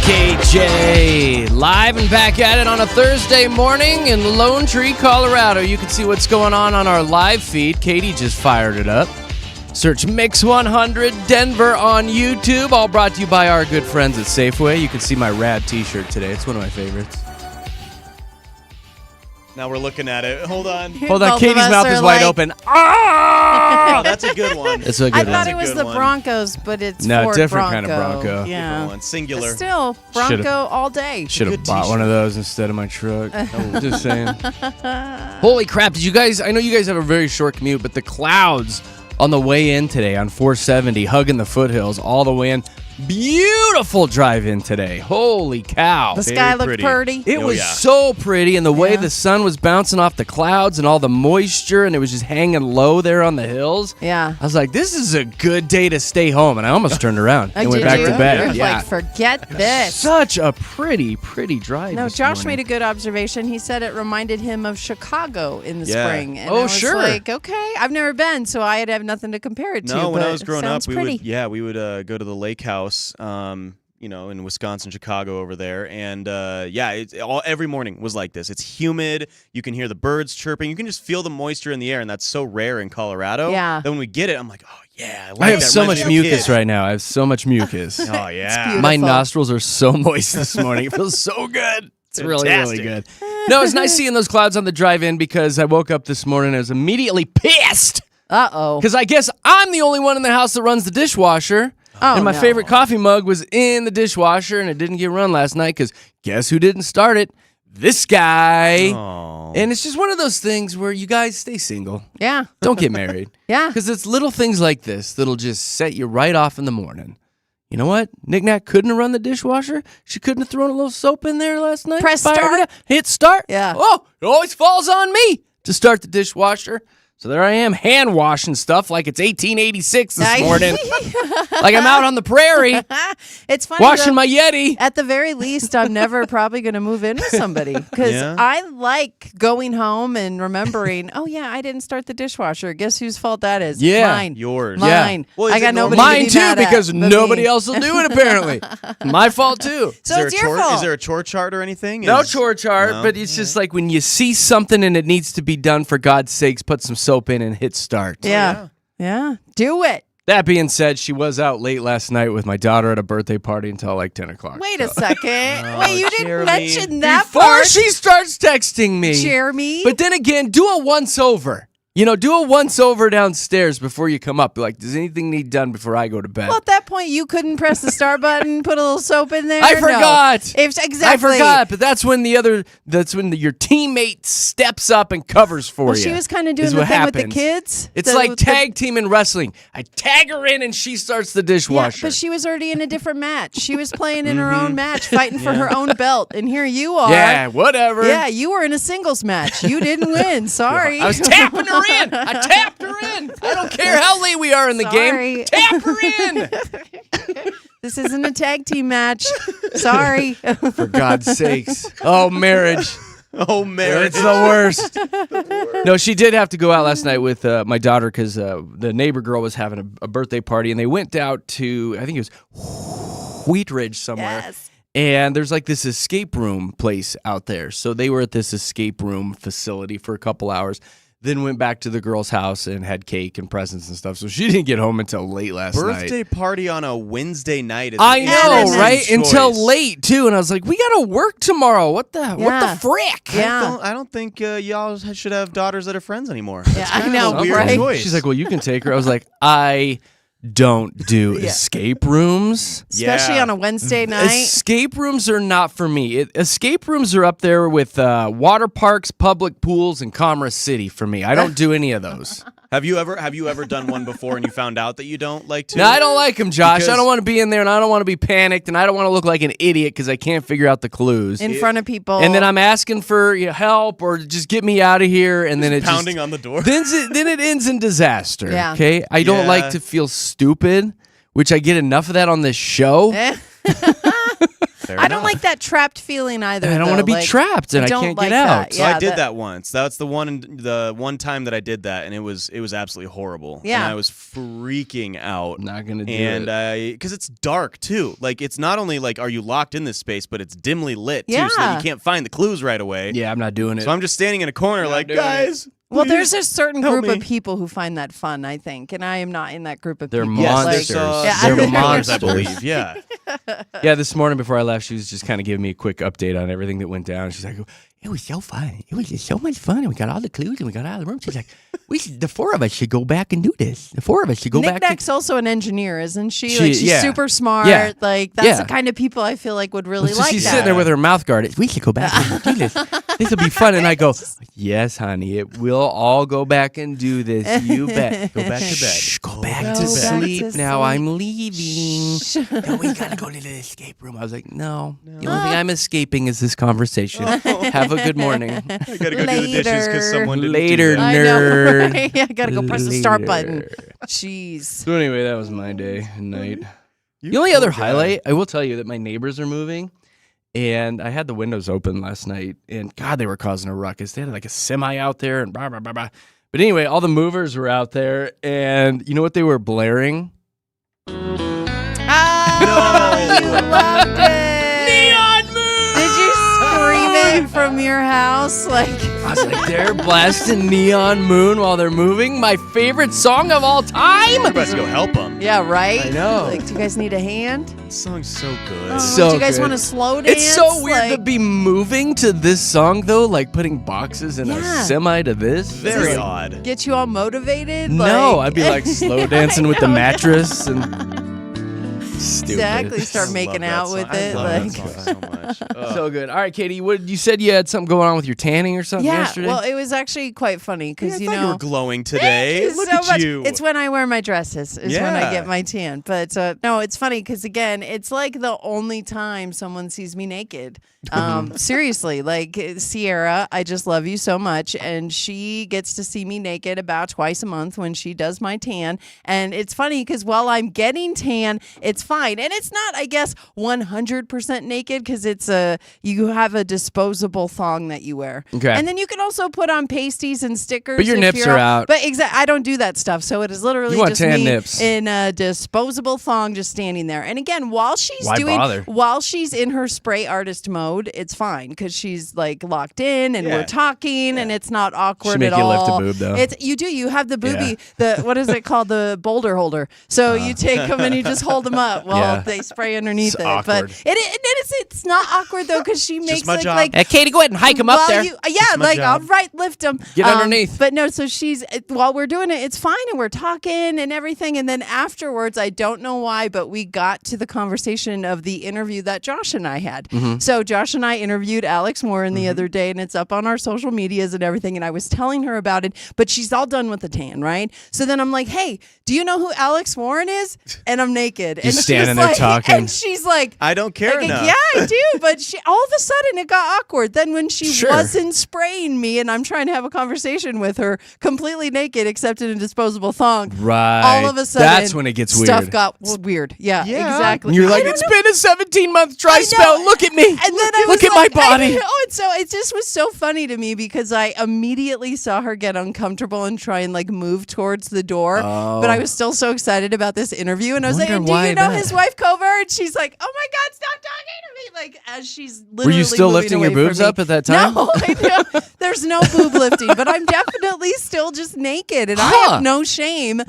KJ, live and back at it on a Thursday morning in Lone Tree, Colorado. You can see what's going on our live feed. Katie just fired it up. Search Mix 100 Denver on YouTube. All brought to you by our good friends at Safeway. You can see my rad t-shirt today. It's one of my favorites. Now we're looking at it. Hold on. Katie's mouth is wide open. Oh, that's a good one. It's a good one. I thought it was the Broncos, but it's Ford different Bronco. kind of Bronco. Yeah. One. Singular. But still, Bronco all day. Should have bought t-shirt. one of those instead of my truck. Just saying. Holy crap. Did you guys, I know you guys have a very short commute, but the clouds on the way in today on 470, hugging the foothills all the way in. Beautiful drive in today. Holy cow. The sky looked pretty. It was so pretty, and the way the sun was bouncing off the clouds and all the moisture, and it was just hanging low there on the hills. Yeah. I was like, this is a good day to stay home, and I almost turned around and went back to bed. You're like, forget this. Such a pretty drive. No, this Josh morning. made a good observation. He said it reminded him of Chicago in the spring. And I was sure. like, okay, I've never been, so I'd have nothing to compare it to. No, when but I was growing up, we pretty. would go to the lake house, in Wisconsin, Chicago over there. And every morning was like this. It's humid. You can hear the birds chirping. You can just feel the moisture in the air, and that's so rare in Colorado. Yeah. Then when we get it, I'm like, oh, yeah. I have so much mucus right now. I have so much mucus. Oh, yeah. My nostrils are so moist this morning. It feels so good. It's really good. No, it's nice seeing those clouds on the drive in because I woke up this morning and I was immediately pissed. Uh-oh. Because I guess I'm the only one in the house that runs the dishwasher. And my favorite coffee mug was in the dishwasher, and it didn't get run last night because guess who didn't start it? This guy. Oh. And it's just one of those things where you guys stay single. Yeah. Don't get married. Yeah. Because it's little things like this that'll just set you right off in the morning. You know what? Knick-Knack couldn't have run the dishwasher. She couldn't have thrown a little soap in there last night. Press start. Hit start. Yeah. Oh, it always falls on me to start the dishwasher. So there I am, hand washing stuff like it's 1886 this morning. Like I'm out on the prairie. It's funny. Washing my Yeti. At the very least, I'm never probably going to move in with somebody because I like going home and remembering, oh, yeah, I didn't start the dishwasher. Guess whose fault that is? Yeah. Mine. Yours. Mine. Yeah. Well, I got nobody Mine to be too, mad at because but nobody me. else will do it, apparently. My fault, too. So it's your fault. Is there a chore chart or anything? No chore chart, but it's just like when you see something and it needs to be done, for God's sakes, put some soap in and hit start. Yeah. Do it. That being said, she was out late last night with my daughter at a birthday party until like 10 o'clock. Wait a second. Wait, you didn't mention that Before part. she starts texting me. Jeremy. But then again, do a once over. You know, do a once over downstairs before you come up. Like, does anything need done before I go to bed? Well, at that point, you couldn't press the start button, put a little soap in there. I forgot. No. Exactly. I forgot, but that's when your teammate steps up and covers for you. She was kind of doing the thing with the kids. It's like tag team in wrestling. I tag her in and she starts the dishwasher. Yeah, but she was already in a different match. She was playing in her own match, fighting for her own belt. And here you are. Yeah, whatever. Yeah, you were in a singles match. You didn't win. Sorry. I was tapping her in. I tapped her in. I don't care how late we are in the game. Tap her in. This isn't a tag team match. Sorry. For God's sakes. Oh, marriage. Oh, marriage. It's the worst. No, she did have to go out last night with my daughter because the neighbor girl was having a birthday party, and they went out to, I think it was Wheat Ridge somewhere. Yes. And there's like this escape room place out there. So they were at this escape room facility for a couple hours. Then went back to the girl's house and had cake and presents and stuff. So she didn't get home until late last night. Birthday party on a Wednesday night. I know, right? Choice. Until late, too. And I was like, we got to work tomorrow. What the frick? Yeah. I don't think y'all should have daughters that are friends anymore. Yeah, I know, a weird right? choice. She's like, well, you can take her. I was like, I don't do escape rooms. Especially on a Wednesday night. Escape rooms are not for me. Escape rooms are up there with water parks, public pools, and Commerce City for me. I don't do any of those. Have you ever done one before and you found out that you don't like to? No, I don't like them, Josh. Because I don't want to be in there, and I don't want to be panicked, and I don't want to look like an idiot because I can't figure out the clues. In front of people. And then I'm asking for help or just get me out of here, and then it's pounding on the door. Then it ends in disaster. Yeah. Okay? I don't like to feel stupid, which I get enough of that on this show. Fair I don't enough. like that trapped feeling either. I don't want to be trapped and I don't can't like get out. that. So Yeah, I did that once. That's the one time that I did that, and it was absolutely horrible. Yeah. And I was freaking out. Not gonna do And it. because it's dark too. Like it's not only like are you locked in this space, but it's dimly lit too, so Yeah. that you can't find the clues right away. Yeah, I'm not doing it. So I'm just standing in a corner, Not like, doing it. guys. Well, please there's a certain help group me. of people who find that fun, I think, and I am not in that group of They're people. monsters. Yes, They're serial killers, monsters. I believe. Yeah. Yeah, this morning before I left, she was just kind of giving me a quick update on everything that went down. She's like, it was so fun. It was just so much fun. And we got all the clues and we got out of the room. She's like, the four of us should go back and do this. The four of us should go back. Knick-Knack's also an engineer, isn't she? She- Like she's yeah. super smart. Yeah. Like that's Yeah. the kind of people I feel like would really So like she's that. sitting there with her mouth guarded. We should go back and do this. This will be fun. And I go, yes, honey, it will all go back and do this. You bet. Go back to bed. Shh, go back Go to back sleep to now. sleep. I'm leaving. No, we gotta go to the escape room. I was like, no. The only thing I'm escaping is this conversation. Have a good morning. I gotta go do the dishes because someone didn't Later, do that. I know, nerd. right? Yeah, I gotta go press the start button. Later. Jeez. So anyway, that was my day and night. You The only poor other guy. highlight, I will tell you that my neighbors are moving, and I had the windows open last night, and God, they were causing a ruckus. They had like a semi out there, and blah, blah, blah, blah. But anyway, all the movers were out there, and you know what they were blaring? Oh, you loved it. Neon Moon! Did you scream it from your house? Like, I was like, they're blasting Neon Moon while they're moving. My favorite song of all time. We're about to go help them. yeah, right? I know. Like, do you guys need a hand? This song's so good. Oh, So do you guys good. want to slow dance? It's so weird to Like, be moving to this song, though, like putting boxes in Yeah. a semi to this. Very Like, odd. get you all motivated? No, Like- I'd be like slow dancing with the mattress and stupid. Exactly. Start I making love out that with song. it. I love Like, that song so much. Ugh. So good. All right, Katie, what you said you had something going on with your tanning or something yeah. yesterday? Well, it was actually quite funny Yeah, I because thought you were glowing Thank today. you Look so at much. you. It's when I wear my dresses is when I Yeah. get my tan. But no, it's funny because again, it's like the only time someone sees me naked. Seriously, like Sierra, I just love you so much, and she gets to see me naked about twice a month when she does my tan. And it's funny because while I'm getting tan, it's fine, and it's not, I guess, 100% naked because it's you have a disposable thong that you wear. Okay. And then you can also put on pasties and stickers. But your if nips you're are out. But I don't do that stuff. So it is literally You want just tan me nips. in a disposable thong just standing there. And again, while she's Why bother? while she's in her spray artist mode, it's fine because she's like locked in and Yeah. we're talking and it's not awkward Should make at you all. lift a boob, though. You have the booby, the what is it called? The boulder holder. So you take them and you just hold them up while Yeah. they spray underneath It's it. awkward. But it's not awkward though because she makes my it job. like Hey, Katie, go ahead and hike them up while there. yeah, my like job. all right, lift them. Get underneath. But no, so she's while we're doing it, it's fine, and we're talking and everything. And then afterwards, I don't know why, but we got to the conversation of the interview that Josh and I had. Mm-hmm. So Josh and I interviewed Alex Warren the other day, and it's up on our social medias and everything. And I was telling her about it, but she's all done with the tan, right? So then I'm like, hey, do you know who Alex Warren is? And I'm naked. And she's standing there like, talking. And she's like, I don't care like, enough. yeah, I do. But she all of a sudden it got awkward. Then when she Sure. wasn't spraying me and I'm trying to have a conversation with her completely naked except in a disposable thong. Right. All of a sudden That's when it gets stuff weird. got weird. Yeah, Yeah. exactly. And you're like, I don't it's know. been a 17-month dry I know. spell. Look at me. And then I Look was at my like, body. I know, and so it just was so funny to me because I immediately saw her get uncomfortable and try and like move towards the door. Oh. But I was still so excited about this interview, and I was like, Wonder "And do why you know that? his wife Cover?" And she's like, "Oh my God, stop talking to me!" Like as she's Were literally you still moving lifting your away from boobs me. up at that time? No, I know. There's no boob lifting, but I'm definitely still just naked, and I Huh. have no shame.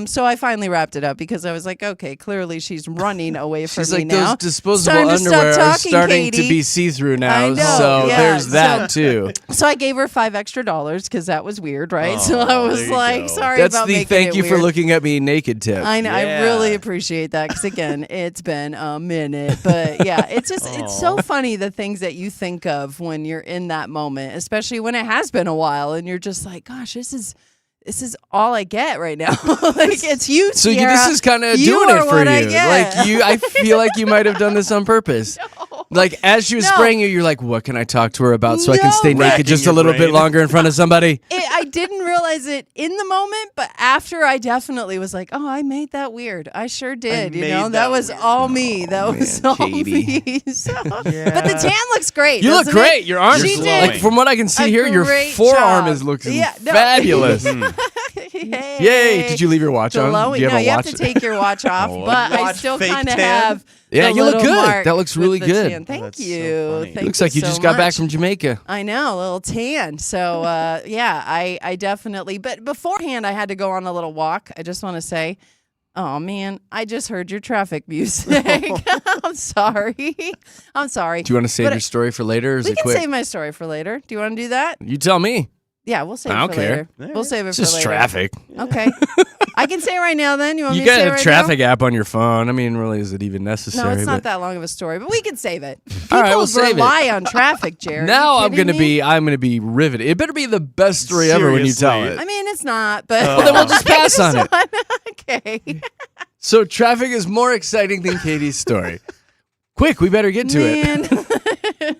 So I finally wrapped it up because I was like, okay, clearly she's running away from She's me like, now. those disposable Time to stop underwear are talking, starting to Katie. be see-through now. I know, So yeah. there's that, too. So I gave her $5 extra because that was weird, right? So I there was you like, go. sorry That's about the making thank it you for weird. looking at me naked tip. I know. I Yeah. really appreciate that because again, it's been a minute, but yeah, it's just it's so funny the things that you think of when you're in that moment, especially when it has been a while, and you're just like, gosh, this is all I get right now. Like it's you, So Sierra. this is kind of You doing are it for what I you. get. Like I feel like you might have done this on purpose. Like as she was No. spraying you, you're like, what can I talk to her about so I can No. stay naked Racking just a your little bit brain. longer in front of somebody? I didn't realize it in the moment, but after I definitely was like, oh, I made that weird. I sure did. You made know, that that was weird. all me. That was man, all Katie. me. So, But the tan looks great. You look doesn't great. It? Your arms, She glowing. like from what I can see a here, your great forearm job. is looking Yeah, no. fabulous. Yay. Yay! Did you leave your watch on? Glowing. Do you have no, a you watch? have to take your watch off, Oh, but I watch still fake kind of tan? have. Yeah, the you look little good. mark That looks with really the good. tan. Thank that's so you. funny. Thank Looks like you so just got back much. from Jamaica. I know, a little tan. So yeah, I definitely. But beforehand, I had to go on a little walk. I just want to say, oh man, I just heard your traffic music. I'm sorry. I'm sorry. Do you want to save But your story for later, or is we it can quick? save my story for later. Do you want to do that? You tell me. Yeah, we'll save I it don't for care. later. All We'll right. save it It's for just later. traffic. Okay. I can say it right now. Then you want You me to say got it a right traffic now? app on your phone. I mean, really, is it even necessary? No, it's But- not that long of a story, but we can save it. All right, People we'll save it. rely on traffic, Jared. Now Are you I'm gonna kidding me? be riveted. It better be the best story ever when you tell Seriously. it. I mean, it's not, but Well, then we'll just pass on it. Okay. So traffic is more exciting than Katie's story. Quick, we better get to it. Man.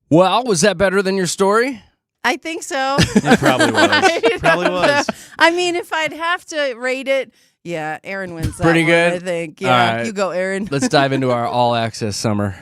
Well, was that better than your story? I think so. It probably was. I Probably don't was. know. I mean, if I'd have to rate it, yeah, Aaron wins that Pretty one, good? I think. All Yeah, right. you go, Aaron. Let's dive into our all access summer.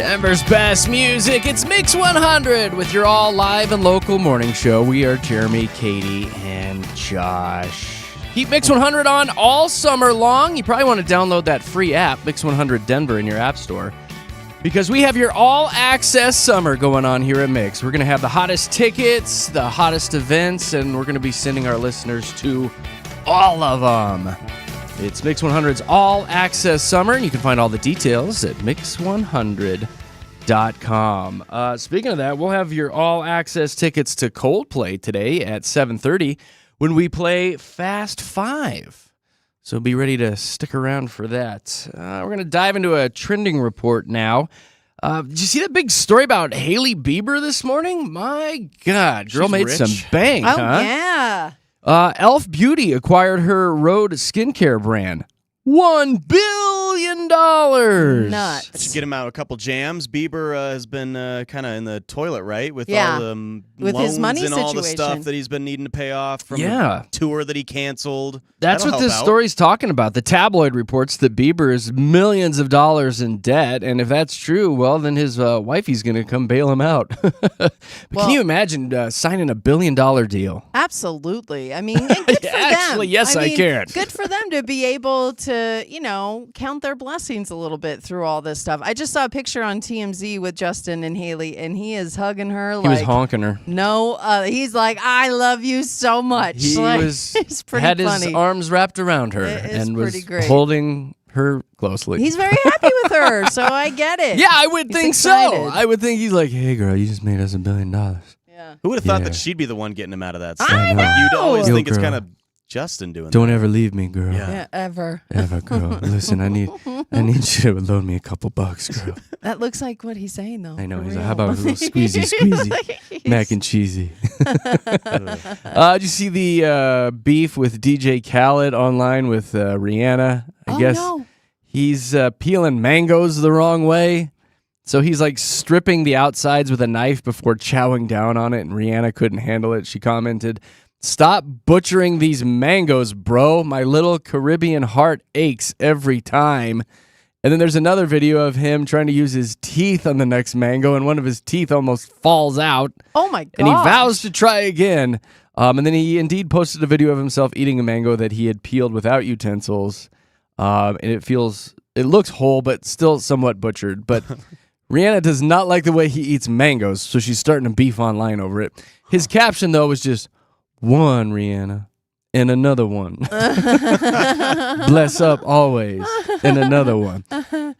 Denver's best music. It's Mix 100 with your all live and local morning show. We are Jeremy, Katy, and Josh. Keep Mix 100 on all summer long. You probably want to download that free app, Mix 100 Denver, in your app store, because we have your all-access summer going on here at Mix. We're going to have the hottest tickets, the hottest events, and we're going to be sending our listeners to all of them. It's Mix 100's all-access summer, and you can find all the details at mix100.com. Speaking of that, we'll have your all-access tickets to Coldplay today at 7:30 when we play Fast 5. So be ready to stick around for that. We're going to dive into a trending report now. Did you see that big story about Hailey Bieber this morning? My God, girl She's made rich. some bank, Oh, huh? yeah. Elf Beauty acquired her Rhode skincare brand. $1 billion. Nuts. Should get him out a couple jams. Bieber has been kind of in the toilet, right? With Yeah. all the With loans his money and all the situation. stuff that he's been needing to pay off from Yeah. the tour that he canceled. That's That'll what this help out. story's talking about. The tabloid reports that Bieber is millions of dollars in debt, and if that's true, well, then his wifey's going to come bail him out. But Well- can you imagine signing $1 billion deal? Absolutely. I mean, and good for Actually, them. yes, I can. Good for them to be able to, count their blessings a little bit through all this stuff. I just saw a picture on TMZ with Justin and Haley, and he is hugging her He was like honking her. no. He's like, I love you so much. He Like, was it's pretty had funny. his arms wrapped around her It is and was pretty great. holding her closely. He's very happy with her, so I get it. yeah, I would He's think excited. so. I would think he's like, hey, girl, you just made us $1 billion. Yeah. Who would have thought Yeah. that she'd be the one getting him out of that I stuff? Like, know. you'd always Yo, think it's girl. kind of Justin doing Don't that. ever leave me, girl. Yeah. Yeah, ever. Ever, girl. Listen, I need you to loan me a couple bucks, girl. That looks like what he's saying, though. I know. for He's real. like, how about a little squeezy, mac and cheesy. Did you see the beef with DJ Khaled online with Rihanna? I guess no. he's peeling mangoes the wrong way. So he's like stripping the outsides with a knife before chowing down on it, and Rihanna couldn't handle it. She commented, "Stop butchering these mangoes, bro. My little Caribbean heart aches every time." And then there's another video of him trying to use his teeth on the next mango, and one of his teeth almost falls out. Oh, my God. And he vows to try again. And then he indeed posted a video of himself eating a mango that he had peeled without utensils. And it looks whole, but still somewhat butchered. But Rihanna does not like the way he eats mangoes, so she's starting to beef online over it. His caption, though, was just, "One, Rihanna, and another one. Bless up always, and another one."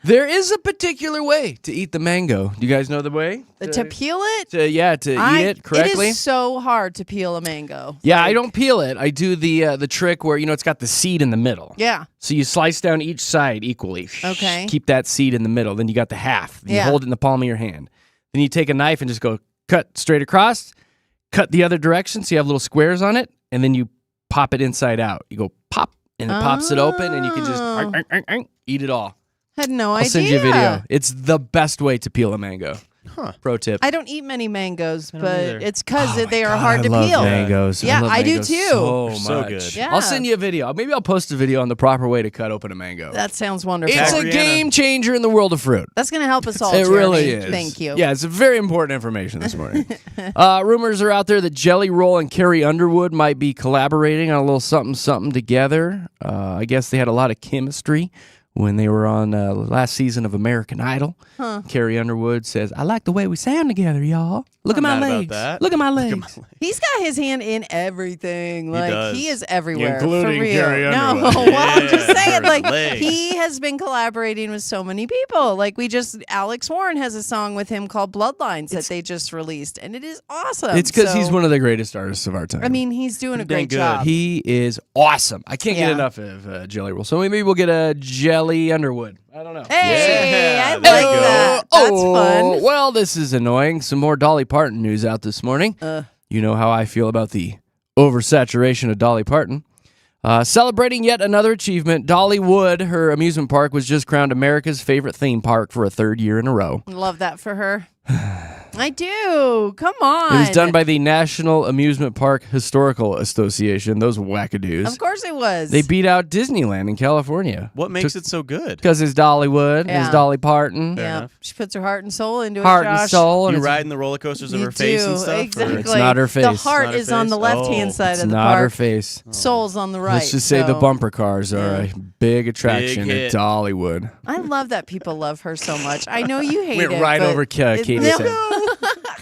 There is a particular way to eat the mango. Do you guys know the way? To peel it? To eat it correctly? It is so hard to peel a mango. Yeah, I Like, don't peel it. I do the trick where, it's got the seed in the middle. Yeah. So you slice down each side equally. Okay. Keep that seed in the middle. Then you got the half. You Yeah. hold it in the palm of your hand. Then you take a knife and just go cut straight across, cut the other direction so you have little squares on it, and then you pop it inside out. You go pop, and it pops it open, and you can just eat it all. Had no I'll idea. send you a video. It's the best way to peel a mango. Huh. Pro tip. I don't eat many mangoes, don't but either. it's because Oh they my are God, hard I to love peel. mangoes. Yeah, love I do mangoes too. So They're so much. good. Yeah. I'll send you a video. Maybe I'll post a video on the proper way to cut open a mango. That sounds wonderful. It's a Rihanna. game changer in the world of fruit. That's going to help us all, It really Jeremy. is. Thank you. Yeah, it's very important information this morning. Rumors are out there that Jelly Roll and Carrie Underwood might be collaborating on a little something together. I guess they had a lot of chemistry when they were on last season of American Idol. Carrie Underwood says, "I like the way we sound together, y'all. Look at Not my mad about legs. that. Look at my legs." He's got his hand in everything. Like does. he is everywhere. Including for real. Carrie No, Underwood. well, I'm just Yeah, saying, like legs. he has been collaborating with so many people. Like Alex Warren has a song with him called Bloodlines that they just released, and it is awesome. It's because he's So, one of the greatest artists of our time. I mean, he's doing a dang great good. job. he is awesome. I can't get Yeah. enough of Jelly Roll. So maybe we'll get a Jelly Underwood. I don't know. Hey, Yeah, I like there you go. that. That's fun. Well, this is annoying. Some more Dolly Parton news out this morning. You know how I feel about the oversaturation of Dolly Parton. Celebrating yet another achievement, Dollywood, her amusement park, was just crowned America's favorite theme park for a third year in a row. Love that for her. I do. Come on. It was done by the National Amusement Park Historical Association. Those wackadoos. Of course it was. They beat out Disneyland in California. What makes it so good? Because it's Dollywood, Yeah. it's Dolly Parton. Fair Yeah, enough. she puts her heart and soul into Heart it, Josh. and soul. And You it's, riding the roller coasters of You her face do, and stuff? or- exactly. It's not her face. The It's heart not her is on the face? left-hand Oh. side it's of the not park. her face. Soul's on the right. Let's just say the so- bumper cars are a big attraction Big at hit. Dollywood. I love that people love her so much. I know you hate Went it. right but over Katie's No. head.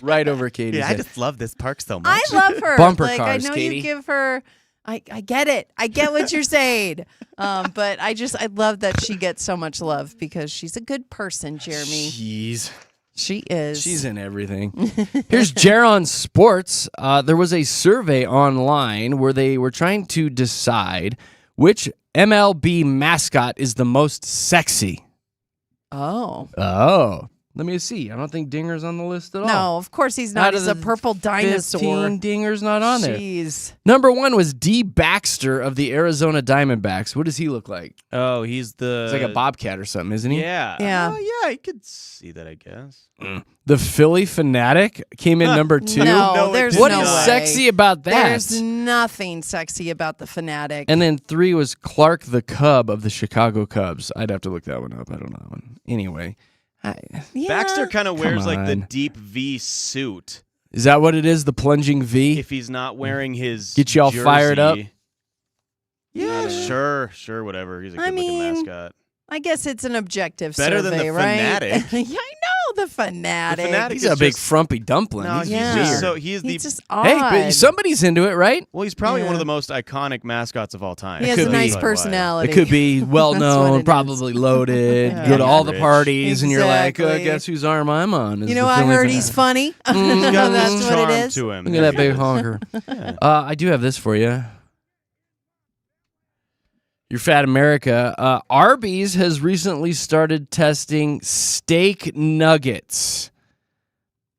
Right over Katie's Yeah, I head. just love this park so much. I love her. Bumper like, cars, I know Katie. you give her. I get it. I get what you're saying. But I love that she gets so much love because she's a good person, Jeremy. Jeez. She is. She's in everything. Here's Jaron Sports. There was a survey online where they were trying to decide which MLB mascot is the most sexy. Oh. Oh. Let me see. I don't think Dinger's on the list at all. No, of course he's not. Out of He's a the purple dinosaur. 15 Dinger's not on there. Jeez. Number 1 was D. Baxter of the Arizona Diamondbacks. What does he look like? Oh, he's the... He's like a bobcat or something, isn't he? Yeah. Yeah. Oh, yeah, I could see that, I guess. The Philly Fanatic came in number 2. No, No, it there's did What no is not. way. sexy about that? There's nothing sexy about the fanatic. And then 3 was Clark the Cub of the Chicago Cubs. I'd have to look that one up. I don't know that one. Anyway. Yeah. Baxter kind of wears like the on. deep V suit Is that what it is? The plunging V? if he's not wearing his Get you all jersey. fired up? Yeah, sure, whatever. He's a I good-looking mean, mascot. I guess it's an objective Better than survey, the right? fanatic. Yeah, I know the fanatic. The fanatic He's is a big just- frumpy dumpling. No, He's he's Yeah. just weird. so he's the He's just odd. Hey, but somebody's into it, right? well, he's probably one of Yeah. the most iconic mascots of all time. He has could a be. nice That's probably why. personality. It could be well That's what it known, is. probably loaded, Yeah. go to all the Rich. parties, and you're like, Exactly. guess whose arm I'm on? Is You know, the I Philly heard he's Fanatic. funny. He's got That's this what it charm is. to him. Look at that big honker. I do have this for you. Your Fat America. Arby's has recently started testing steak nuggets.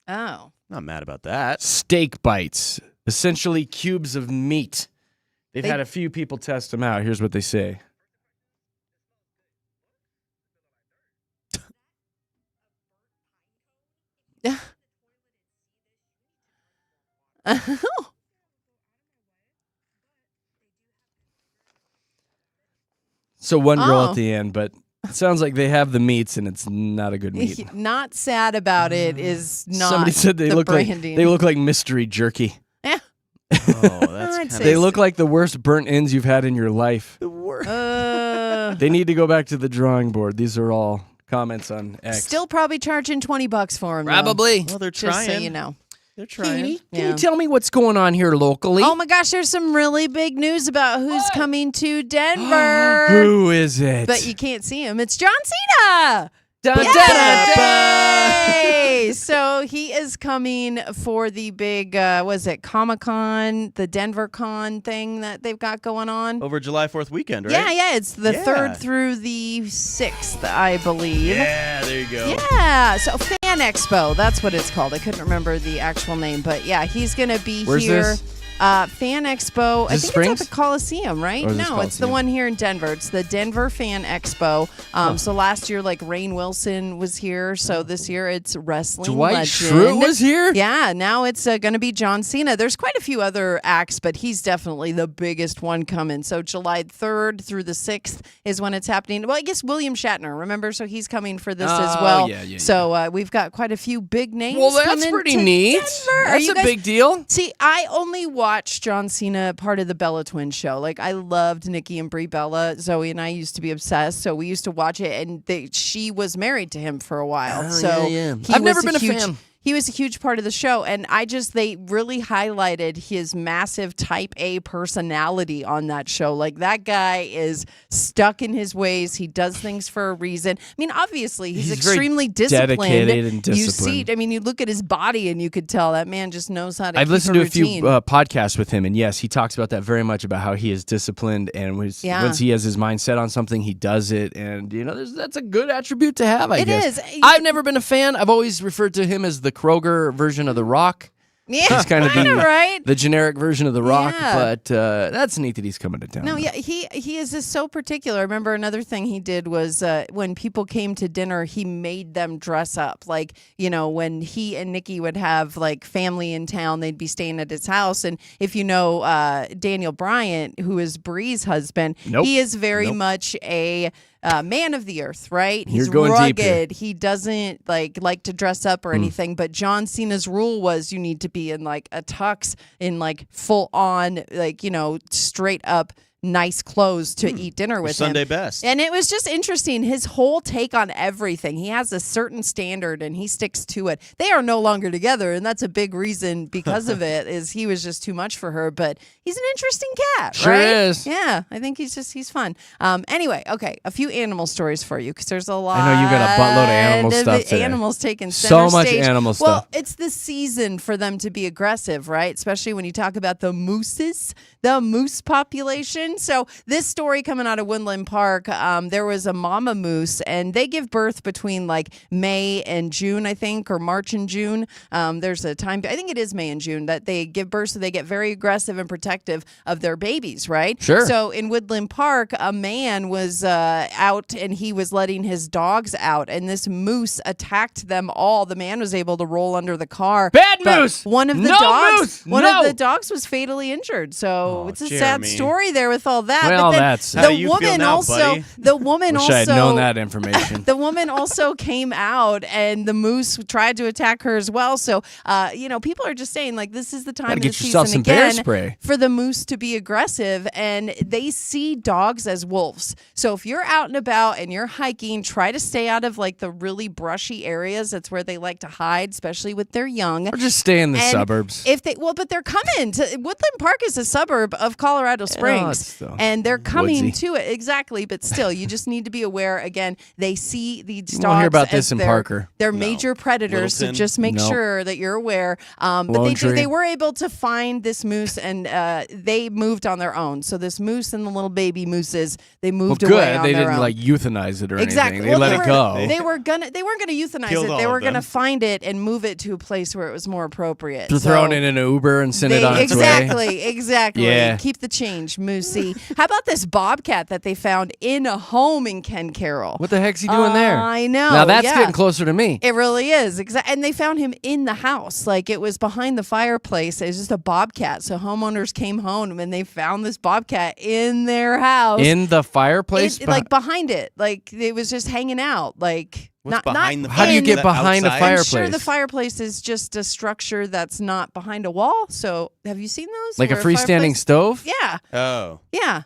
Oh. Not mad about that. Steak bites, essentially cubes of meat. They've They- had a few people test them out. Here's what they say. So one girl Oh. at the end, but it sounds like they have the meats and it's not a good meat. Not sad about it is not. Somebody said they the look branding. like they look like mystery jerky. Yeah. Oh, that's I'd kind say They so. look like the worst burnt ends you've had in your life. the worst. They need to go back to the drawing board. These are all comments on X. Still probably charging $20 for him. probably. Well, they're Just trying. so you know. They're trying. Katie, can Yeah. you tell me what's going on here locally? Oh my gosh, there's some really big news about who's coming to Denver. Who is it? But you can't see him. It's John Cena. Dun, dun, Yay! So he is coming for the big, was it Comic-Con, the Denver Con thing that they've got going on? Over July 4th weekend, right? Yeah, it's the Yeah. 3rd through the 6th, I believe. Yeah, there you go. Yeah, so Fan Expo, that's what it's called. I couldn't remember the actual name, but yeah, he's going to be Where's here. this? Fan Expo, I Is this think Springs? it's at the Coliseum, right? Or is this No, it's the Coliseum? one here in Denver. It's the Denver Fan Expo. So last year, like Rainn Wilson was here. So this year it's wrestling Dwight legend. Schrute was here? Yeah, now it's going to be John Cena. There's quite a few other acts, but he's definitely the biggest one coming. So July 3rd through the 6th is when it's happening. Well, I guess William Shatner, remember? So he's coming for this as Oh, well. yeah. So we've got quite a few big names Well, that's coming pretty to neat. Denver. Are That's you a guys- big deal. See, I only watched John Cena part of the Bella Twins show. Like, I loved Nikki and Brie Bella. Zoe and I used to be obsessed, so we used to watch it, and she was married to him for a while. Oh, so yeah. he I've was never been a huge, fan. He was a huge part of the show, and they really highlighted his massive type A personality on that show. Like, that guy is stuck in his ways. He does things for a reason. I mean, obviously, he's He's very extremely disciplined. dedicated and You disciplined. see, I mean, you look at his body, and you could tell that man just knows how to I've keep listened to a few routine. podcasts with him, and yes, he talks about that very much about how he is disciplined, and once he has his mind set on something, he does it, and that's a good attribute to have. I It guess is. I've never been a fan. I've always referred to him as the Kroger version of The Rock. Yeah, He's kind of right? the generic version of The Rock, Yeah. but that's neat that he's coming to town. No, though. yeah, he is just so particular. I remember another thing he did was when people came to dinner, he made them dress up. Like, when he and Nikki would have like family in town, they'd be staying at his house. And if you know Daniel Bryant, who is Bree's husband, Nope. he is very much a man of the earth, right? He's You're going deep here. rugged. He doesn't like to dress up or anything. But John Cena's rule was you need to be in like a tux, in like full on, like straight up nice clothes to eat dinner with Sunday him. best. And it was just interesting. His whole take on everything. He has a certain standard and he sticks to it. They are no longer together, and that's a big reason because of it. Is he was just too much for her. But he's an interesting cat, Sure right? is. Yeah, I think he's fun. Anyway, okay, a few animal stories for you because there's a lot. I know you got a buttload of animal stuff today. Animals taking So center much stage. animal Well, stuff. it's the season for them to be aggressive, right? Especially when you talk about the mooses, the moose population. So this story coming out of Woodland Park, there was a mama moose, and they give birth between like May and June, I think, or March and June. There's a time, I think it is May and June, that they give birth, so they get very aggressive and protective of their babies, right? Sure. So in Woodland Park, a man was out and he was letting his dogs out, and this moose attacked them all. The man was able to roll under the car. Bad but moose! One of the No dogs, moose! one No! of the dogs was fatally injured. So it's a sad Jeremy. story there with all that. Well, but then that's sad. How the you feel woman now, also, buddy? the woman Wish also, I had known that information. the woman also came out, and the moose tried to attack her as well. So, people are just saying like this is the time Gotta of the get yourself season some bear again spray. for the moose to be aggressive, and they see dogs as wolves. So if you're out and about and you're hiking, try to stay out of like the really brushy areas. That's where they like to hide, especially with their young. Or just stay in the And suburbs. But they're coming to Woodland Park is a suburb of Colorado Springs, it's still and they're coming woodsy. to it exactly. But still, you just need to be aware. Again, they see these dogs. won't hear about as this in their- Parker. They're major predators, so Littleton? just make Nope. sure that you're aware. But Lone they Tree? they were able to find this moose, and they moved on their own. So this moose and the little baby mooses, they Well, moved good. away on They their didn't own. like euthanize it or Exactly. anything. They let it go. They weren't gonna euthanize Killed it. all They of were gonna them. find it and move it to a place where it was more appropriate. They're So- throwing it in an Uber and send it on its way. Exactly. Yeah. Keep the change, Moosey. How about this bobcat that they found in a home in Ken Carroll? What the heck's he doing there? I know. Now that's yeah. getting closer to me. It really is. And they found him in the house. Like it was behind the fireplace. It was just a bobcat. So homeowners came home and they found this bobcat in their house. In the fireplace? Like behind it. Like it was just hanging out. Like What's behind the How do you fire? get Is that behind a outside? fire- I'm sure fireplace? the fireplace is just a structure that's not behind a wall. So have you seen those? Like a Where freestanding fireplace- stove? Yeah. Oh, Yeah.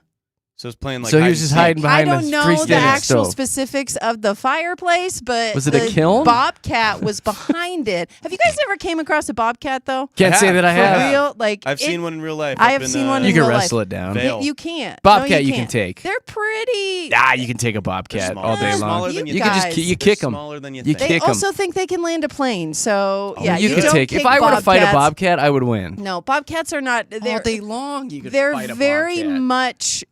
so it's playing like. So he hide was and just seek. hiding behind I a don't know freestanding the actual stove. specifics of the fireplace, but Was it a the kiln? bobcat was behind it. Have you guys ever came across a bobcat though? Can't I say have. that I For have. real? Like I've seen one in real life. I up have in, seen one You in can real wrestle life. it down. Vail. You can't. Bobcat No, you can can't. take. They're pretty. You can take a bobcat They're all small. day They're long. smaller than You You can just guys. you They're kick them. Smaller than you You think. They kick 'em. also think they can land a plane. So yeah, you could don't take. If kick I were to fight a bobcats. bobcat, I would win. No, bobcats are not. They're All day long, you could they're fight a very bobcat. much.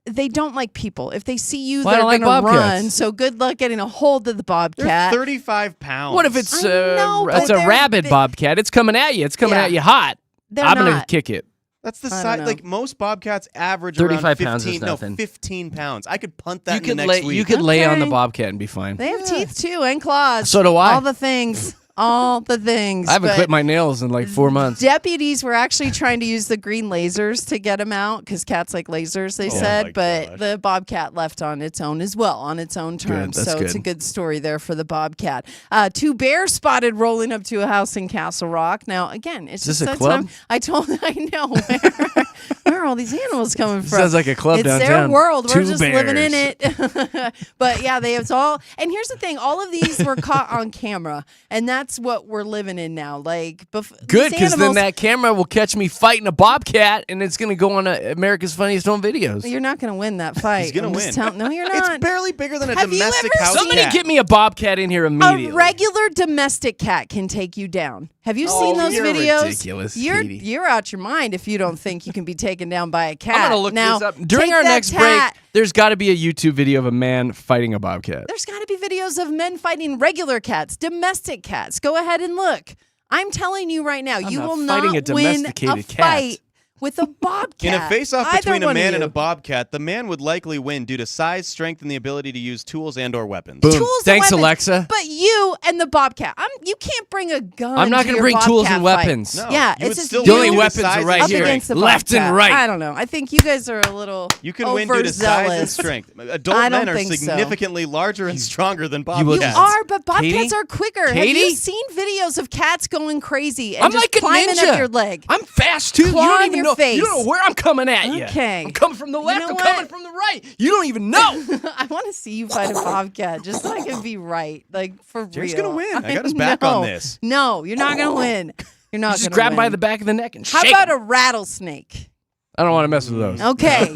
They don't like people. If they see you, Well, I they're don't like gonna bobcats. run. So good luck getting a hold of the They're bobcat. 35 pounds. What if it's I know, but it's a they're rabid big. bobcat? It's coming at you. It's coming Yeah. at you hot. They're I'm gonna not. kick it. That's the I don't size. know. Like most bobcats average 35 around 15. pounds is No, nothing. 15 pounds. I could punt that You in the could next lay. week. You could lay on the Okay. bobcat and be fine. They have teeth too and claws. So do I. All the things. All the things. I haven't But clipped my nails in like 4 months. deputies were actually trying to use the green lasers to get him out because cats like lasers, they Oh said. my But gosh. the bobcat left on its own as well, on its own terms. that's So it's a good. good story there for the bobcat. 2 bears spotted rolling up to a house in Castle Rock. Now, again, it's Is just this a that club? time. I know. Where are all these animals coming from? Sounds like a club it's downtown. their world. We're 2 just living in bears. it. But yeah, it's all. And here's the thing: all of these were caught on camera, and that's what we're living in now. Like, Good, these because then animals- that camera will catch me fighting a bobcat, and it's gonna go on America's Funniest Home Videos. You're not going to win that fight. He's gonna I'm just win. No, you're It's not. barely bigger than a Have you domestic ever house seen- Somebody cat. get me a bobcat in here immediately. A regular domestic cat can take you down. Have you seen those you're videos? ridiculous, You're Katie. you're out your mind if you don't think you can be taken down by a cat. I'm gonna look now, this up during take our that next cat. break. There's got to be a YouTube video of a man fighting a bobcat. There's got to be videos of men fighting regular cats, domestic cats. Go ahead and look. I'm telling you right now, you not will fighting not a win a domesticated cat. fight with a bobcat. In a face-off Either between a one of man and you. a bobcat, the man would likely win due to size, strength, and the ability to use tools and/or weapons. Boom. Tools and Thanks, weapons. Alexa. But you and the bobcat, you can't bring a gun. I'm not going gonna to bring tools and fight. weapons. No, Yeah, you it's would just still The you only win due to weapons size are right and up here. against the Left and bobcat. right. I don't know. I think you guys are a little You can win due to size and strength. Adult I don't men are think so. significantly larger and stronger than You bobcats. You are, but bobcats Katie? are quicker. Have Katie? you seen videos of cats going crazy and I'm just like a climbing ninja. up your leg? I'm fast too. You Claw don't in even your know. face. You don't know where I'm coming at you. Okay. I'm coming from the left. know I'm what? coming from the right. You don't even know. I want to see you fight a bobcat just so I can be right. Like, for Jerry's real. gonna win. I got his back on this. No, you're not going to win. You're not Just going to grab win. him by the back of the neck and How shake about him. a rattlesnake? I don't want to mess with those. Okay.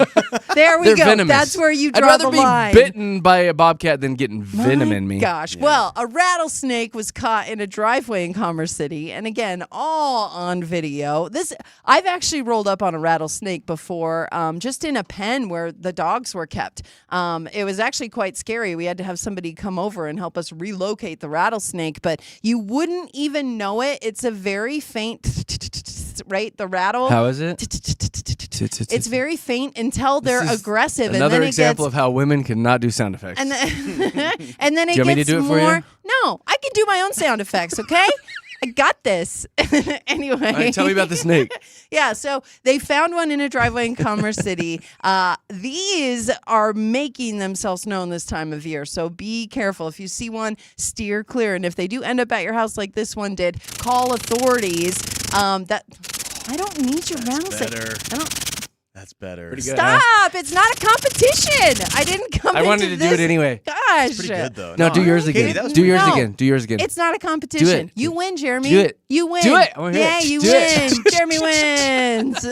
There we They're go. venomous. That's where you I'd draw rather the be line. bitten by a bobcat than getting venom My in me. Gosh. Well, a rattlesnake was caught in a driveway in Commerce City, and again, all on video. I've actually rolled up on a rattlesnake before, just in a pen where the dogs were kept. It was actually quite scary. We had to have somebody come over and help us relocate the rattlesnake, but you wouldn't even know it. It's a very faint, right? The rattle. How is it? It's very faint until they're This is aggressive, and Another then it example gets. of how women cannot do sound effects. And then, and then it Do you want me to gets do it for more. you? No, I can do my own sound effects. Okay, I got this. Anyway, All right, tell me about the snake. Yeah, so they found one in a driveway in Commerce City. These are making themselves known this time of year, so be careful. If you see one, steer clear. And if they do end up at your house like this one did, call authorities. I don't need your rattlesnake. better. I don't. That's better. Pretty good. Stop! It's not a competition. I didn't come. I wanted into to do it this- anyway. Gosh, Pretty good though. No, do yours Katie, again. that was Do pretty yours No. again. Do yours again. It's not a competition. Do it. You win, Jeremy. Do it. You win. Do it. I wanna hear Yeah, it. you Do win. it. Jeremy wins. Oh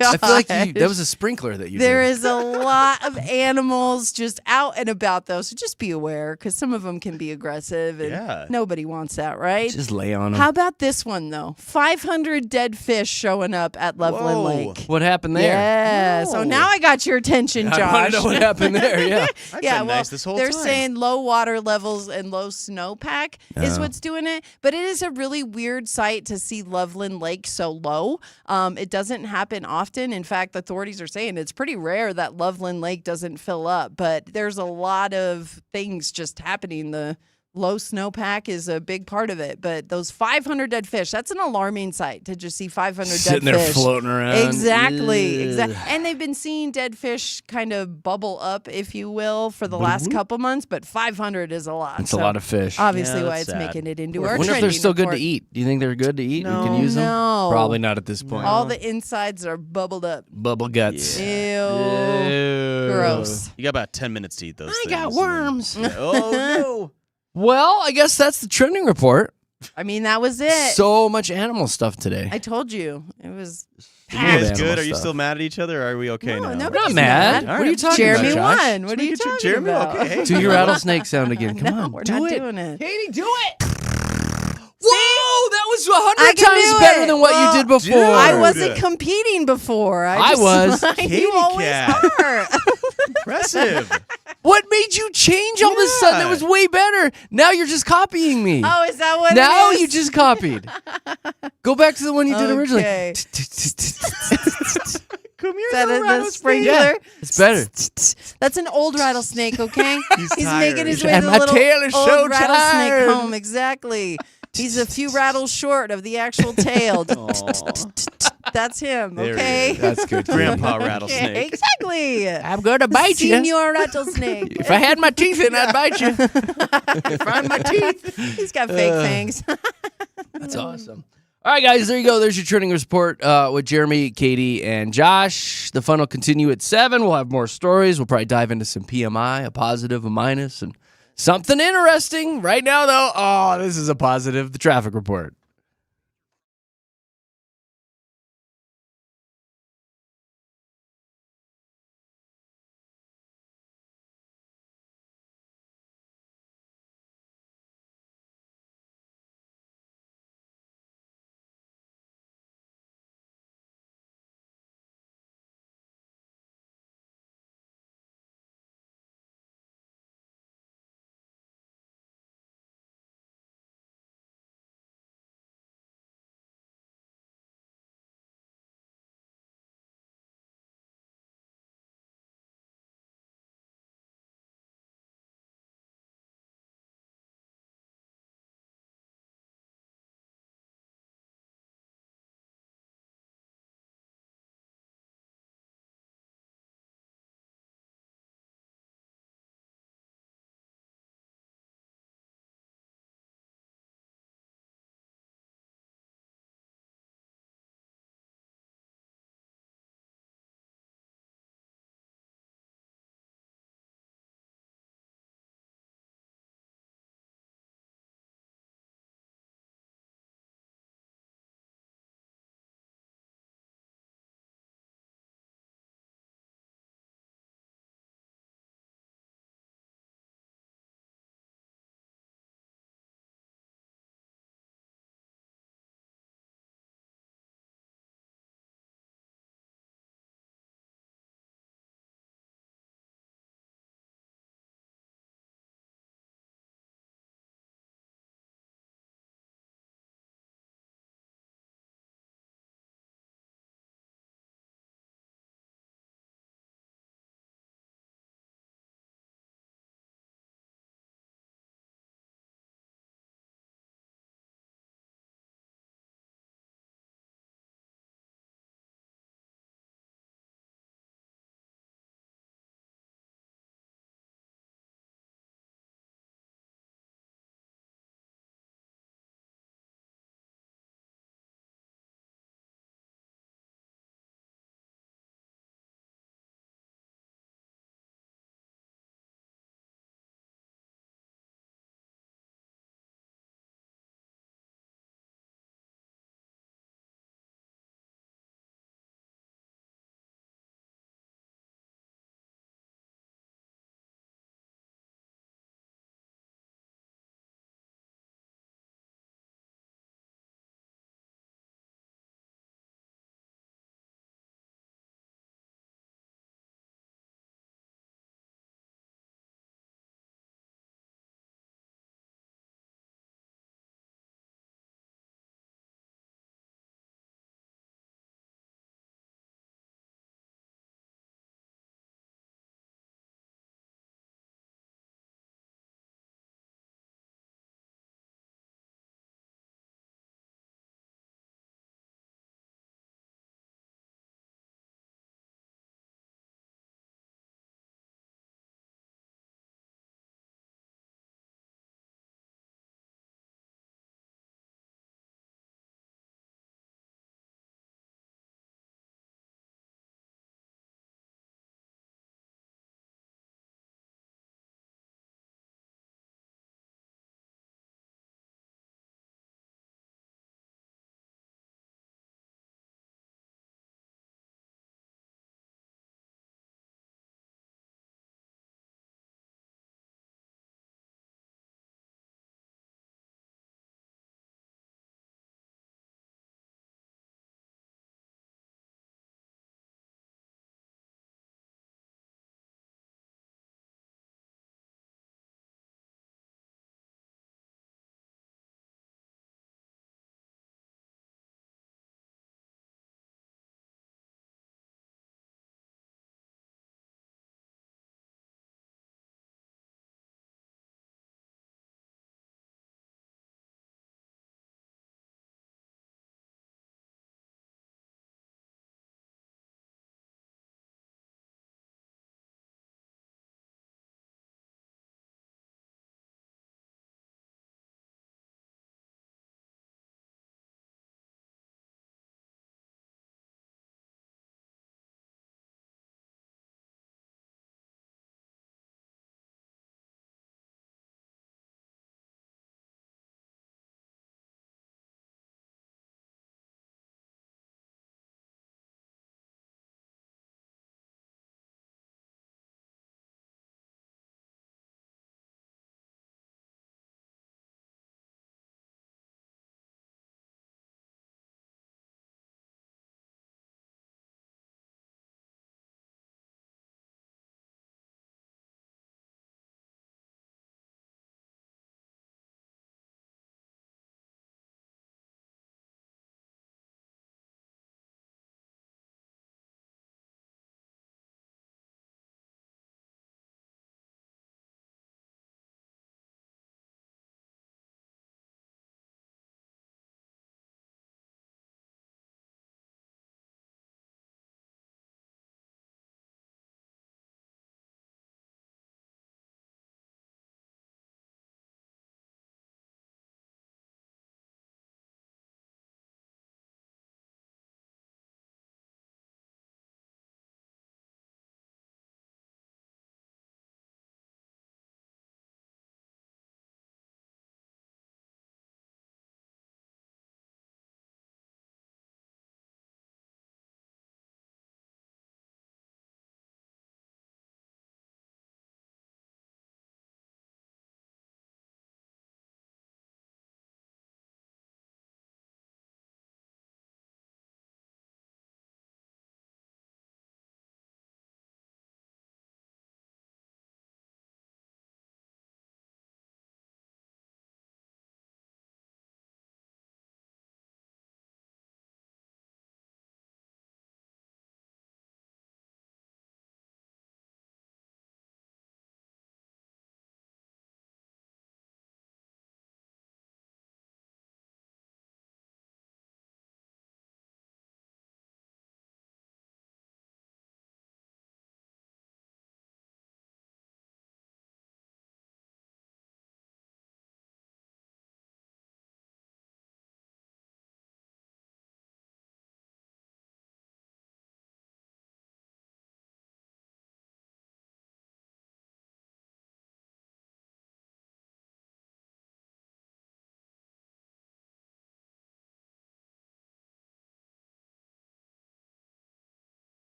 my I feel like gosh. that was a sprinkler that you There did. is a lot of animals just out and about, though. So just be aware, because some of them can be aggressive, and Yeah. nobody wants that, right? Just lay on them. How about this one though? 500 dead fish showing up at Loveland Whoa. Lake. What happened there? Yeah. So Whoa. now I got your attention, Josh. I want to know what happened there. Yeah. I've Yeah, been well, nice this whole they're time. saying low water levels and low snowpack is Oh. what's doing it. But it is a really weird sight to see Loveland Lake so low. It doesn't happen often. In fact, the authorities are saying it's pretty rare that Loveland Lake doesn't fill up. But there's a lot of things just happening. The low snowpack is a big part of it. But those 500 dead fish, that's an alarming sight to just see 500 Sitting dead there fish. floating around. Exactly. Ugh. Exactly. And they've been seeing dead fish kind of bubble up, if you will, for the last couple months, but 500 is a lot. It's a lot of fish. Obviously, Yeah, why that's it's sad. making it into I our wonder if they're trending still good to report. eat. Do you think they're good to eat? No. We can use them? No. Probably not at this point. All the insides are bubbled up. Bubble guts. Ew. Ew. Gross. You got about 10 minutes to eat those I things. got and then- worms. Oh, no. Well, I guess that's the trending report. I mean, that was it. So much animal stuff today. I told you. It was You Love guys animal good? Are you stuff. still mad at each other, or are we okay No, now? nobody- I'm not He's mad. mad. What are you talking Jeremy about, Josh? won. What are you Making sure talking Jeremy, about? okay. Do your rattlesnake sound again. Come No, on. we're do not it. doing it. Katie, do it. Whoa, that was I 100 can times do better it. than what Well, you did before. dude. I Dude. wasn't competing before. I was. Katie You always cat. are. Impressive. What made you change all of a sudden? That Yeah. was way better. Now you're just copying me. Oh, is that what Now it is? you just copied. Go back to the one you did originally. Okay. Come here, Is that little the rattlesnake. sprinkler? Yeah, it's better. That's an old rattlesnake, okay? He's tired. making his way And to my the little tail is old so rattlesnake tired. home. Exactly. He's a few rattles short of the actual tail. That's him, There he okay? is. That's good. Grandpa Okay, rattlesnake. exactly. I'm gonna bite you. Senior rattlesnake. If I had my teeth in, I'd bite you. Find my teeth. He's got fake fangs. That's awesome. All right, guys, there you go. There's your trending report with Jeremy, Katie, and Josh. The fun will continue at 7. We'll have more stories. We'll probably dive into some PMI, a positive, a minus, and something interesting. Right now, though, oh, this is a positive, the traffic report.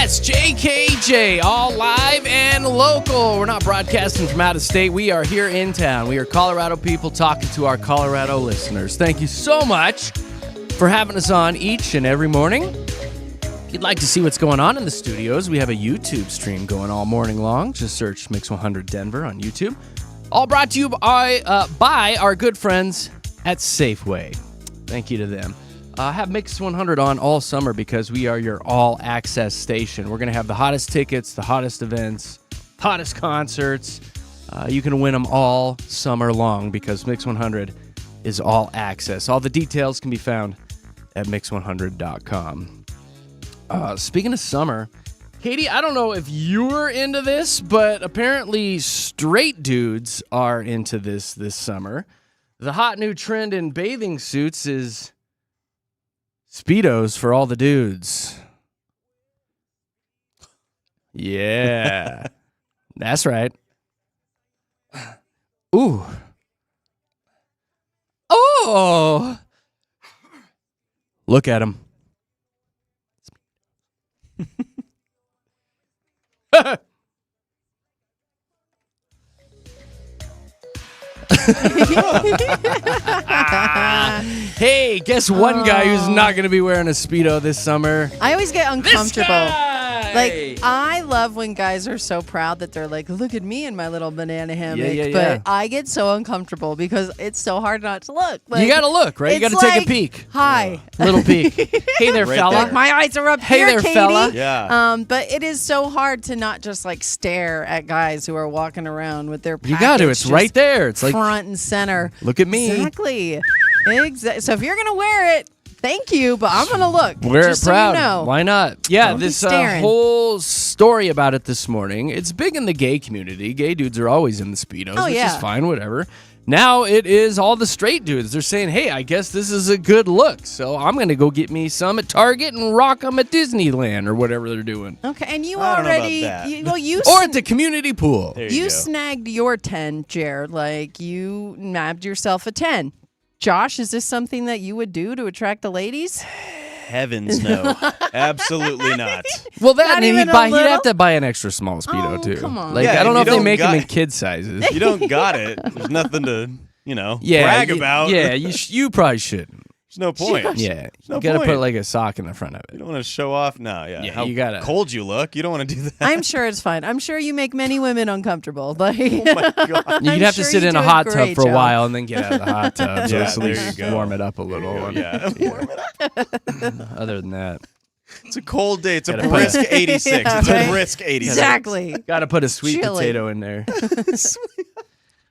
Yes, JKJ, all live and local. We're not broadcasting from out of state. We are here in town. We are Colorado people talking to our Colorado listeners. Thank you so much for having us on each and every morning. If you'd like to see what's going on in the studios, we have a YouTube stream going all morning long. Just search Mix 100 Denver on YouTube. All brought to you by our good friends at Safeway. Thank you to them. Have Mix 100 on all summer because we are your all-access station. We're going to have the hottest tickets, the hottest events, hottest concerts. You can win them all summer long because Mix 100 is all access. All the details can be found at mix100.com. Speaking of summer, Katie, I don't know if you're into this, but apparently straight dudes are into this summer. The hot new trend in bathing suits is Speedos for all the dudes. Yeah. That's right. Ooh. Oh. Look at him. Hey, guess one guy who's not going to be wearing a Speedo this summer? I always get uncomfortable. This guy! Like, I love when guys are so proud that they're like, look at me in my little banana hammock. Yeah. But I get so uncomfortable because it's so hard not to look. Like, You got to look, right? You got it's to take like, a peek. Hi. Little peek. Hey there, Right fella. there. Like, my eyes are up Hey here, there, Katie. fella. Yeah. But it is so hard to not just like stare at guys who are walking around with their You got to. package It's just right there. It's like, front and center. look at me. Exactly. So if you're gonna wear it, thank you, but I'm gonna look. Wear just it proud. So you know. Why not? Yeah, Don't be this staring. whole story about it this morning. It's big in the gay community. Gay dudes are always in the Speedos, Oh, which yeah. is fine, whatever. Now it is all the straight dudes. They're saying, hey, I guess this is a good look, so I'm going to go get me some at Target and rock them at Disneyland or whatever they're doing. Okay, and you I don't know about already, that. you Or at the community pool. There you go. snagged your 10, Jared. Like you nabbed yourself a 10. Josh, is this something that you would do to attract the ladies? Heavens no. Absolutely not. Well, that Not and he'd even a have little? to buy an extra small Speedo, Oh, too. come on. Like, Yeah, I don't if know you if they don't make them got- in kid sizes. You don't got it. There's nothing to, brag you- about. Yeah, you probably shouldn't. There's no point. Yeah, no you got to put point. like a sock in the front of You it. don't want to show off. No, yeah. Yeah, How you gotta- cold you look. You don't want to do that. I'm sure it's fine. I'm sure you make many women uncomfortable. Like, Oh my God. You'd have to sure sit you in do a a hot tub great for a job. while and then get out of the hot tub. So Yeah, at there least you go. warm it up a little. Yeah. Warm it up. Other than that, It's a cold day. It's a Gotta put brisk 86. Yeah, It's right. a brisk 86. exactly. got to put a sweet Chili. potato in there.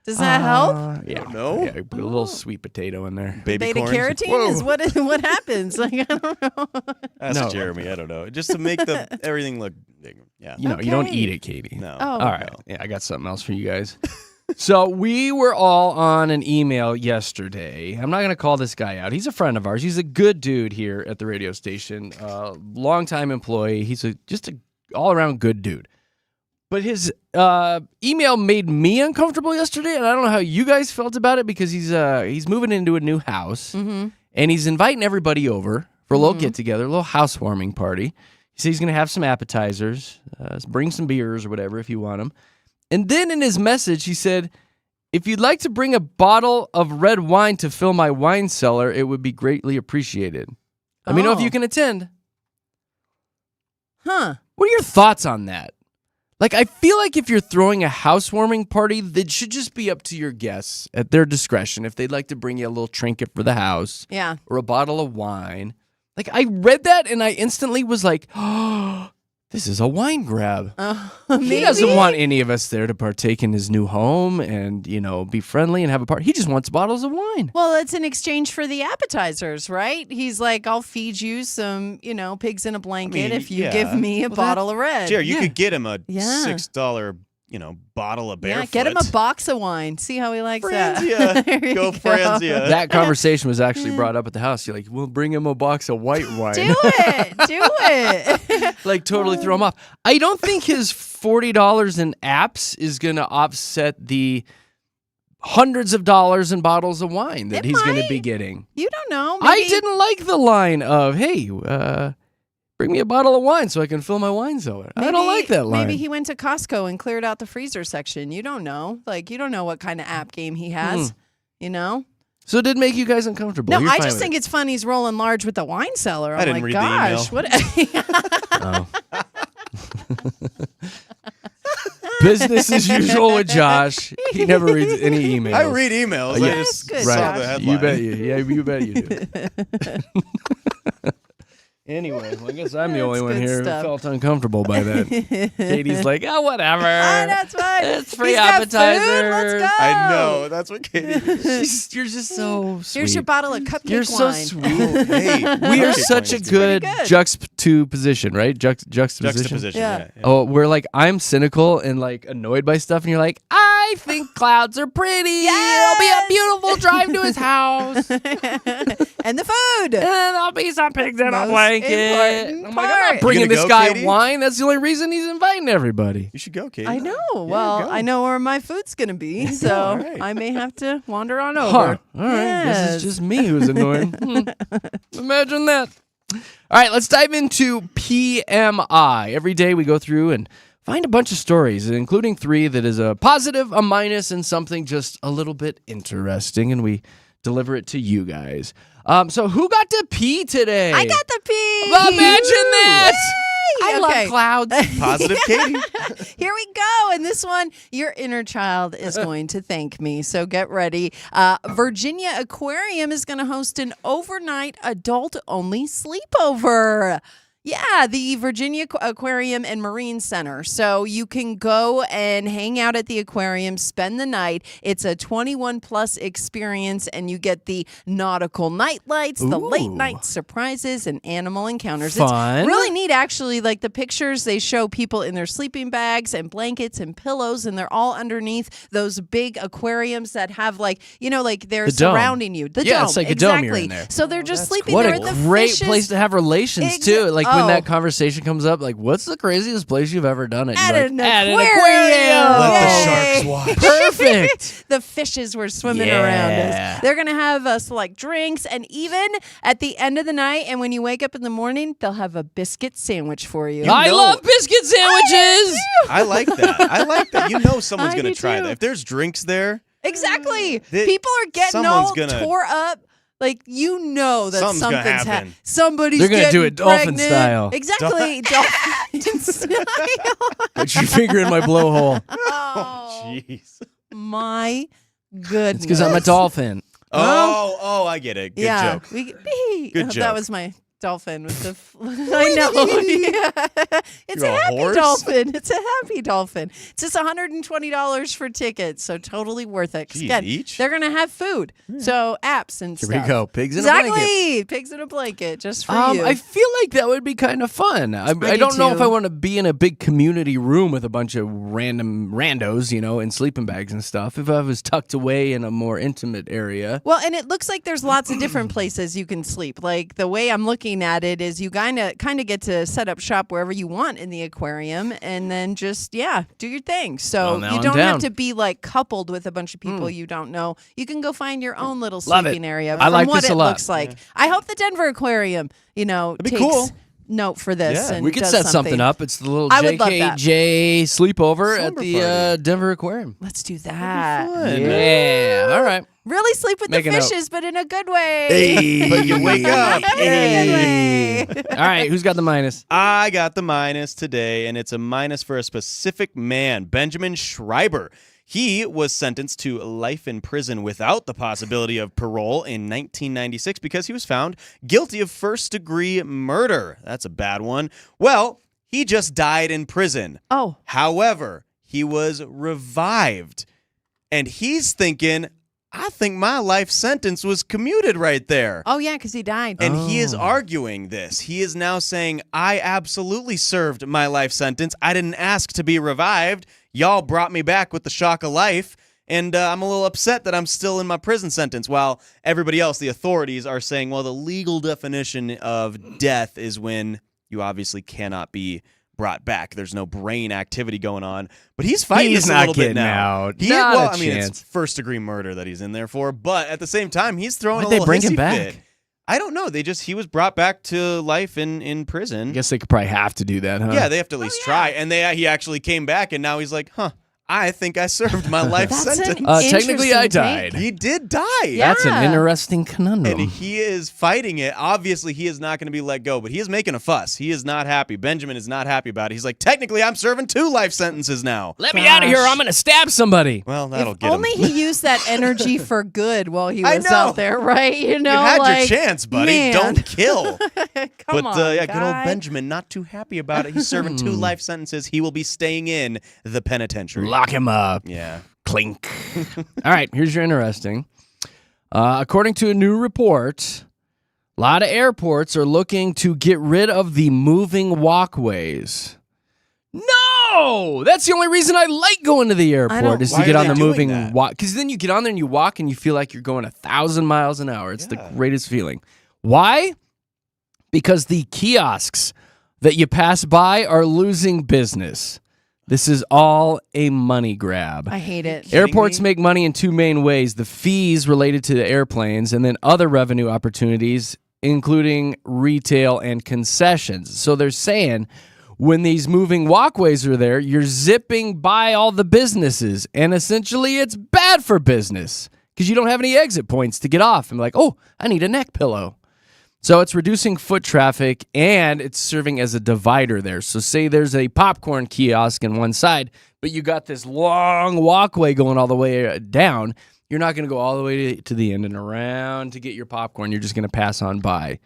Does that help? Yeah, know. Yeah, put a little sweet potato in there. Baby Beta corn. carotene is what happens. Like, I don't know. Ask No. Jeremy. I don't know. Just to make everything look bigger. Yeah. You know, you don't Okay. eat it, Katie. No. Oh. All right. Yeah, I got something else for you guys. So we were all on an email yesterday. I'm not going to call this guy out. He's a friend of ours. He's a good dude here at the radio station. Longtime employee. He's just a all-around good dude. But his email made me uncomfortable yesterday, and I don't know how you guys felt about it because he's moving into a new house, and he's inviting everybody over for a little get-together, a little housewarming party. He says he's going to have some appetizers, bring some beers or whatever if you want them. And then in his message, he said, if you'd like to bring a bottle of red wine to fill my wine cellar, it would be greatly appreciated. Let me know if Oh. you can attend. Huh. What are your thoughts on that? Like, I feel like if you're throwing a housewarming party, that should just be up to your guests at their discretion. If they'd like to bring you a little trinket for the house Yeah. or a bottle of wine. Like, I read that and I instantly was like, oh, this is a wine grab. He doesn't want any of us there to partake in his new home and, be friendly and have a party. He just wants bottles of wine. Well, it's in exchange for the appetizers, right? He's like, I'll feed you some, pigs in a blanket if you yeah. give me a bottle of red. Jared, you Yeah. could get him a Yeah. $6, bottle of Barefoot. Yeah, get him a box of wine. See how he likes Franzia. that. There you Go Franzia. That conversation was actually brought up at the house. You're like, we'll bring him a box of white wine. Do it. Like, totally throw him off. I don't think his $40 in apps is going to offset the hundreds of dollars in bottles of wine that It he's going to might. be getting. You don't know. I Maybe- didn't like the line of, hey, bring me a bottle of wine so I can fill my wine cellar. I don't like that line. Maybe he went to Costco and cleared out the freezer section. You don't know. Like, you don't know what kind of app game he has, you know? So it did make you guys uncomfortable. No, You're I fine just with think it's fun he's rolling large with the wine cellar. I'm didn't like, read the gosh, email. what? business as usual with Josh. He never reads any emails. I read emails. I That's just good, saw Josh. the headline. You bet you. Yeah, you bet you do. Anyway, well, I guess I'm the only That's one good here stuff. who felt uncomfortable by that. Katie's like, oh, whatever. That's fine. It's free He's got appetizers. food. Let's go. I know. That's what Katie. You're just so sweet. Here's your bottle of cupcake You're so wine. sweet. Hey, We are okay, such a points. good good. juxtaposition, right? Juxtaposition. Juxtaposition. Yeah. Yeah. Oh, we're like, I'm cynical and like annoyed by stuff, and you're like, I think clouds are pretty. It'll be a beautiful drive to his house. And the food. And there'll be some pigs in a Most blanket. important I'm like, I'm part. not bringing You gonna this go, guy Katie? wine. That's the only reason he's inviting everybody. You should go, Katie. I know. Well, go. I know where my food's going to be, so all right. I may have to wander on over. Huh. All right. This Yes. is just me who's annoying. Imagine that. All right, let's dive into PMI. Every day we go through and find a bunch of stories, including 3 that is a positive, a minus, and something just a little bit interesting, and we deliver it to you guys. So who got to pee today? I got the pee. Imagine that. I Okay. love clouds. Positive, Katie. Here we go. And this one, your inner child is going to thank me. So get ready. Virginia Aquarium is going to host an overnight adult-only sleepover. Yeah, the Virginia Aquarium and Marine Center. So you can go and hang out at the aquarium, spend the night. It's a 21-plus experience, and you get the nautical night lights, the late-night surprises, and animal encounters. Fun. It's really neat, actually. Like the pictures, they show people in their sleeping bags and blankets and pillows, and they're all underneath those big aquariums that have, like, you know, like they're The dome. surrounding you. The Yeah, dome. it's like a exactly. dome you're in there. So they're just sleeping What there. a and the great fishes- place to have relations, too. Like when Oh. that conversation comes up, like, what's the craziest place you've ever done it? At You're an like, at aquarium. Let the Yay. sharks watch. Perfect. The fishes were swimming around Yeah. us. They're going to have us like drinks, and even at the end of the night and when you wake up in the morning, they'll have a biscuit sandwich for you. I love biscuit sandwiches. I like that. I like that. You know someone's I going do to try too. that. If there's drinks there, Exactly. They- People are getting someone's all gonna- tore up. Like, you know that Something's gonna something's happen. somebody's They're gonna do getting it dolphin pregnant. style. Exactly. Dolphin style. Put your finger in my blowhole. Oh, jeez. my goodness. It's because I'm a dolphin. Oh, I get it. Good yeah. joke. Good Good That joke. was my dolphin with the. I know. Yeah. It's You're a a happy horse? dolphin. It's a happy dolphin. It's just $120 for tickets, so totally worth it. 'Cause Gee, again, each? they're gonna have food, so apps and Here stuff. we go. Pigs in a Exactly. blanket. Pigs in a blanket, just for you. I feel like that would be kind of fun. I do don't know if too. I want to be in a big community room with a bunch of random randos, you know, in sleeping bags and stuff. If I was tucked away in a more intimate area. Well, and it looks like there's lots of different places you can sleep. Like the way I'm looking at it is you kind of get to set up shop wherever you want in the aquarium, and then just do your thing. So Well, now you I'm don't down. have to be like coupled with a bunch of people you don't know. You can go find your own little Love it. sleeping area. I from like what this it a lot. looks like. I hope the Denver Aquarium, be takes cool. note for this. Yeah. and We could does set something up. It's the little I would love that. JKJ sleepover at Slumber the party. Denver Aquarium. Let's do that. Fun. Yeah. All right. Really sleep with Make the a note. fishes, but in a good way. Hey. But you wake up. Hey. All right. Who's got the minus? I got the minus today, and it's a minus for a specific man, Benjamin Schreiber. He was sentenced to life in prison without the possibility of parole in 1996 because he was found guilty of first-degree murder. That's a bad one. Well, he just died in prison. Oh. However, he was revived, and he's thinking, I think my life sentence was commuted right there. Oh, yeah, because he died. And he is arguing this. He is now saying, I absolutely served my life sentence. I didn't ask to be revived. Y'all brought me back with the shock of life. And I'm a little upset that I'm still in my prison sentence. While everybody else, the authorities, are saying, well, the legal definition of death is when you obviously cannot be brought back. There's no brain activity going on. But he's fighting He's this a not little bit getting now. out. He, Not well, a I mean, chance. it's first-degree murder that he's in there for. But at the same time, he's throwing Why'd a they little bring him hissy back? fit. I don't know. He was brought back to life in prison. I guess they could probably have to do that, huh? Yeah, they have to at least try. And he actually came back, and now he's like, I think I served my life That's sentence. Technically, I interesting died. take. He did die. Yeah. That's an interesting conundrum. And he is fighting it. Obviously, he is not going to be let go, but he is making a fuss. He is not happy. Benjamin is not happy about it. He's like, technically, I'm serving 2 life sentences now. Let me out of here. Gosh. I'm going to stab somebody. Well, that'll If get him. only he used that energy for good while he I was know. out there, right? You know, You had like, your chance, buddy. man. Don't kill. Come on, Good old guy. Benjamin, not too happy about it. He's serving 2 life sentences. He will be staying in the penitentiary. Lock him up. Yeah. Clink. All right, here's your interesting. According to a new report, a lot of airports are looking to get rid of the moving walkways. No! That's the only reason I like going to the airport is to Why get are on they the doing moving that? walk. Because then you get on there and you walk and you feel like you're going 1,000 miles an hour. It's the Yeah. greatest feeling. Why? Because the kiosks that you pass by are losing business. This is all a money grab. I hate it. Kidding Airports me? make money in 2 main ways: the fees related to the airplanes, and then other revenue opportunities, including retail and concessions. So they're saying when these moving walkways are there, you're zipping by all the businesses, and essentially it's bad for business because you don't have any exit points to get off. And like, oh, I need a neck pillow. So it's reducing foot traffic, and it's serving as a divider there. So say there's a popcorn kiosk on one side, but you got this long walkway going all the way down. You're not going to go all the way to the end and around to get your popcorn. You're just going to pass on by.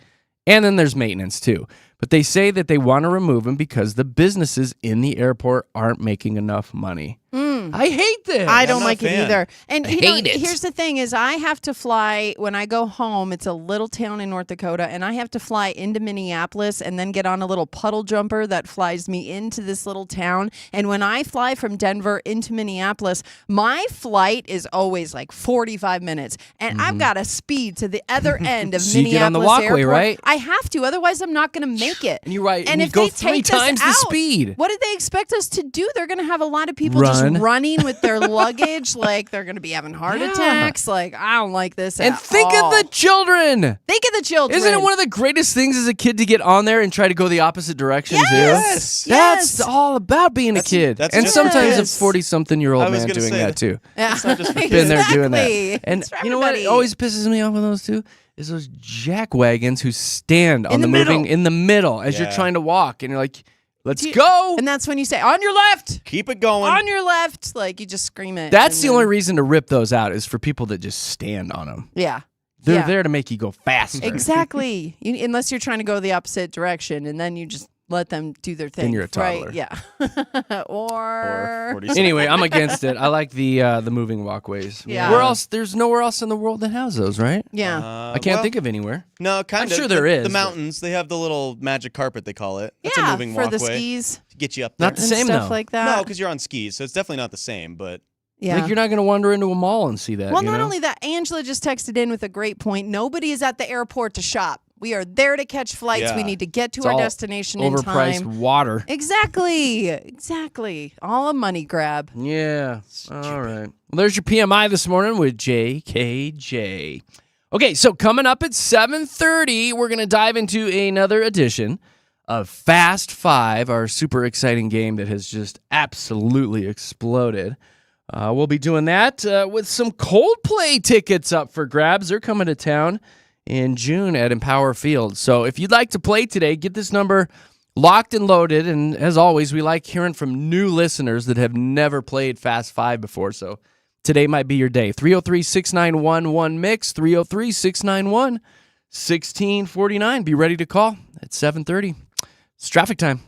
And then there's maintenance too. But they say that they want to remove them because the businesses in the airport aren't making enough money. I hate this. I don't not a like it fan. either. And I you know, hate it. here's the thing is I have to fly when I go home. It's a little town in North Dakota, and I have to fly into Minneapolis and then get on a little puddle jumper that flies me into this little town. And when I fly from Denver into Minneapolis, my flight is always like 45 minutes. And I've got to speed to the other end of So you Minneapolis get on the walkway, Airport. right? I have to, otherwise I'm not going to make it. And you're right. And you if go they 3 take us times the out, speed. What did they expect us to do? They're going to have a lot of people just Run. running with their luggage, like they're going to be having heart Yeah. attacks. Like, I don't like this And at think all. of the children. Think of the children. Isn't it one of the greatest things as a kid to get on there and try to go the opposite direction Yes. too? Yes. That's all about being a kid. that's And just sometimes Yes. a 40-something-year-old I was man gonna doing say that too. Yeah. It's not just for kids. Been there doing that. Exactly. And It's for you know what everybody. always pisses me off with those too? Is those jack wagons who stand on In the the moving middle. in the middle as you're Yeah. trying to walk and you're like, let's Do you- go. And that's when you say, on your left, Keep it going. on your left. Like, you just scream it. That's and the then- only reason to rip those out is for people that just stand on them. Yeah. They're Yeah. there to make you go faster. Exactly. Unless you're trying to go the opposite direction, and then you just let them do their thing. you're a toddler. Right? Yeah. Or or 40 Anyway, I'm against it. I like the moving walkways. Yeah. Where else? There's nowhere else in the world that has those, right? yeah. I can't think of anywhere. No, kind I'm of. sure there The is, but- mountains, they have the little magic carpet, they call it. That's yeah, a moving for walkway the skis to get you up there. Not the and same stuff though. like that. No, because you're on skis, so it's definitely not the same. But yeah. Like you're not going to wander into a mall and see that. Well, you not know? only that, Angela just texted in with a great point. Nobody is at the airport to shop. We are there to catch flights. Yeah. We need to get to It's our all destination in overpriced time. water. Exactly. Exactly. All a money grab. Yeah. All right. Well, there's your PMI this morning with JKJ. Okay, so coming up at 7:30, we're going to dive into another edition of Fast Five, our super exciting game that has just absolutely exploded. We'll be doing that with some Coldplay tickets up for grabs. They're coming to town in June at Empower Field. So if you'd like to play today, get this number locked and loaded. And as always, we like hearing from new listeners that have never played Fast Five before. So today might be your day. 303-691-1MIX, 303-691-1649. Be ready to call at 7:30. It's traffic time.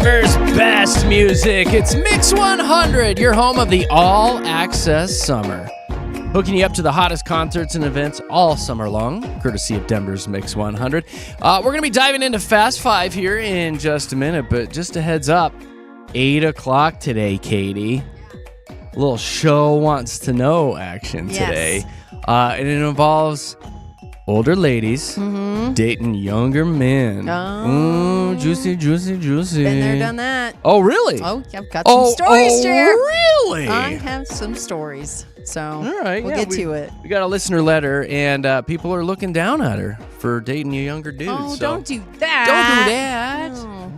Denver's best music. It's Mix 100, your home of the all-access summer. Hooking you up to the hottest concerts and events all summer long, courtesy of Denver's Mix 100. We're going to be diving into Fast Five here in just a minute, but just a heads up, 8 o'clock today, Katie. A little show wants to know action today. And it involves older ladies dating younger men. Oh. Juicy, juicy, juicy. Been there, done that. Oh, really? Oh, I've got some stories to share. Really? I have some stories. So All right, we'll get to it. We got a listener letter, and people are looking down at her for dating a younger dude. Oh, so don't do that. Don't do that. Oh.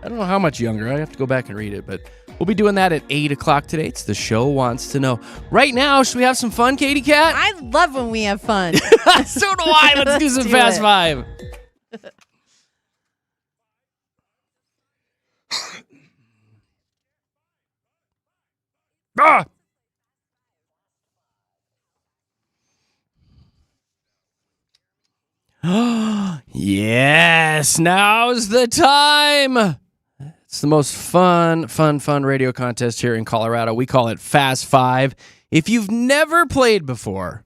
I don't know how much younger. I have to go back and read it, but we'll be doing that at 8 o'clock today. It's The Show Wants to Know. Right now, should we have some fun, Katie Cat? I love when we have fun. So do I. Let's do some do Fast it. Five. Ah! Yes, now's the time. It's the most fun radio contest here in Colorado. We call it Fast Five. If you've never played before,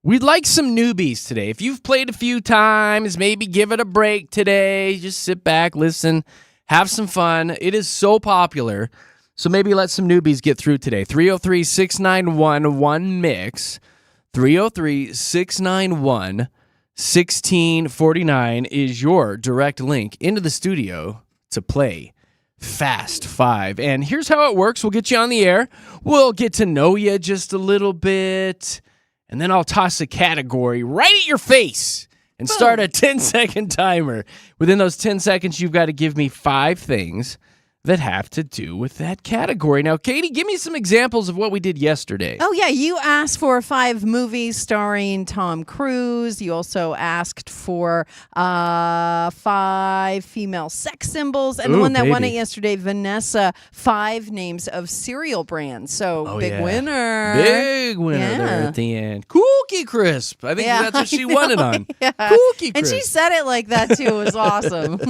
we'd like some newbies today. If you've played a few times, maybe give it a break today. Just sit back, listen, have some fun. It is so popular. So maybe let some newbies get through today. 303-691-1MIX. 303-691-1649 is your direct link into the studio to play Fast Five. And here's how it works. We'll get you on the air. We'll get to know you just a little bit. And then I'll toss a category right at your face and start a 10-second timer. Within those 10 seconds, you've got to give me 5 things that have to do with that category. Now, Katie, give me some examples of what we did yesterday. Oh, yeah. You asked for 5 movies starring Tom Cruise. You also asked for 5 female sex symbols. And the one that won it yesterday, Vanessa, 5 names of cereal brands. So, big winner. Big winner there at the end. Cookie Crisp. I think that's what she won it on. Cookie Crisp. And she said it like that, too. It was awesome.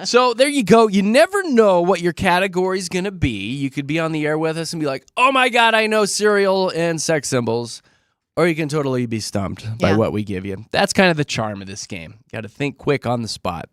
So, there you go. You never know what your category is going to be. You could be on the air with us and be like, oh my God, I know cereal and sex symbols. Or you can totally be stumped by what we give you. That's kind of the charm of this game. Got to think quick on the spot.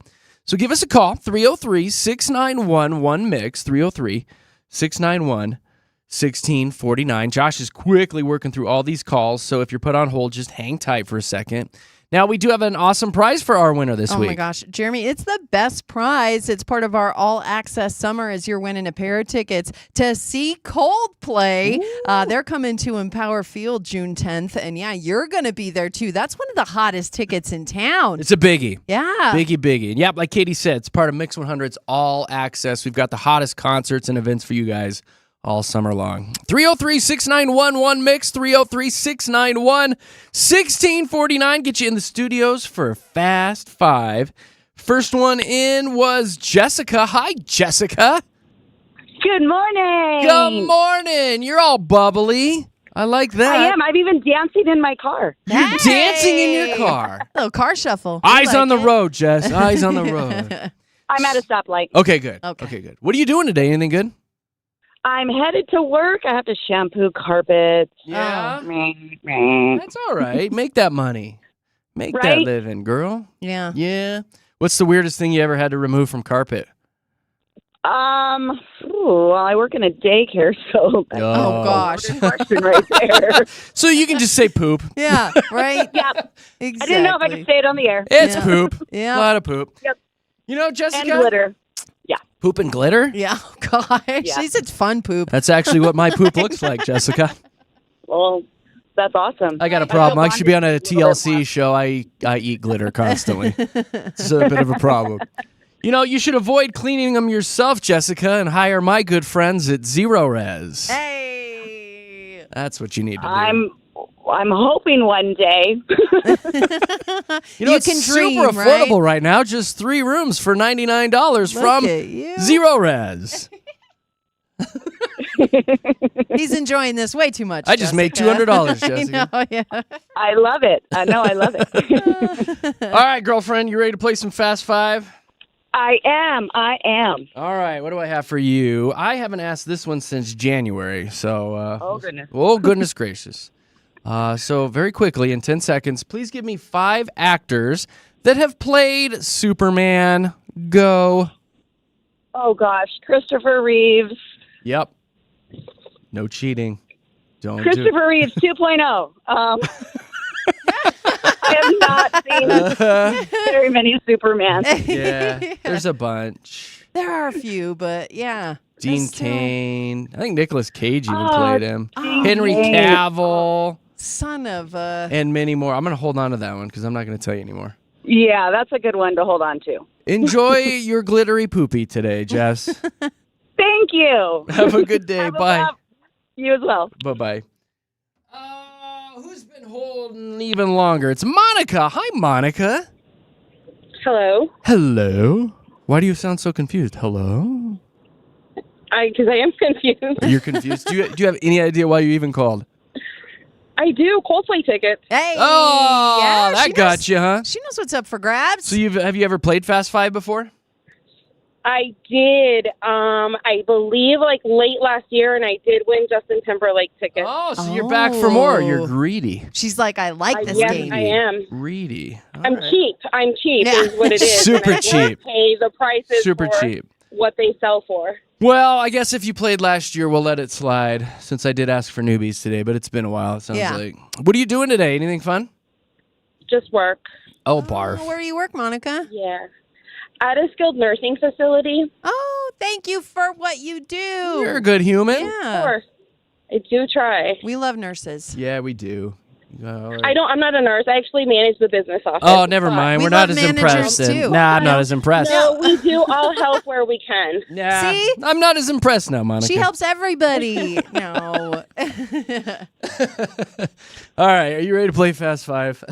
So give us a call, 303-691-1MIX, 303-691-1649. Josh is quickly working through all these calls, so if you're put on hold, just hang tight for a second. Now, we do have an awesome prize for our winner this week. Oh, my gosh. Jeremy, it's the best prize. It's part of our all-access summer as you're winning a pair of tickets to see Coldplay. They're coming to Empower Field June 10th. And, yeah, you're going to be there, too. That's one of the hottest tickets in town. It's a biggie. Yeah. Biggie. And, yeah, like Katie said, it's part of Mix 100's all-access. We've got the hottest concerts and events for you guys all summer long. 303-691-1MIX, 303-691-1649. Get you in the studios for Fast Five. First one in was Jessica. Hi, Jessica. Good morning. Good morning. You're all bubbly. I like that. I am. I'm even dancing in my car. You're dancing in your car. Little car shuffle. Eyes on the road, Jess. Eyes on the road. I'm at a stoplight. Okay, good. Okay, good. What are you doing today? Anything good? I'm headed to work. I have to shampoo carpets. Yeah. Meh. That's all right. Make that money. Make that Right? living, girl. Yeah. Yeah. What's the weirdest thing you ever had to remove from carpet? Well, I work in a daycare, so that's Oh, gosh. a question right there. So you can just say poop. Yeah, right? Yep. Exactly. I didn't know if I could say it on the air. It's Yeah. poop. Yeah. A lot of poop. Yep. You know, Jessica? And glitter. Poop and glitter? Yeah, oh, gosh. Yeah. She said fun poop. That's actually what my poop looks like, Jessica. Well, that's awesome. I got a feel problem. I should be on a bonded a little bit TLC show. I eat glitter constantly. It's a bit of a problem. You know, you should avoid cleaning them yourself, Jessica, and hire my good friends at Zero Res. Hey. That's what you need to do. I'm hoping one day. You know, You it's can dream, super affordable right now. Just 3 rooms for $99 from at you. Zero Res. He's enjoying this way too much. I just made Jessica. $200, Jessica. I know, yeah. I love it. I know I love it. All right, girlfriend, you ready to play some Fast Five? I am. All right, what do I have for you? I haven't asked this one since January, so... Oh, goodness. Oh, goodness gracious. So very quickly, in 10 seconds, please give me 5 actors that have played Superman. Go. Oh, gosh. Christopher Reeves. Yep. No cheating. Don't do Christopher Reeves 2.0. I have not seen very many Superman. Yeah, there's a bunch. There are a few, but yeah. Dean There's still- Cain. I think Nicolas Cage even played him. Henry Cain. Cavill. Son of And many more. I'm going to hold on to that one because I'm not going to tell you anymore. Yeah, that's a good one to hold on to. Enjoy your glittery poopy today, Jess. Thank you. Have a good day. Have a Bye. laugh. You as well. Bye-bye. Who's been holding even longer? It's Monica. Hi, Monica. Hello. Hello. Why do you sound so confused? Hello? Because I am confused. You're confused? Do you have any idea why you even called? I do. Coldplay tickets. Hey. Oh, yeah, that she got knows- you, huh? She knows what's up for grabs. So have you ever played Fast Five before? I did. I believe late last year, and I did win Justin Timberlake tickets. Oh, so you're back for more. You're Oh. greedy. She's like, I like this yes, game. I am. Greedy. All I'm right. cheap. I'm cheap Yeah. is what it is. Super and I won't cheap. Pay the prices Super for cheap. what they sell for. Well, I guess if you played last year, we'll let it slide since I did ask for newbies today, but it's been a while, it sounds Yeah. like. What are you doing today? Anything fun? Just work. Oh, barf. Where do you work, Monica? Yeah. At a skilled nursing facility. Oh, thank you for what you do. You're a good human. Of Yeah. course. I do try. We love nurses. Yeah, we do. All right. I'm not a nurse. I actually manage the business office. Oh, never But- mind. We We're not love as managers, impressed. Then. too. Nah, I'm not as impressed. No, we do all help where we can. Nah, See? I'm not as impressed now, Monica. She helps everybody. No. All right, are you ready to play Fast Five?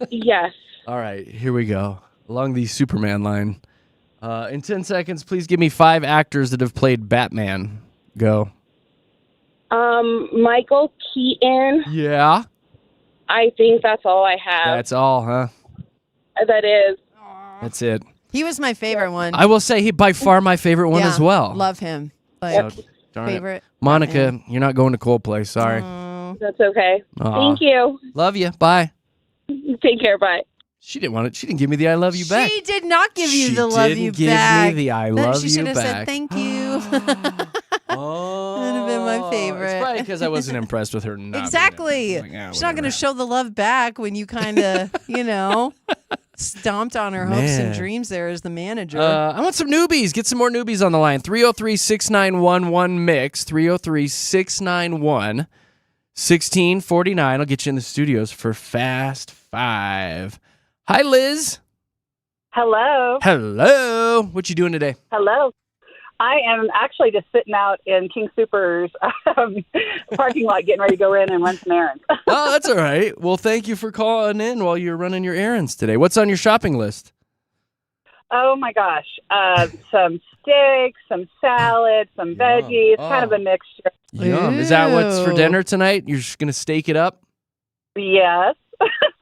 Yes. All right, here we go. Along the Superman line. In 10 seconds, please give me 5 actors that have played Batman. Go. Michael Keaton. Yeah. I think that's all I have. That's all, huh? That is. That's it. He was my favorite one. I will say he by far my favorite one Yeah, as well. Love him. Like, So, darn it. favorite. Monica, Batman. you're not going to Coldplay. Sorry. That's okay. Aw. Thank you. Love you. Bye. Take care. Bye. She didn't want it. She didn't give me the I love you back. She did not give you She the love didn't you give back. me the I No, love she you should have back. said thank you. Oh, That'd have been my favorite. It's probably because I wasn't impressed with her. Not being Exactly. in it. Like, She's not going whatever. to show the love back when you kind of, stomped on her hopes and Man. dreams there as the manager. I want some newbies. Get some more newbies on the line. 303-691-1MIX. 303-691-1649. I'll get you in the studios for Fast Five. Hi, Liz. Hello. Hello. What you doing today? Hello. I am actually just sitting out in King Super's parking lot getting ready to go in and run some errands. Oh, that's all right. Well, thank you for calling in while you're running your errands today. What's on your shopping list? Oh, my gosh. Some steaks, some salad, some veggies, kind of a mixture. Yum. Is that what's for Ew. dinner tonight? You're just going to steak it up? Yes.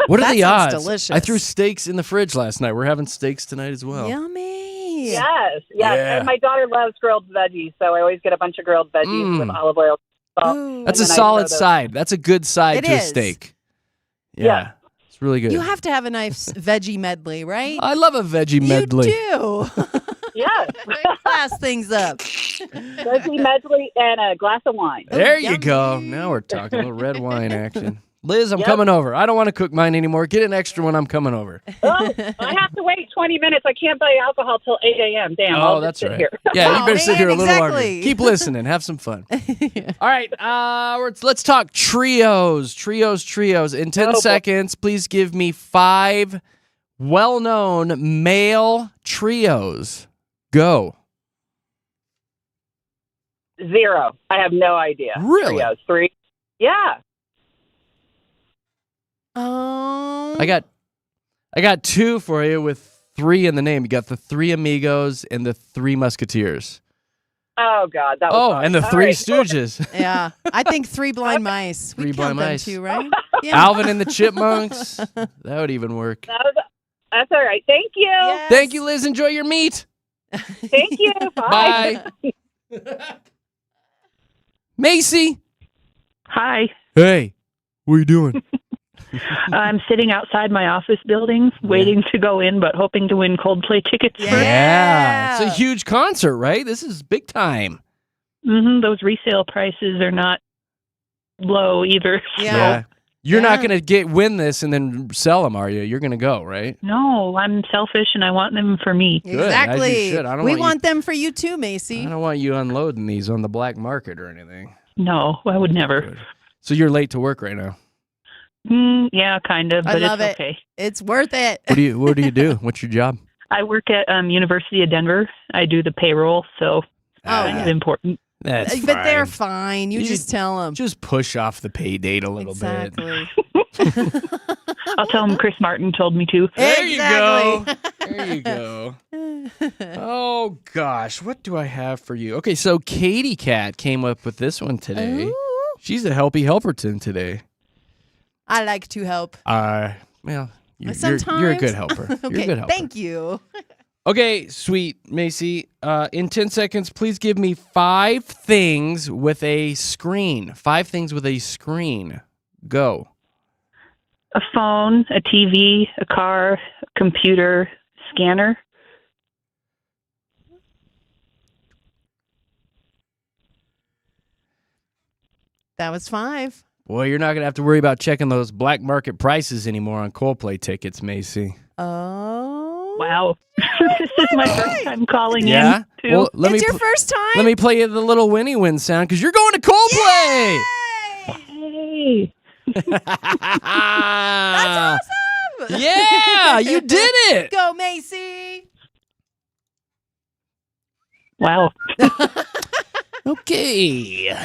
What are That the sounds odds? delicious. I threw steaks in the fridge last night. We're having steaks tonight as well. Yummy. Yes. Yes. Yeah. And my daughter loves grilled veggies, so I always get a bunch of grilled veggies with olive oil. Salt, Ooh. That's a and then I solid throw those- side. That's a good side It to a is. steak. Yeah. Yeah. It's really good. You have to have a nice veggie medley, right? I love a veggie medley. You do. Yes. Class things up. Veggie medley and a glass of wine. There you yummy. go. Now we're talking a little red wine action. Liz, I'm Yep. coming over. I don't want to cook mine anymore. Get an extra one. I'm coming over. Oh, I have to wait 20 minutes. I can't buy alcohol till 8 a.m. Damn. Oh, I'll just that's sit right. here. Yeah, you Oh, better sit man, here a little longer. exactly. Keep listening. Have some fun. All right, let's talk trios. In 10 boy. seconds, please give me 5 well-known male trios. Go. 0. I have no idea. Really? Trios. 3. Yeah. I got 2 for you with 3 in the name. You got the 3 Amigos and the 3 Musketeers. Oh, God. That was Oh, hard. and the All 3 right. Stooges. Yeah. I think 3 blind mice. We Three count blind them mice. too, right? Yeah. Alvin and the Chipmunks. That would even work. That was That's all right. Thank you. Yes. Thank you, Liz. Enjoy your meat. Thank you. Bye. Bye. Macy. Hi. Hey, what are you doing? I'm sitting outside my office building, waiting to go in, but hoping to win Coldplay tickets first. Yeah. It's a huge concert, right? This is big time. Those resale prices are not low either. Yeah. You're not going to win this and then sell them, are you? You're going to go, right? No, I'm selfish and I want them for me. Good, as Exactly. you should. I don't We want you- want them for you too, Macy. I don't want you unloading these on the black market or anything. No, I would never. Good. So you're late to work right now. Yeah, kind of, I but love it's it. okay. It's worth it. What do you do? What's your job? I work at University of Denver. I do the payroll, so kind of important. That's But fine. they're fine. You just tell them. Just push off the pay date a little bit. Exactly. I'll tell them Chris Martin told me to. There Exactly. you go. Oh, gosh. What do I have for you? Okay, so Katy Cat came up with this one today. Ooh. She's a Helpy Helperton today. I like to help. Well, you're a good helper. You're Okay, a good helper. thank you. Okay, sweet Macy. In 10 seconds, please give me 5 things with a screen. 5 things with a screen. Go. A phone, a TV, a car, a computer, scanner. That was 5. Boy, you're not going to have to worry about checking those black market prices anymore on Coldplay tickets, Macy. Oh. Wow. This is my first time calling Yeah? in, too. Well, let It's me your first time? let me play you the little Winnie Win sound because you're going to Coldplay. Hey. That's awesome. Yeah, you did it. Go, Macy. Wow. Okay.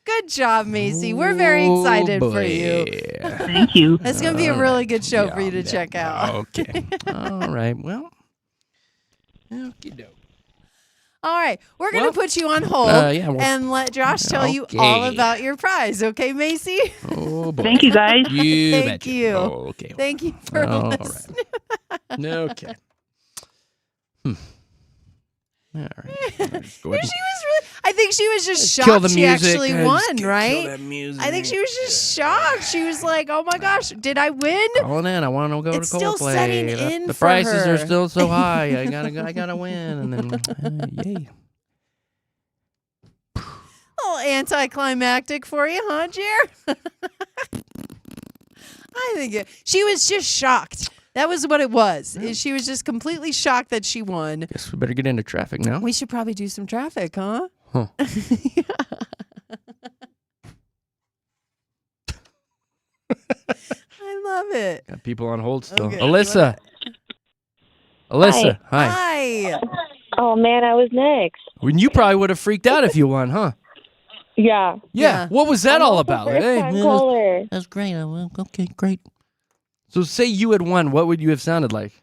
Good job, Macy. We're very excited for you. Thank you. It's going to be a really good show for you to check out. Okay. All right. Well. Okie doke. All right. We're going Well, to put you on hold well- and let Josh tell you all Okay. about your prize. Okay, Macy? Oh boy. Thank you, guys. You Thank betcha. you. Okay. Thank you for All right. listening. Okay. All right. Let's go ahead and I think she was just kill shocked the she music. actually Just won, kill right? that music. I think she was just shocked. She was like, "Oh my gosh, did I win?" Calling in. I want to go It's to still Coldplay. setting in the for prices her. are still so high. I gotta win, and then yay. A little anticlimactic for you, huh, Jer? I think she was just shocked. That was what it was. Is she was just completely shocked that she won. Guess we better get into traffic now. We should probably do some traffic, huh? Huh. I love it. Got people on hold still. Okay, Alyssa. Alyssa, hi. Hi. Oh man, I was next. When you probably would have freaked out if you won, huh? Yeah. Yeah. What was that all about? First Hey, time man, caller. that's great. Okay, great. So say you had won, what would you have sounded like?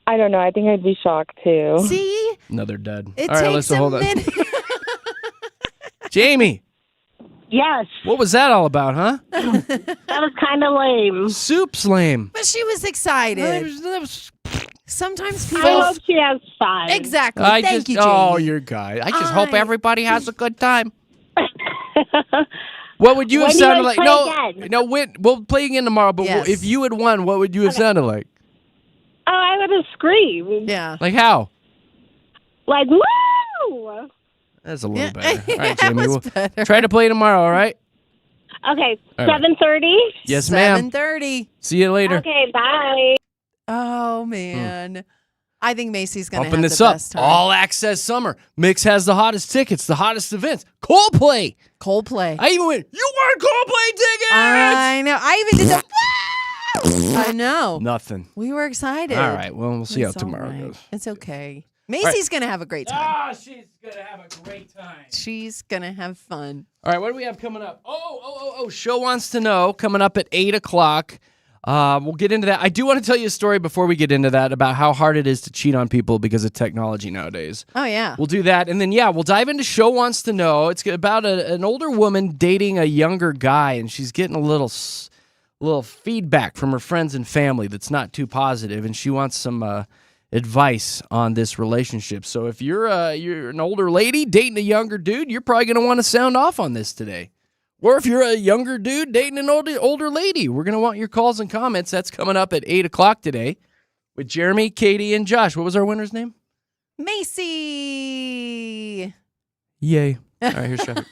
I don't know. I think I'd be shocked too. See? Another dud. It All right, takes Alyssa, a hold on. minute. Jamie, Yes, what was that all about, huh? that was kind of lame. Soup's lame. But she was excited. That was- Sometimes I people. hope she has fun. Exactly. I Thank just, you, Jamie. oh, you're guy. I just hope I- everybody has a good time. What would you have When do you sounded guys like? play No, again? no. We'll play again tomorrow. But Yes. if you had won, what would you have sounded like? Oh, I would have screamed. Yeah. Like how? Like, woo! That's a little Yeah. better. All right, That Jamie. was We'll better. try to play tomorrow. All right. Okay, All right. 7:30. Yes, ma'am. 7:30. See you later. Okay, bye. Oh man. I think Macy's gonna Open have this the up. best time. All access summer. Mix has the hottest tickets, the hottest events. Coldplay. Coldplay. I even went. You won Coldplay tickets. I know. I even did the. I know. Nothing. We were excited. All right. Well, we'll see how It's all tomorrow right. goes. It's okay. Macy's gonna have a great time. Ah, she's gonna have a great time. She's gonna have fun. All right, what do we have coming up? Oh, Show Wants to Know coming up at 8 o'clock. We'll get into that. I do want to tell you a story before we get into that about how hard it is to cheat on people because of technology nowadays. Oh yeah. We'll do that. And then, we'll dive into Show Wants to Know. It's about an older woman dating a younger guy, and she's getting a little little feedback from her friends and family that's not too positive, and she wants some advice on this relationship. So if you're an older lady dating a younger dude, you're probably going to want to sound off on this today. Or if you're a younger dude dating an older lady, we're going to want your calls and comments. That's coming up at 8 o'clock today with Jeremy, Katy, and Josh. What was our winner's name? Macy. Yay. All right, here's traffic.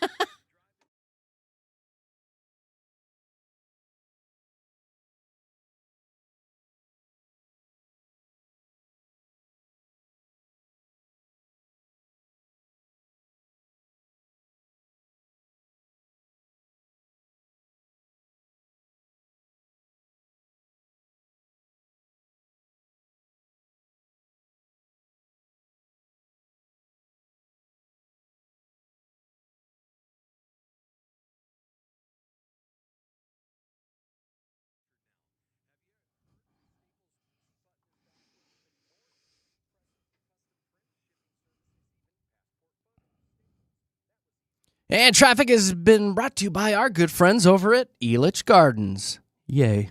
And traffic has been brought to you by our good friends over at Elitch Gardens. Yay.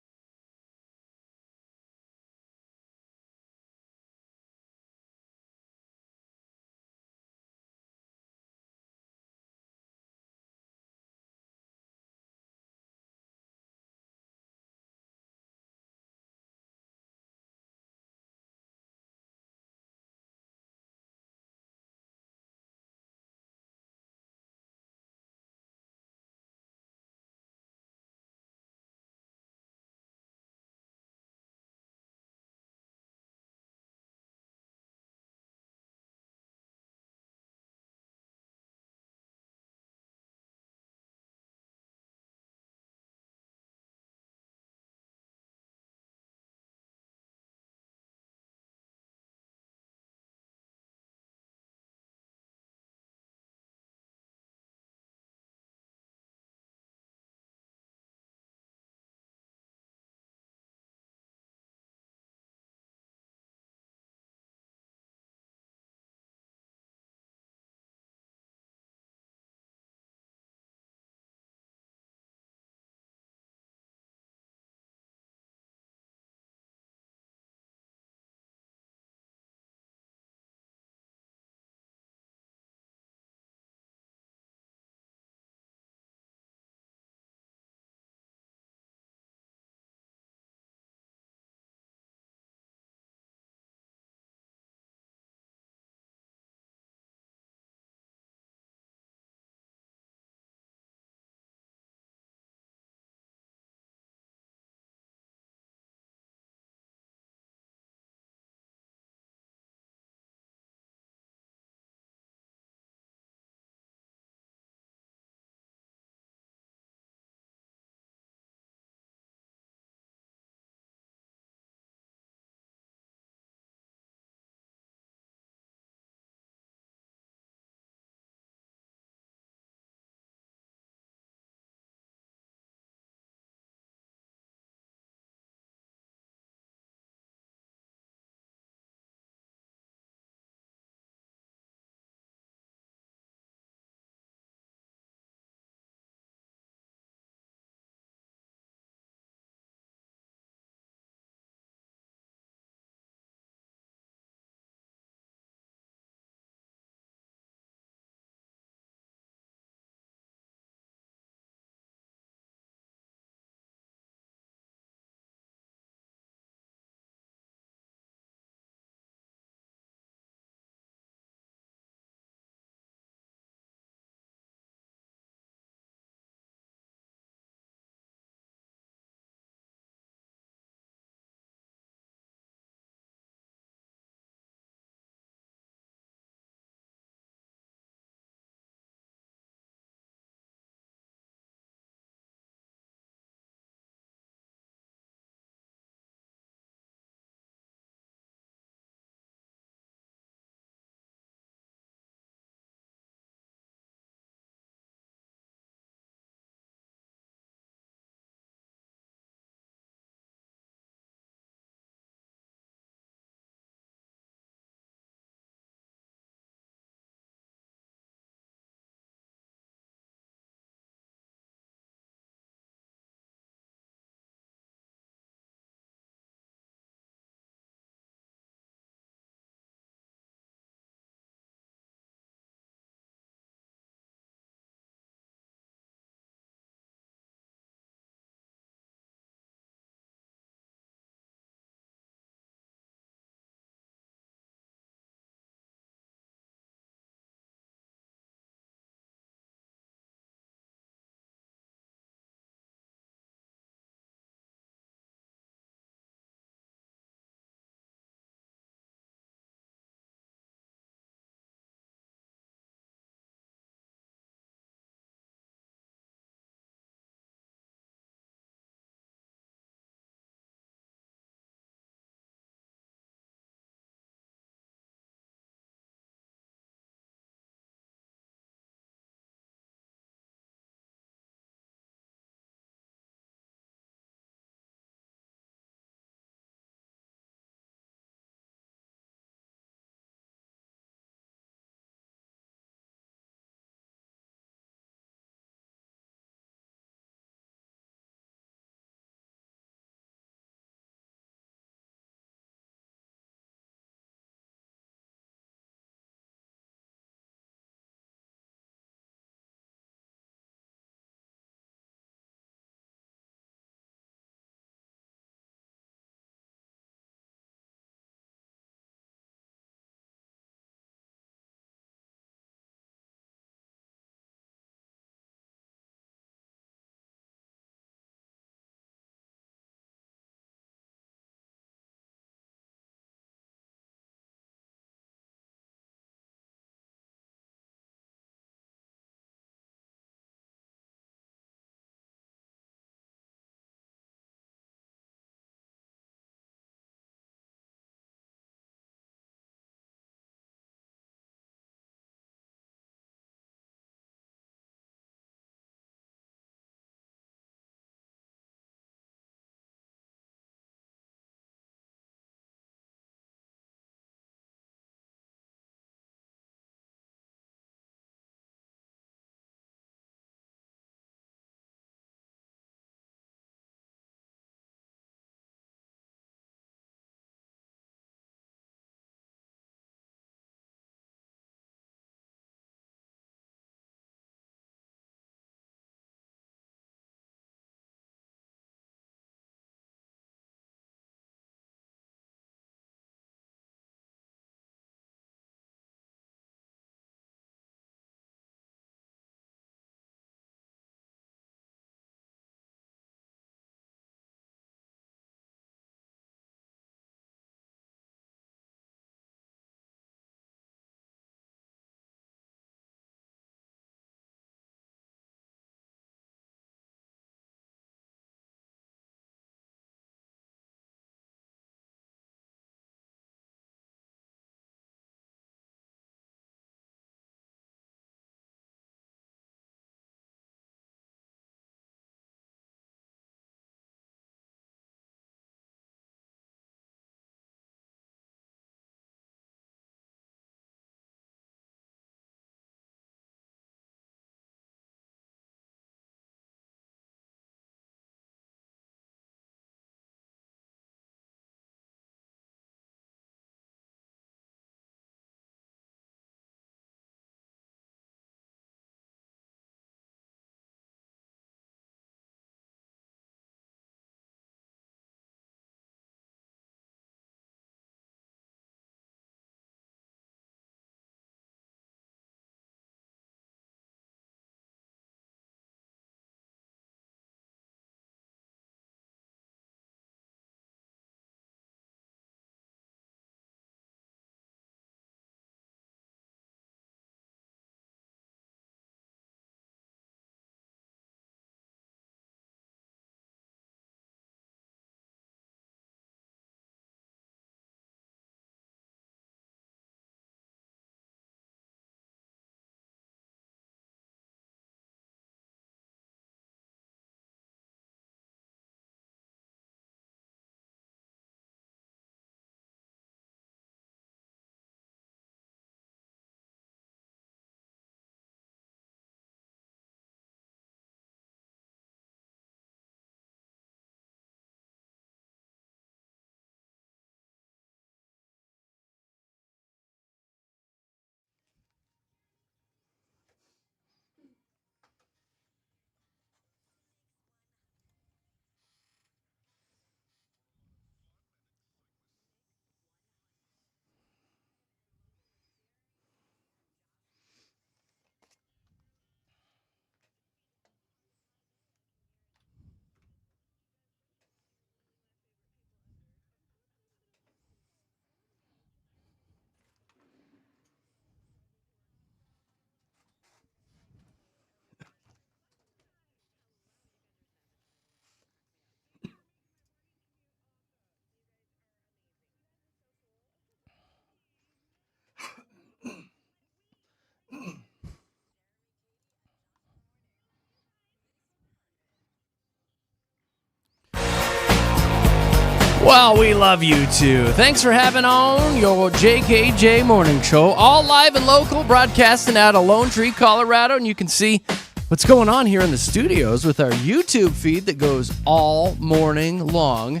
Well, we love you too. Thanks for having on your JKJ Morning Show. All live and local, broadcasting out of Lone Tree, Colorado. And you can see what's going on here in the studios with our YouTube feed that goes all morning long.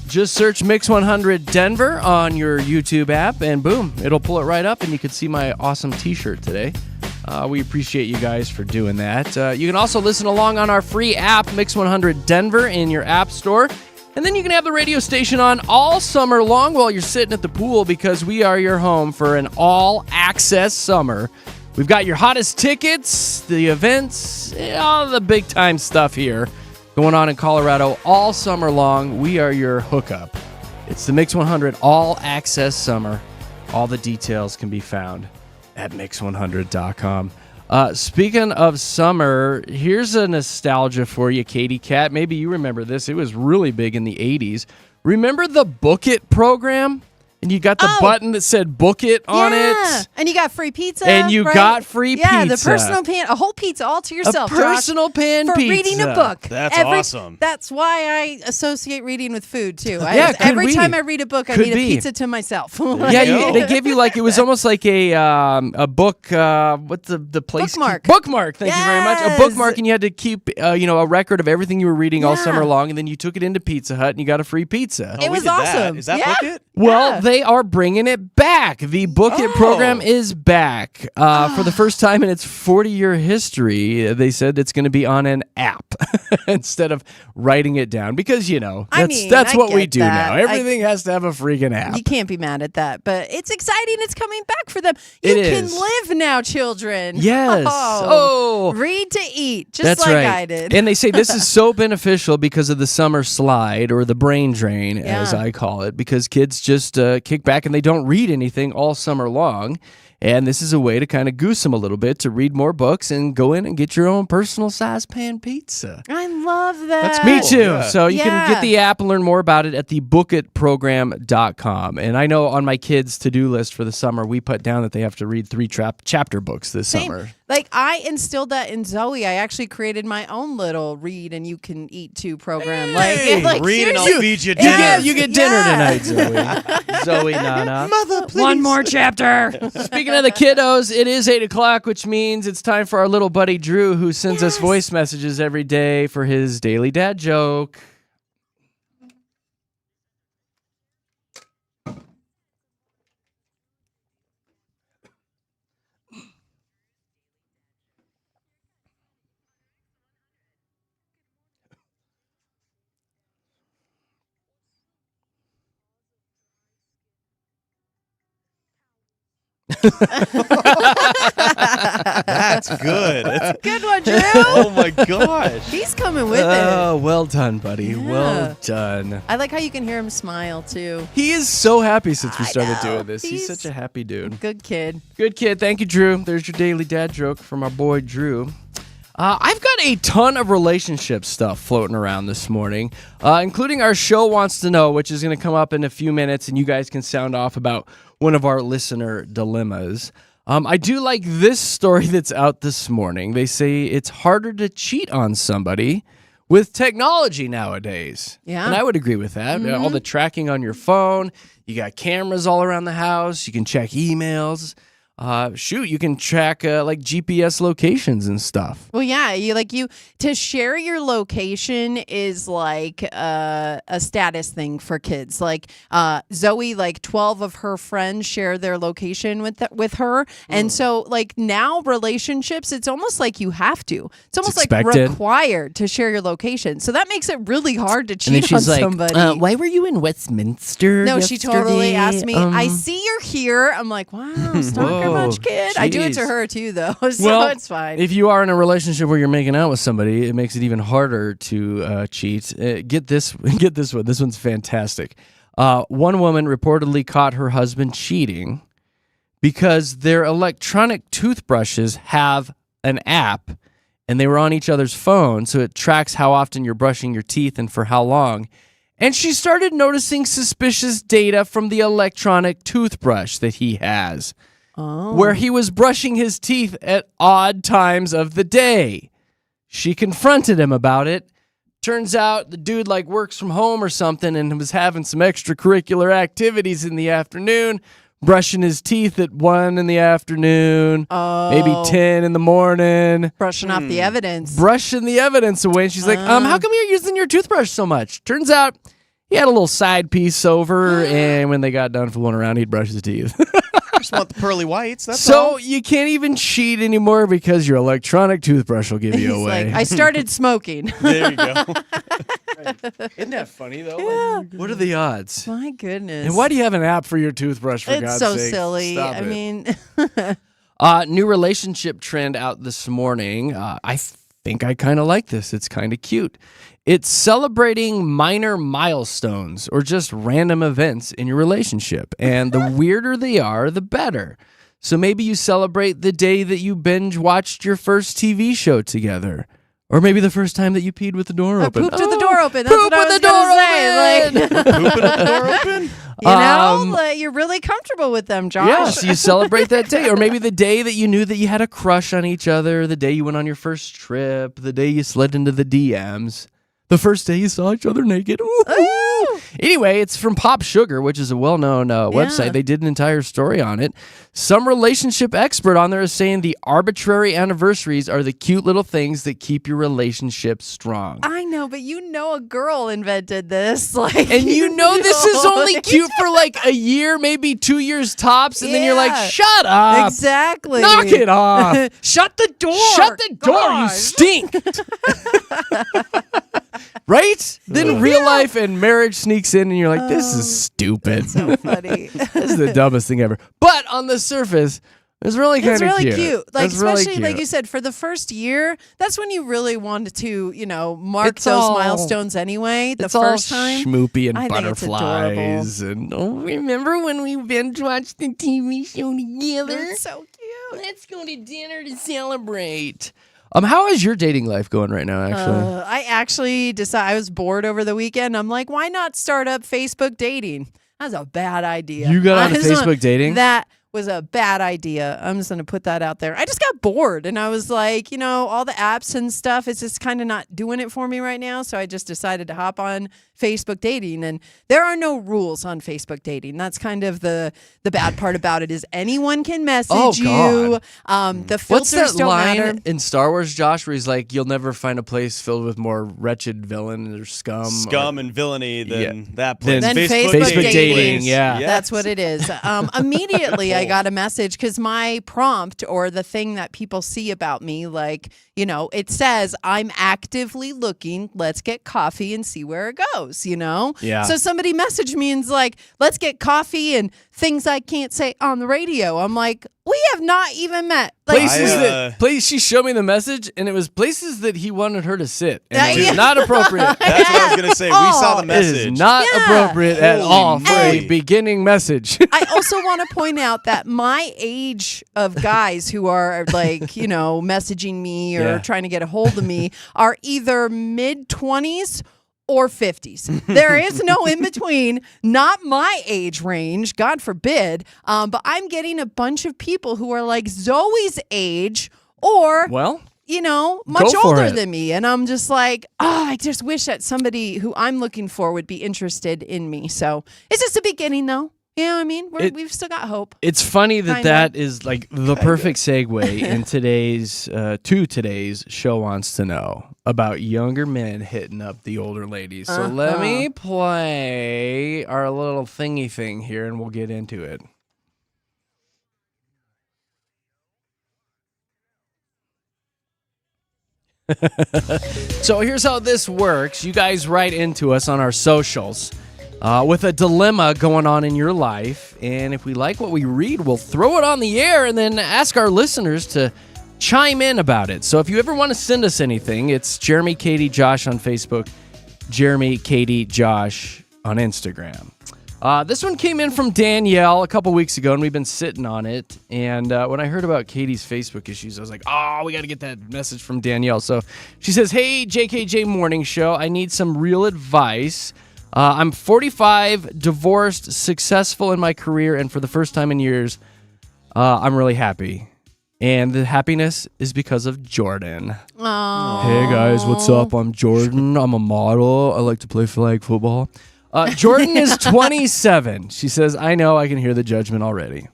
Just search Mix 100 Denver on your YouTube app, and boom, it'll pull it right up, and you can see my awesome t-shirt today. We appreciate you guys for doing that. You can also listen along on our free app, Mix 100 Denver, in your app store. And then you can have the radio station on all summer long while you're sitting at the pool, because we are your home for an all-access summer. We've got your hottest tickets, the events, all the big-time stuff here going on in Colorado all summer long. We are your hookup. It's the Mix 100 all-access summer. All the details can be found at mix100.com. Speaking of summer, here's a nostalgia for you, Katie Cat. Maybe you remember this. It was really big in the 80s. Remember the Book It program? And you got the button that said Book It on it. And you got free pizza. And you got free pizza. Yeah, the personal pan, a whole pizza all to yourself. A personal pan for pizza. reading a book. That's awesome. That's why I associate reading with food, too. Every time I read a book, I need a pizza to myself. They give you it was almost like a book, what's the place? Bookmark, thank you very much. A bookmark, and you had to keep, a record of everything you were reading all summer long, and then you took it into Pizza Hut, and you got a free pizza. It was awesome. Is that Book It? Well, they are bringing it back. The Book It program is back. For the first time in its 40-year history, they said it's going to be on an app instead of writing it down, because, that's what we do now. Everything has to have a freaking app. You can't be mad at that, but it's exciting. It's coming back for them. You can live now, children. Yes. Read to eat, just that's like right. I did. And they say this is so beneficial because of the summer slide, or the brain drain, as I call it, because kids just kick back and they don't read anything all summer long. And this is a way to kind of goose them a little bit to read more books and go in and get your own personal size pan pizza. I love that. That's me too. Yeah. So you can get the app and learn more about it at the bookitprogram.com. And I know on my kids' to-do list for the summer, we put down that they have to read 3 chapter books this summer. Like, I instilled that in Zoe. I actually created my own little read and you can eat too program. Hey, read and I'll feed you dinner. You get dinner tonight, Zoe. Zoe, Nana. Mother, please. One more chapter. Speaking of the kiddos, it is 8 o'clock, which means it's time for our little buddy Drew, who sends us voice messages every day for his daily dad joke. That's good. That's a good one, Drew. Oh my gosh. He's coming with it. Oh, well done, buddy. Yeah. Well done. I like how you can hear him smile, too. He is so happy since we started doing this. He's such a happy dude. Good kid. Good kid. Thank you, Drew. There's your daily dad joke from our boy, Drew. I've got a ton of relationship stuff floating around this morning, including our show wants to know, which is going to come up in a few minutes, and you guys can sound off about one of our listener dilemmas. I do like this story that's out this morning. They say it's harder to cheat on somebody with technology nowadays. Yeah. And I would agree with that. Mm-hmm. All the tracking on your phone, you got cameras all around the house, you can check emails. You can track like GPS locations and stuff. Well, yeah, to share your location is like a status thing for kids. Like Zoe, like 12 of her friends share their location with her, and so like now relationships, it's almost like you have to. It's almost like required to share your location. So that makes it really hard to cheat on somebody. Why were you in Westminster? No, yesterday? She totally asked me. I see you're here. I'm like, wow, stalker much, kid. Geez. I do it to her too, though, so it's fine. If you are in a relationship where you're making out with somebody, it makes it even harder to cheat. Get this one. This one's fantastic. One woman reportedly caught her husband cheating because their electronic toothbrushes have an app, and they were on each other's phone, so it tracks how often you're brushing your teeth and for how long. And she started noticing suspicious data from the electronic toothbrush that he has. Where he was brushing his teeth at odd times of the day. She confronted him about it. Turns out the dude like works from home or something and was having some extracurricular activities in the afternoon, brushing his teeth at 1 in the afternoon, maybe 10 in the morning. Brushing off the evidence. Brushing the evidence away. And she's like, how come you're using your toothbrush so much? Turns out he had a little side piece over, and when they got done fooling around, he'd brush his teeth. Just want the pearly whites. That's so all. you can't even cheat anymore because your electronic toothbrush will give you He's away. like, I started smoking. There you go. Isn't that funny, though? Yeah. What are the odds? My goodness. And why do you have an app for your toothbrush, for It's God's so sake? silly. Stop I it. mean, New relationship trend out this morning. I think I kind of like this. It's kind of cute. It's celebrating minor milestones or just random events in your relationship. And the weirder they are, the better. So maybe you celebrate the day that you binge watched your first TV show together. Or maybe the first time that you peed with the door I open. pooped with the door open. That's Poop what I with was the door gonna say. Like, Pooping with the door open? you know, like, you're really comfortable with them, Josh. Yeah, so you celebrate that day. Or maybe the day that you knew that you had a crush on each other, the day you went on your first trip, the day you slid into the DMs, the first day you saw each other naked. Ooh. Anyway, it's from Pop Sugar, which is a well-known website. They did an entire story on it. Some relationship expert on there is saying the arbitrary anniversaries are the cute little things that keep your relationship strong. I know, but you know a girl invented this. Like, And you know this is only cute for like a year, maybe 2 years tops, and then you're like, Yeah. shut up. Exactly. Knock it off. Shut the door. Shut the door, you Gosh. stink. Right? Then real life and marriage sneaks in and you're like, this is stupid. So funny. This is the dumbest thing ever. But on the surface, it's really kind It's of really cute. Like, It's really especially like cute. you said, for the first year, that's when you really want to, mark It's those all- milestones anyway. The It's all first time. schmoopy and I think it's butterflies. And remember when we binge watched the TV show together? It's so cute. Let's go to dinner to celebrate. How is your dating life going right now, actually? I actually decided I was bored over the weekend. I'm like, why not start up Facebook dating? That was a bad idea. You got I onto just want- Facebook dating? That was a bad idea. I'm just going to put that out there. I just got bored and I was like, all the apps and stuff, it's just kind of not doing it for me right now. So I just decided to hop on Facebook dating, and there are no rules on Facebook dating. That's kind of the bad part about it is anyone can message you. The filters What's that don't line matter. in Star Wars, Josh, where he's like, you'll never find a place filled with more wretched villain or scum. Scum and villainy than Yeah. that place. Then Facebook dating, yeah. Yes. That's what it is. Immediately, I got a message because my prompt or the thing that people see about me, like, it says, I'm actively looking. Let's get coffee and see where it goes, Yeah. So somebody messaged me and's like, let's get coffee and things I can't say on the radio. I'm like, we have not even met. Like, She showed me the message, and it was places that he wanted her to sit. And it Yeah. was not appropriate. That's what I was going to say. We saw the It message. is not Yeah. appropriate at Holy all for a moly. beginning message. I also want to point out that my age of guys who are like, messaging me or Yeah. trying to get a hold of me are either mid 20s or 50s. There is no in between, not my age range, God forbid. But I'm getting a bunch of people who are like Zoe's age or Well, much Go for older it. than me. And I'm just like, I just wish that somebody who I'm looking for would be interested in me. So it's just a beginning, though. You know what I mean? We've still got hope. it's funny that Kinda. that is like the perfect segue in today's show wants to know about younger men hitting up the older ladies. So let me play our little thingy thing here, and we'll get into it. So here's how this works. You guys write into us on our socials with a dilemma going on in your life. And if we like what we read, we'll throw it on the air and then ask our listeners to chime in about it. So if you ever want to send us anything, it's Jeremy, Katy, Josh on Facebook, Jeremy, Katy, Josh on Instagram. This one came in from Danielle a couple weeks ago, and we've been sitting on it. And when I heard about Katy's Facebook issues, I was like, oh, we got to get that message from Danielle. So she says, hey, JKJ Morning Show, I need some real advice. I'm 45, divorced, successful in my career, and for the first time in years, I'm really happy. And the happiness is because of Jordan. Oh. Hey guys, what's up? I'm Jordan. I'm a model. I like to play flag football. Jordan is 27. She says, I know, I can hear the judgment already.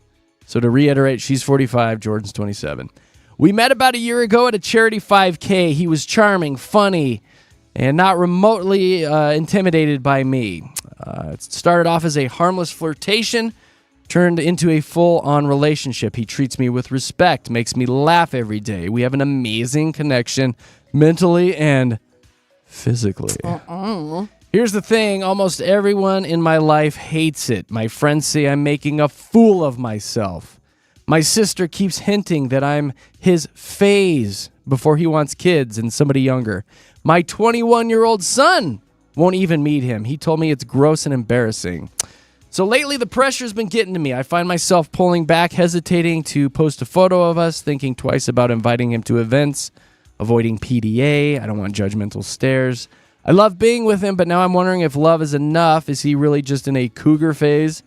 So to reiterate, she's 45, Jordan's 27. We met about a year ago at a charity 5K. He was charming, funny, and not remotely intimidated by me. It started off as a harmless flirtation, turned into a full-on relationship. He treats me with respect, makes me laugh every day. We have an amazing connection mentally and physically. Here's the thing. Almost everyone in my life hates it. My friends say I'm making a fool of myself. My sister keeps hinting that I'm his phase before he wants kids and somebody younger. My 21-year-old son won't even meet him. He told me it's gross and embarrassing. So lately, the pressure's been getting to me. I find myself pulling back, hesitating to post a photo of us, thinking twice about inviting him to events, avoiding PDA. I don't want judgmental stares. I love being with him, but now I'm wondering if love is enough. Is he really just in a cougar phase?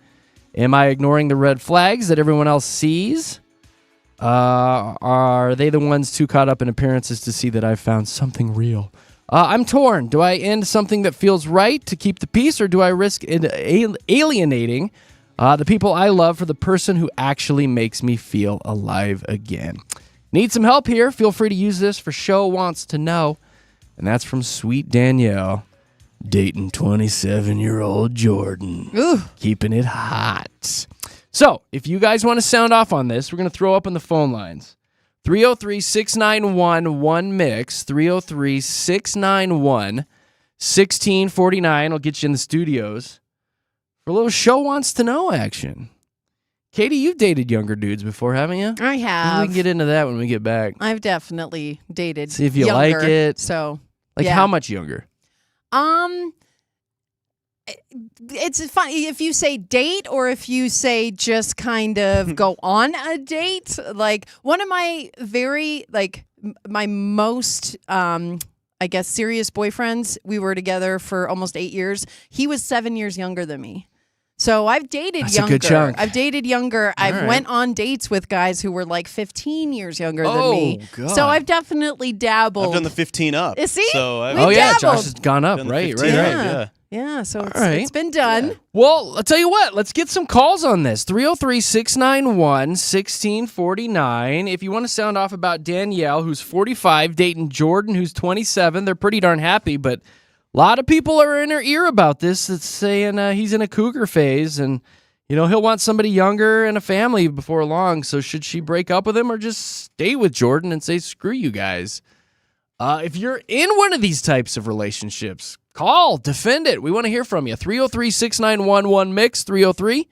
Am I ignoring the red flags that everyone else sees? Are they the ones too caught up in appearances to see that I've found something real? I'm torn. Do I end something that feels right to keep the peace, or do I risk alienating the people I love for the person who actually makes me feel alive again? Need some help here? Feel free to use this for Show Wants to Know. And that's from Sweet Danielle, dating 27-year-old Jordan. Ooh. Keeping it hot. So, if you guys want to sound off on this, we're going to throw up on the phone lines. 303-691-1MIX, 303-691-1649. I'll get you in the studios for a little Show Wants to Know action. Katie, you've dated younger dudes before, haven't you? I have. We can get into that when we get back. I've definitely dated See if you younger, like it. So, Like, yeah. how much younger? It's funny if you say date or if you say just kind of go on a date. Like one of my my most, I guess, serious boyfriends, we were together for almost 8 years. He was 7 years younger than me. So I've dated That's younger. a good chunk. I've dated younger. I've right. went on dates with guys who were like 15 years younger than me. God. So I've definitely dabbled. I've done the 15 up. See? So I've We yeah, dabbled. Josh has gone up. done the Right. 15 up, Yeah. Yeah, so it's been done. Well, I'll tell you what. Let's get some calls on this. 303-691-1649. If you want to sound off about Danielle, who's 45, dating Jordan, who's 27. They're pretty darn happy, but a lot of people are in her ear about this. That's saying he's in a cougar phase, and he'll want somebody younger and a family before long. So should she break up with him or just stay with Jordan and say, screw you guys? If you're in one of these types of relationships, call, defend it. We want to hear from you. 303-691-1MIX,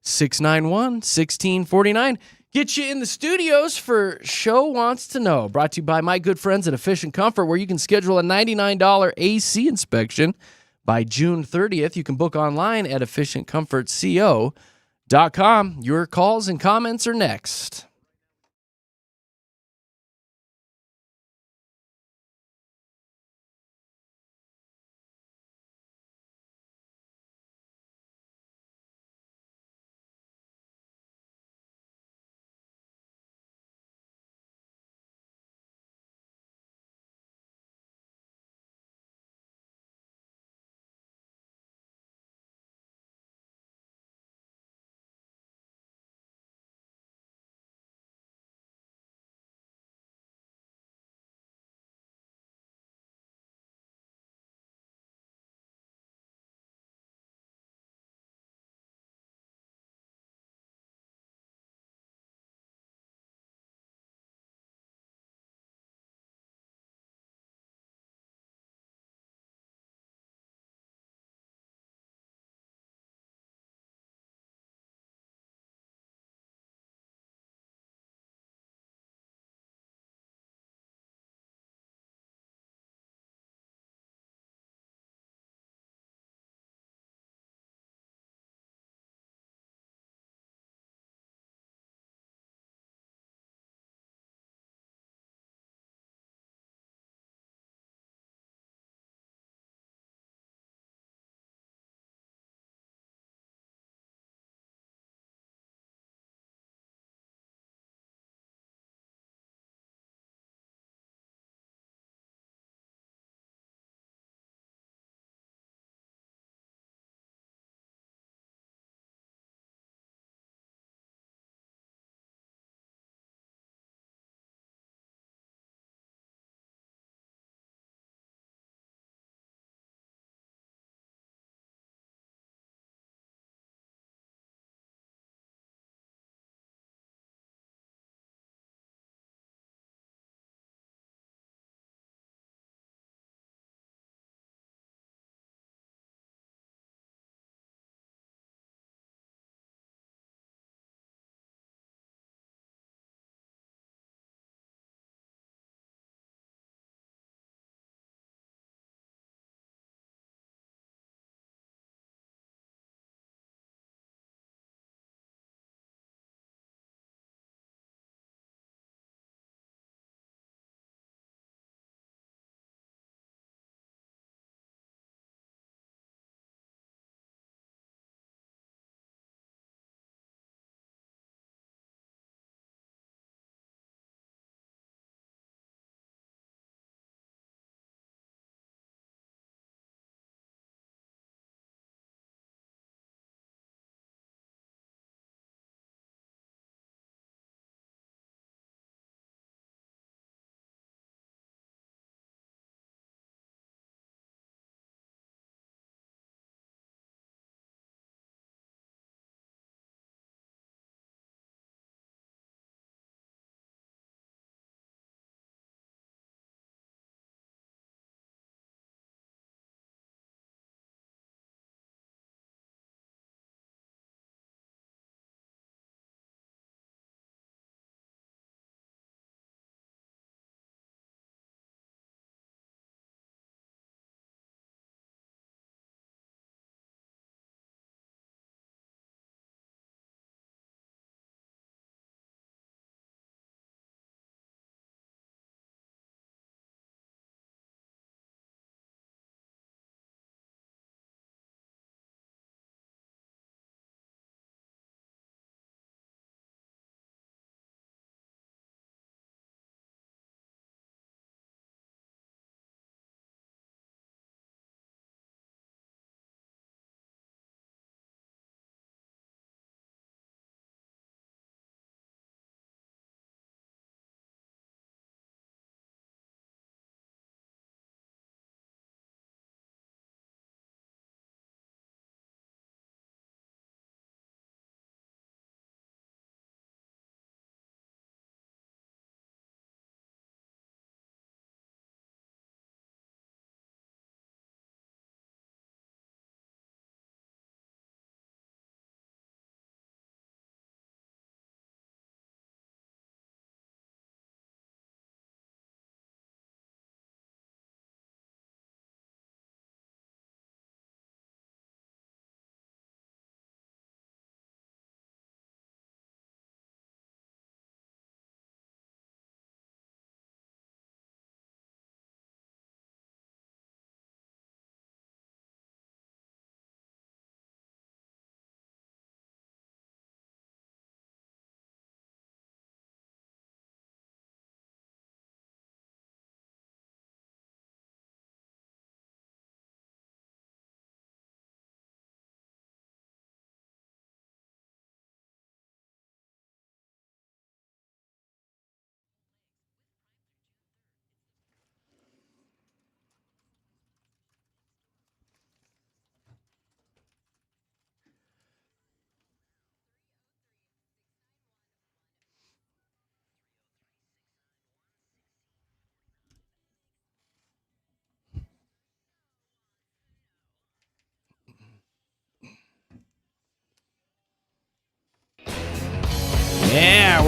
303-691-1649. Get you in the studios for Show Wants to Know. Brought to you by my good friends at Efficient Comfort, where you can schedule a $99 AC inspection by June 30th. You can book online at efficientcomfortco.com. Your calls and comments are next.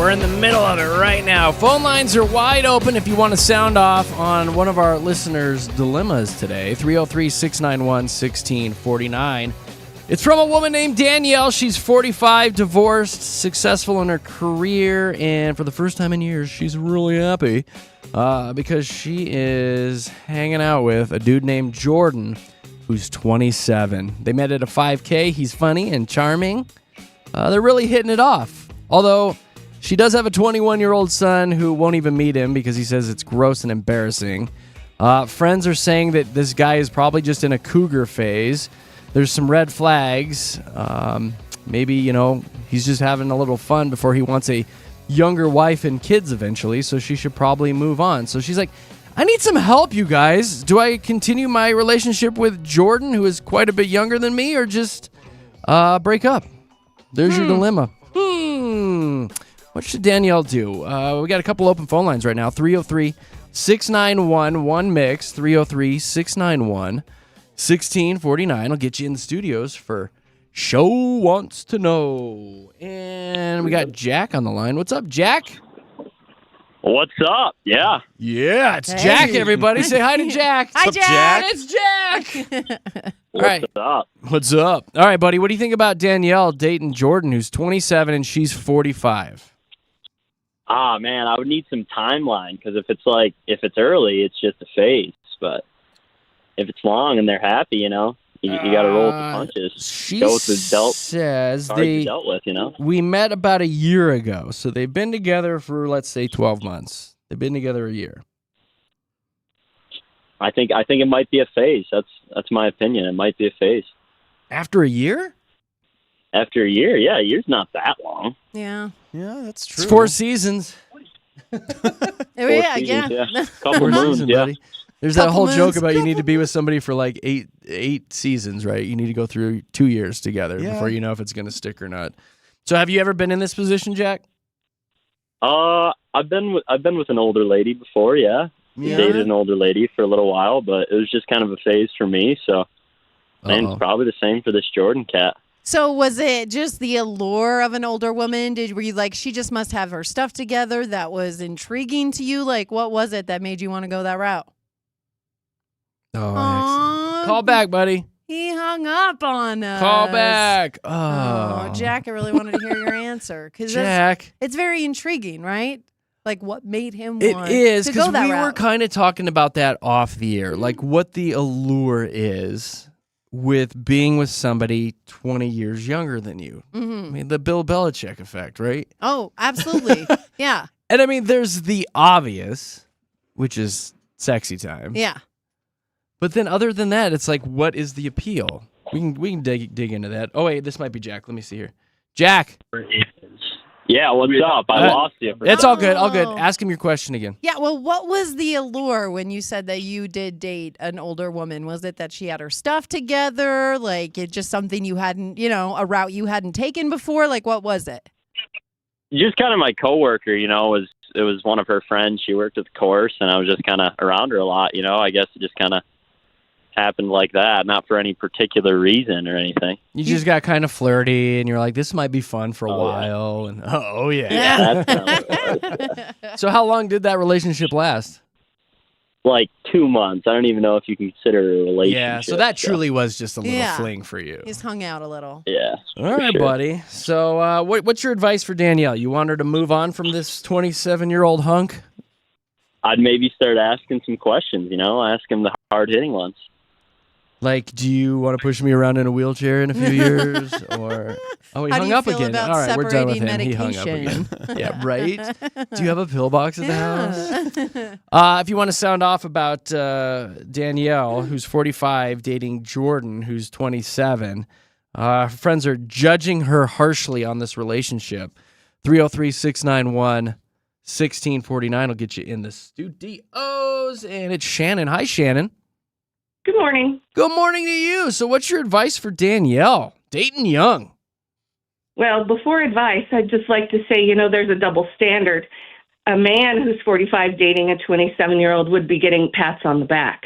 We're in the middle of it right now. Phone lines are wide open if you want to sound off on one of our listeners' dilemmas today. 303-691-1649. It's from a woman named Danielle. She's 45, divorced, successful in her career, and for the first time in years, she's really happy because she is hanging out with a dude named Jordan, who's 27. They met at a 5K. He's funny and charming. They're really hitting it off. Although she does have a 21-year-old son who won't even meet him because he says it's gross and embarrassing. Friends are saying that this guy is probably just in a cougar phase. There's some red flags. Maybe, he's just having a little fun before he wants a younger wife and kids eventually, so she should probably move on. So she's like, I need some help, you guys. Do I continue my relationship with Jordan, who is quite a bit younger than me, or just break up? There's your dilemma. What should Danielle do? We got a couple open phone lines right now. 303-691-1MIX. 303-691-1649. I'll get you in the studios for Show Wants to Know. And we got Jack on the line. What's up, Jack? What's up? Yeah. Yeah, it's Jack, everybody. Say hi to Jack. Hi, What's up, Jack. It's Jack. All right. What's up? What's up? All right, buddy. What do you think about Danielle dating Jordan, who's 27 and she's 45? Man, I would need some timeline because if it's early, it's just a phase. But if it's long and they're happy, you got to roll with the punches. She Go with the says they dealt with, we met about a year ago, so they've been together for, let's say, 12 months. They've been together a year. I think it might be a phase. That's my opinion. It might be a phase. After a year? After a year, yeah, a year's not that long. Yeah. Yeah, that's true. It's 4 seasons. Yeah. Couple 4 moons, seasons, yeah. buddy. There's that whole joke moons. about you need to be with somebody for like eight seasons, right? You need to go through 2 years together before you know if it's going to stick or not. So have you ever been in this position, Jack? I've been with an older lady before, yeah. Dated an older lady for a little while, but it was just kind of a phase for me. So, and it's probably the same for this Jordan cat. So was it just the allure of an older woman? Were you like, she just must have her stuff together that was intriguing to you? Like, what was it that made you want to go that route? Oh, call back, buddy. He hung up on us. Call back. Oh, Jack, I really wanted to hear your answer. Jack. It's very intriguing, right? Like, what made him It want is, to go because that we route? were kind of talking about that off the air, like what the allure is with being with somebody 20 years younger than you. Mm-hmm. I mean, the Bill Belichick effect, right? Oh, absolutely. Yeah. And I mean, there's the obvious, which is sexy time. Yeah. But then other than that, it's like, what is the appeal? We can dig into that. Oh, wait, this might be Jack. Let me see here. Jack. Yeah, what's up? I lost you. It's all good. All good. Ask him your question again. Yeah, well, what was the allure when you said that you did date an older woman? Was it that she had her stuff together? Like, it just something you hadn't, a route you hadn't taken before? Like, what was it? Just kind of my coworker, it was one of her friends. She worked at the course, and I was just kind of around her a lot, I guess it just kind of happened like that, not for any particular reason or anything. You just got kind of flirty, and you're like, this might be fun for a while. And yeah. That's kind of what it was. So how long did that relationship last? Like 2 months. I don't even know if you can consider a relationship. Yeah, so that truly was just a little Yeah. fling for you. He's hung out a little. Yeah. All right, sure. buddy. So what's your advice for Danielle? You want her to move on from this 27-year-old hunk? I'd maybe start asking some questions, ask him the hard-hitting ones. Like, do you want to push me around in a wheelchair in a few years? Or he How do hung you up feel again. about All right, we're done with him. separating He hung up again. medication? Yeah, right? Do you have a pillbox at the house? If you want to sound off about Danielle, who's 45, dating Jordan, who's 27, friends are judging her harshly on this relationship. 303-691-1649 will get you in the studios. And it's Shannon. Hi, Shannon. Good morning. Good morning to you. So what's your advice for Danielle? Dating young. Well, before advice, I'd just like to say, there's a double standard. A man who's 45 dating a 27-year-old would be getting pats on the back.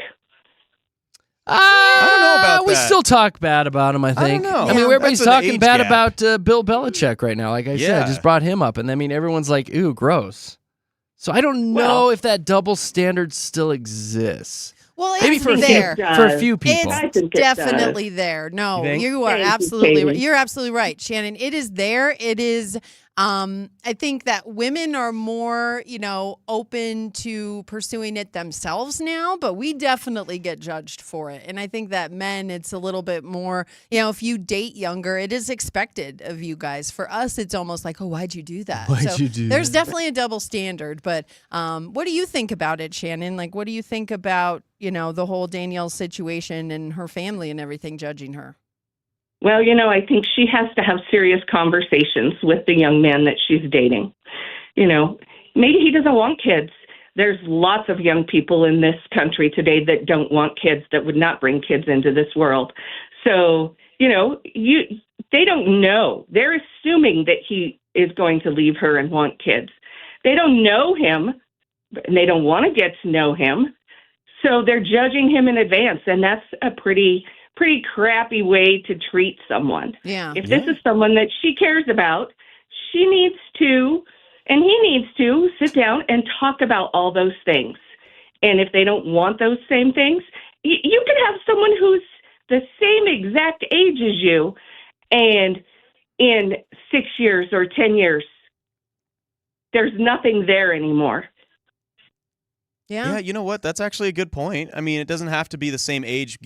I don't know about we that. still talk bad about him, I think. don't know. I mean, Yeah. everybody's That's an talking age bad gap. about Bill Belichick right now. Like I said, I Yeah. just brought him up. And I mean, everyone's like, ooh, gross. So I don't know if that double standard still exists. Well, Maybe it's for there. a few people. I It's think it definitely there. No, You think? you are Thank you, absolutely right. Katie. You're absolutely right, Shannon. It is there. It is. I think that women are more, open to pursuing it themselves now, but we definitely get judged for it. And I think that men, it's a little bit more, if you date younger, it is expected of you guys. For us, it's almost like, oh, why'd you do that? Why'd you do There's that? definitely a double standard. But what do you think about it, Shannon? Like, what do you think about, the whole Danielle situation and her family and everything judging her? Well, I think she has to have serious conversations with the young man that she's dating. Maybe he doesn't want kids. There's lots of young people in this country today that don't want kids, that would not bring kids into this world. So, they don't know. They're assuming that he is going to leave her and want kids. They don't know him, and they don't want to get to know him. So they're judging him in advance, and that's a pretty crappy way to treat someone. Yeah. If this is someone that she cares about, she needs to, and he needs to, sit down and talk about all those things. And if they don't want those same things, you can have someone who's the same exact age as you, and in 6 years or 10 years, there's nothing there anymore. Yeah, you know what? That's actually a good point. I mean, it doesn't have to be the same age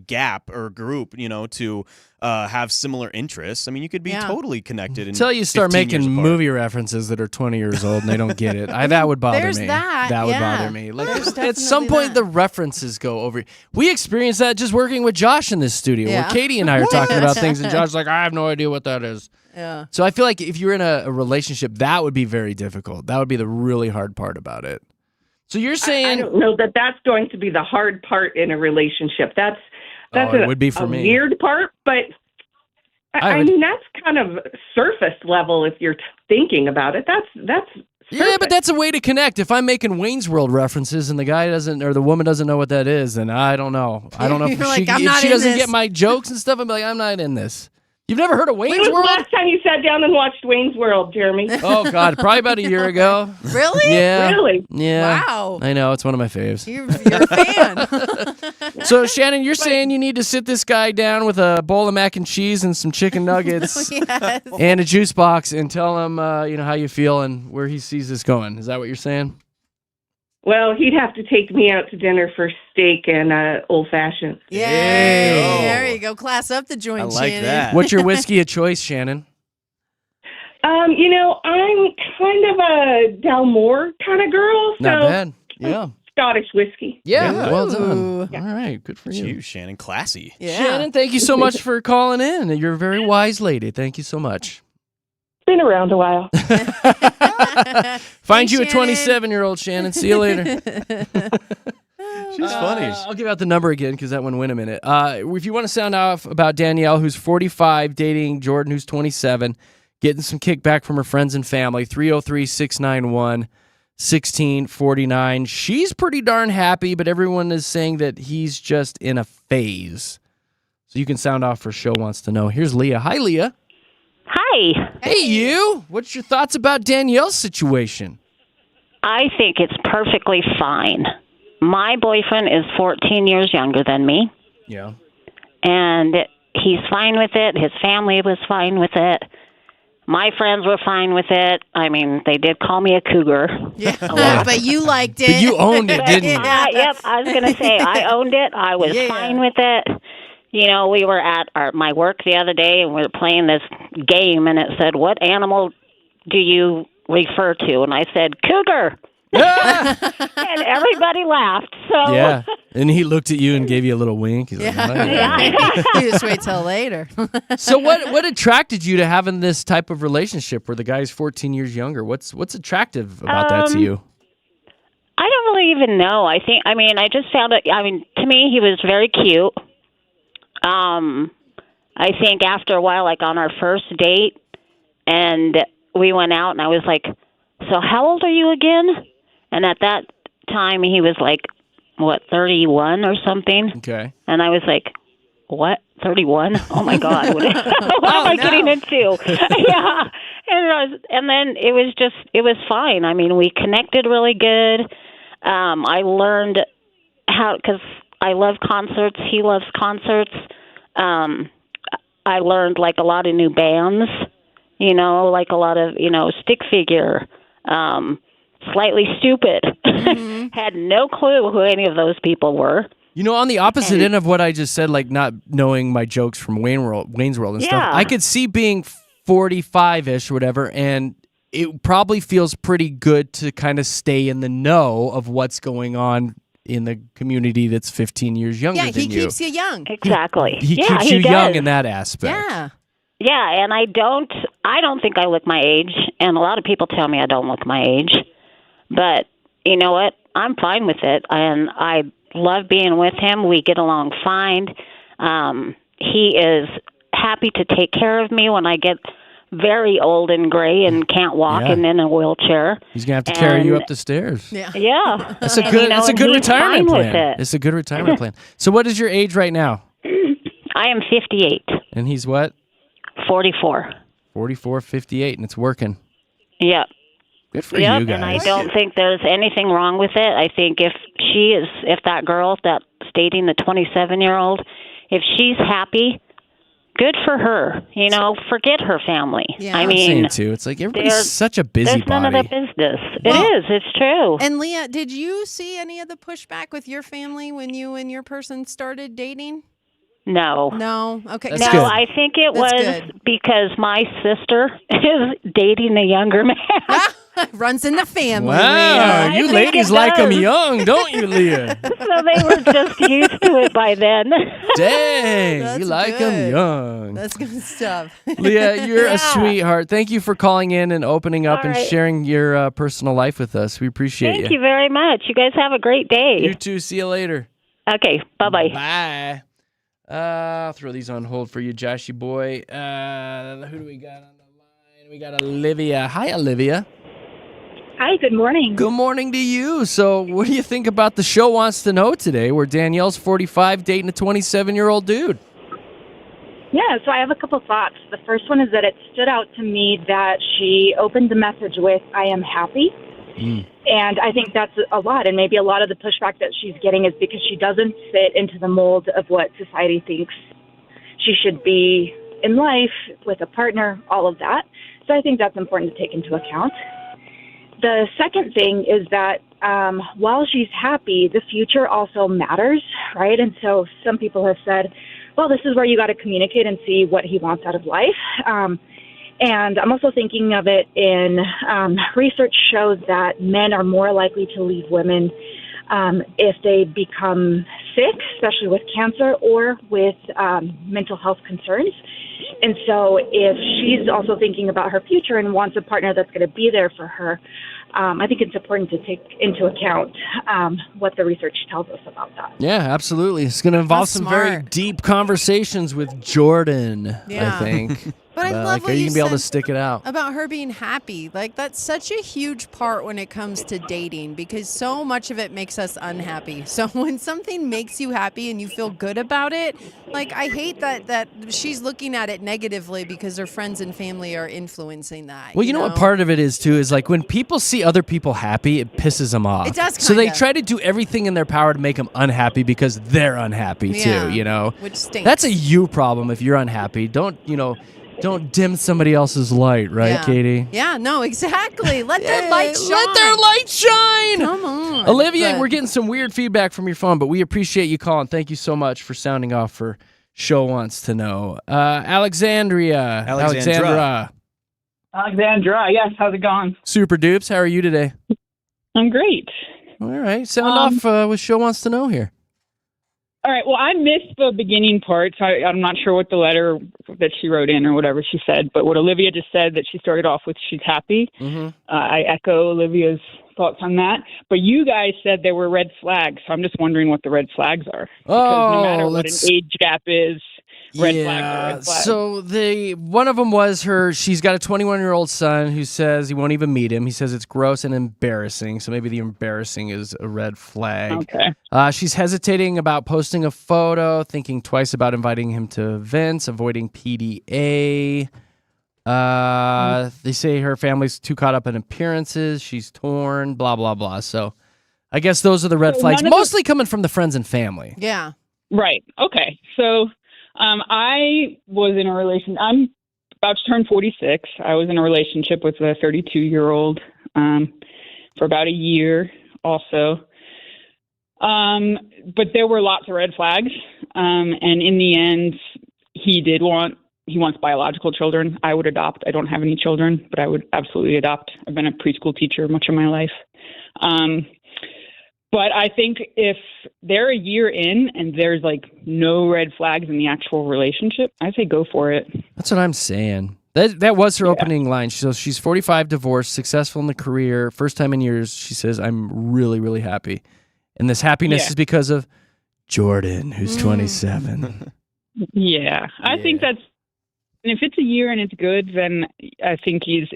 gap or group, to have similar interests. I mean, you could be totally connected. Until you start 15 years making apart. movie references that are 20 years old and they don't get it. That would bother There's me. that, would yeah. bother me. Like There's at some definitely point, the references go over. We experienced that just working with Josh in this studio, Yeah. where Katie and I are talking about things, and Josh's like, I have no idea what that is. Yeah. So I feel like if you're in a relationship, that would be very difficult. That would be the really hard part about it. So you're saying I don't know that that's going to be the hard part in a relationship. That's it would be for a me. weird part, but I mean that's kind of surface level if you're thinking about it. That's Yeah, but that's a way to connect. If I'm making Wayne's World references and the guy doesn't or the woman doesn't know what that is, then I don't know. I don't know if You're like, I'm if not she in doesn't this. get my jokes and stuff. I'm like, I'm not in this. You've never heard of When Wayne's was the World? last time you sat down and watched Wayne's World, Jeremy? Oh God, probably about a year ago. Really? Yeah. Really? Yeah. Wow. I know, it's one of my faves. You're a fan. So Shannon, you're saying you need to sit this guy down with a bowl of mac and cheese and some chicken nuggets Yes. and a juice box and tell him how you feel and where he sees this going. Is that what you're saying? Well, he'd have to take me out to dinner for steak and old fashioned. Yay. go. There you go. Class up the joint, I like Shannon. that. What's your whiskey of choice, Shannon? I'm kind of a Dalmore kind of girl, so Not bad. Yeah. Scottish whiskey. Yeah, Ooh. well done. All right, good for you. Jeez, Shannon, classy. Yeah. Shannon, thank you so much for calling in. You're a very wise lady. Thank you so much. Been around a while. Find you a Shannon. 27-year-old, Shannon. See you later. She's funny. I'll give out the number again because that one went a minute. If you want to sound off about Danielle, who's 45, dating Jordan, who's 27, getting some kickback from her friends and family, 303-691-1649. She's pretty darn happy, but everyone is saying that he's just in a phase. So you can sound off for Show Wants to Know. Here's Leah. Hi, Leah. Hi. Hey, you. What's your thoughts about Danielle's situation? I think it's perfectly fine. My boyfriend is 14 years younger than me, Yeah. and he's fine with it. His family was fine with it. My friends were fine with it. I mean, they did call me a cougar. Yeah. But you liked it. But you owned it, didn't you? Yep, I was going to say, I owned it. I was fine with it. You know, we were at my work the other day, and we were playing this game, and it said, what animal do you refer to? And I said, cougar. And everybody laughed. So Yeah. And he looked at you and gave you a little wink. He's like, "Oh, yeah." You just wait till later. So what attracted you to having this type of relationship where the guy's 14 years younger? What's attractive about that to you? I don't really even know. I just found it. I mean, to me, he was very cute. I think after a while, like on our first date, and we went out, and I was like, so how old are you again? And at that time, he was like, 31 or something? Okay. And I was like, what, 31. Oh my God, what am I getting into? Yeah, and then it was fine. I mean, we connected really good. I learned how, because I love concerts. He loves concerts. I learned like a lot of new bands. Like a lot of Stick Figure. Slightly Stupid. Had no clue who any of those people were. On the opposite end of what I just said, like not knowing my jokes from Wayne's World and stuff, I could see being 45-ish or whatever, and it probably feels pretty good to kind of stay in the know of what's going on in the community that's 15 years younger than you. Yeah, he keeps you young. Exactly. He keeps you young in that aspect. Yeah. Yeah, and I don't think I look my age, and a lot of people tell me I don't look my age. But you know what? I'm fine with it, and I love being with him. We get along fine. He is happy to take care of me when I get very old and gray and can't walk and in a wheelchair. He's gonna have to carry you up the stairs. Yeah. That's a good. That's a good retirement plan. It's a good retirement plan. So, what is your age right now? I am 58. And he's what? 44. 44, 58, and it's working. Yep. Good for you guys. And I don't think there's anything wrong with it. I think if that girl that's dating the 27-year-old, if she's happy, good for her. Forget her family. Yeah. I I'm mean, saying too. It's like everybody's such a busybody. There's none of their business. It is. It's true. And Leah, did you see any of the pushback with your family when you and your person started dating? No. No? Okay. That's no, good. I think it That's was good. Because my sister is dating a younger man. Runs in the family. Wow, Leah. you ladies like them young, don't you, Leah? So they were just used to it by then. Dang, That's you like them good. young. That's good stuff. Leah, you're a sweetheart. Thank you for calling in and opening up All and right. sharing your personal life with us. We appreciate Thank you very much. You guys have a great day. You too. See you later. Okay, bye-bye. Bye. I'll throw these on hold for you, Joshy boy. Who do we got on the line? We got Olivia. Hi, Olivia. Hi, good morning. Good morning to you. So what do you think about the show Wants to Know today, where Danielle's 45 dating a 27-year-old dude? Yeah, so I have a couple thoughts. The first one is that it stood out to me that she opened the message with, I am happy. And I think that's a lot. And maybe a lot of the pushback that she's getting is because she doesn't fit into the mold of what society thinks she should be in life, with a partner, all of that. So I think that's important to take into account. The second thing is that while she's happy, the future also matters, right? And so some people have said, well, this is where you got to communicate and see what he wants out of life. And I'm also thinking of it in research shows that men are more likely to leave women if they become sick, especially with cancer or with mental health concerns. And so if she's also thinking about her future and wants a partner that's going to be there for her, I think it's important to take into account what the research tells us about that. Yeah, absolutely. It's going to involve That's some smart. very deep conversations with Jordan, Yeah. I think. But I love like, what are you you going to be able to said stick it out? about her being happy. Like, that's such a huge part when it comes to dating, because so much of it makes us unhappy. So when something makes you happy and you feel good about it, like, I hate that she's looking at it negatively because her friends and family are influencing that. Well, you know what part of it is, too, is like when people see other people happy, it pisses them off. It does So they kinda. try to do everything in their power to make them unhappy because they're unhappy, Yeah, too, you know? which stinks. That's a you problem if you're unhappy. Don't dim somebody else's light, right, Yeah. Katie? Yeah, no, exactly. Let their light shine. Let their light shine. Come on. Olivia, But- we're getting some weird feedback from your phone, but we appreciate you calling. Thank you so much for sounding off for Show Wants to Know. Alexandra. Alexandra, yes, how's it going? Super dupes. How are you today? I'm great. All right. Sound off with Show Wants to Know here. All right, well, I missed the beginning part, so I'm not sure what the letter that she wrote in or whatever she said, but what Olivia just said, that she started off with, she's happy. Mm-hmm. I echo Olivia's thoughts on that. But you guys said there were red flags, so I'm just wondering what the red flags are. Because no matter what an age gap is, red flag or red flag. So one of them was she's got a 21-year-old son who says he won't even meet him. He says it's gross and embarrassing. So maybe the embarrassing is a red flag. Okay. She's hesitating about posting a photo, thinking twice about inviting him to events, avoiding PDA. They say her family's too caught up in appearances. She's torn, blah, blah, blah. So I guess those are the red flags, mostly coming from the friends and family. Yeah. Right. Okay. So I was in a relation. I'm about to turn 46. I was in a relationship with a 32-year-old for about a year also. But there were lots of red flags. And in the end, he wants biological children. I would adopt. I don't have any children, but I would absolutely adopt. I've been a preschool teacher much of my life. But I think if they're a year in and there's like no red flags in the actual relationship, I say go for it. That's what I'm saying. That was her opening line. So she's 45, divorced, successful in the career, first time in years. She says, I'm really, really happy. And this happiness is because of Jordan, who's 27. Yeah. I think that's, and if it's a year and it's good, then I think if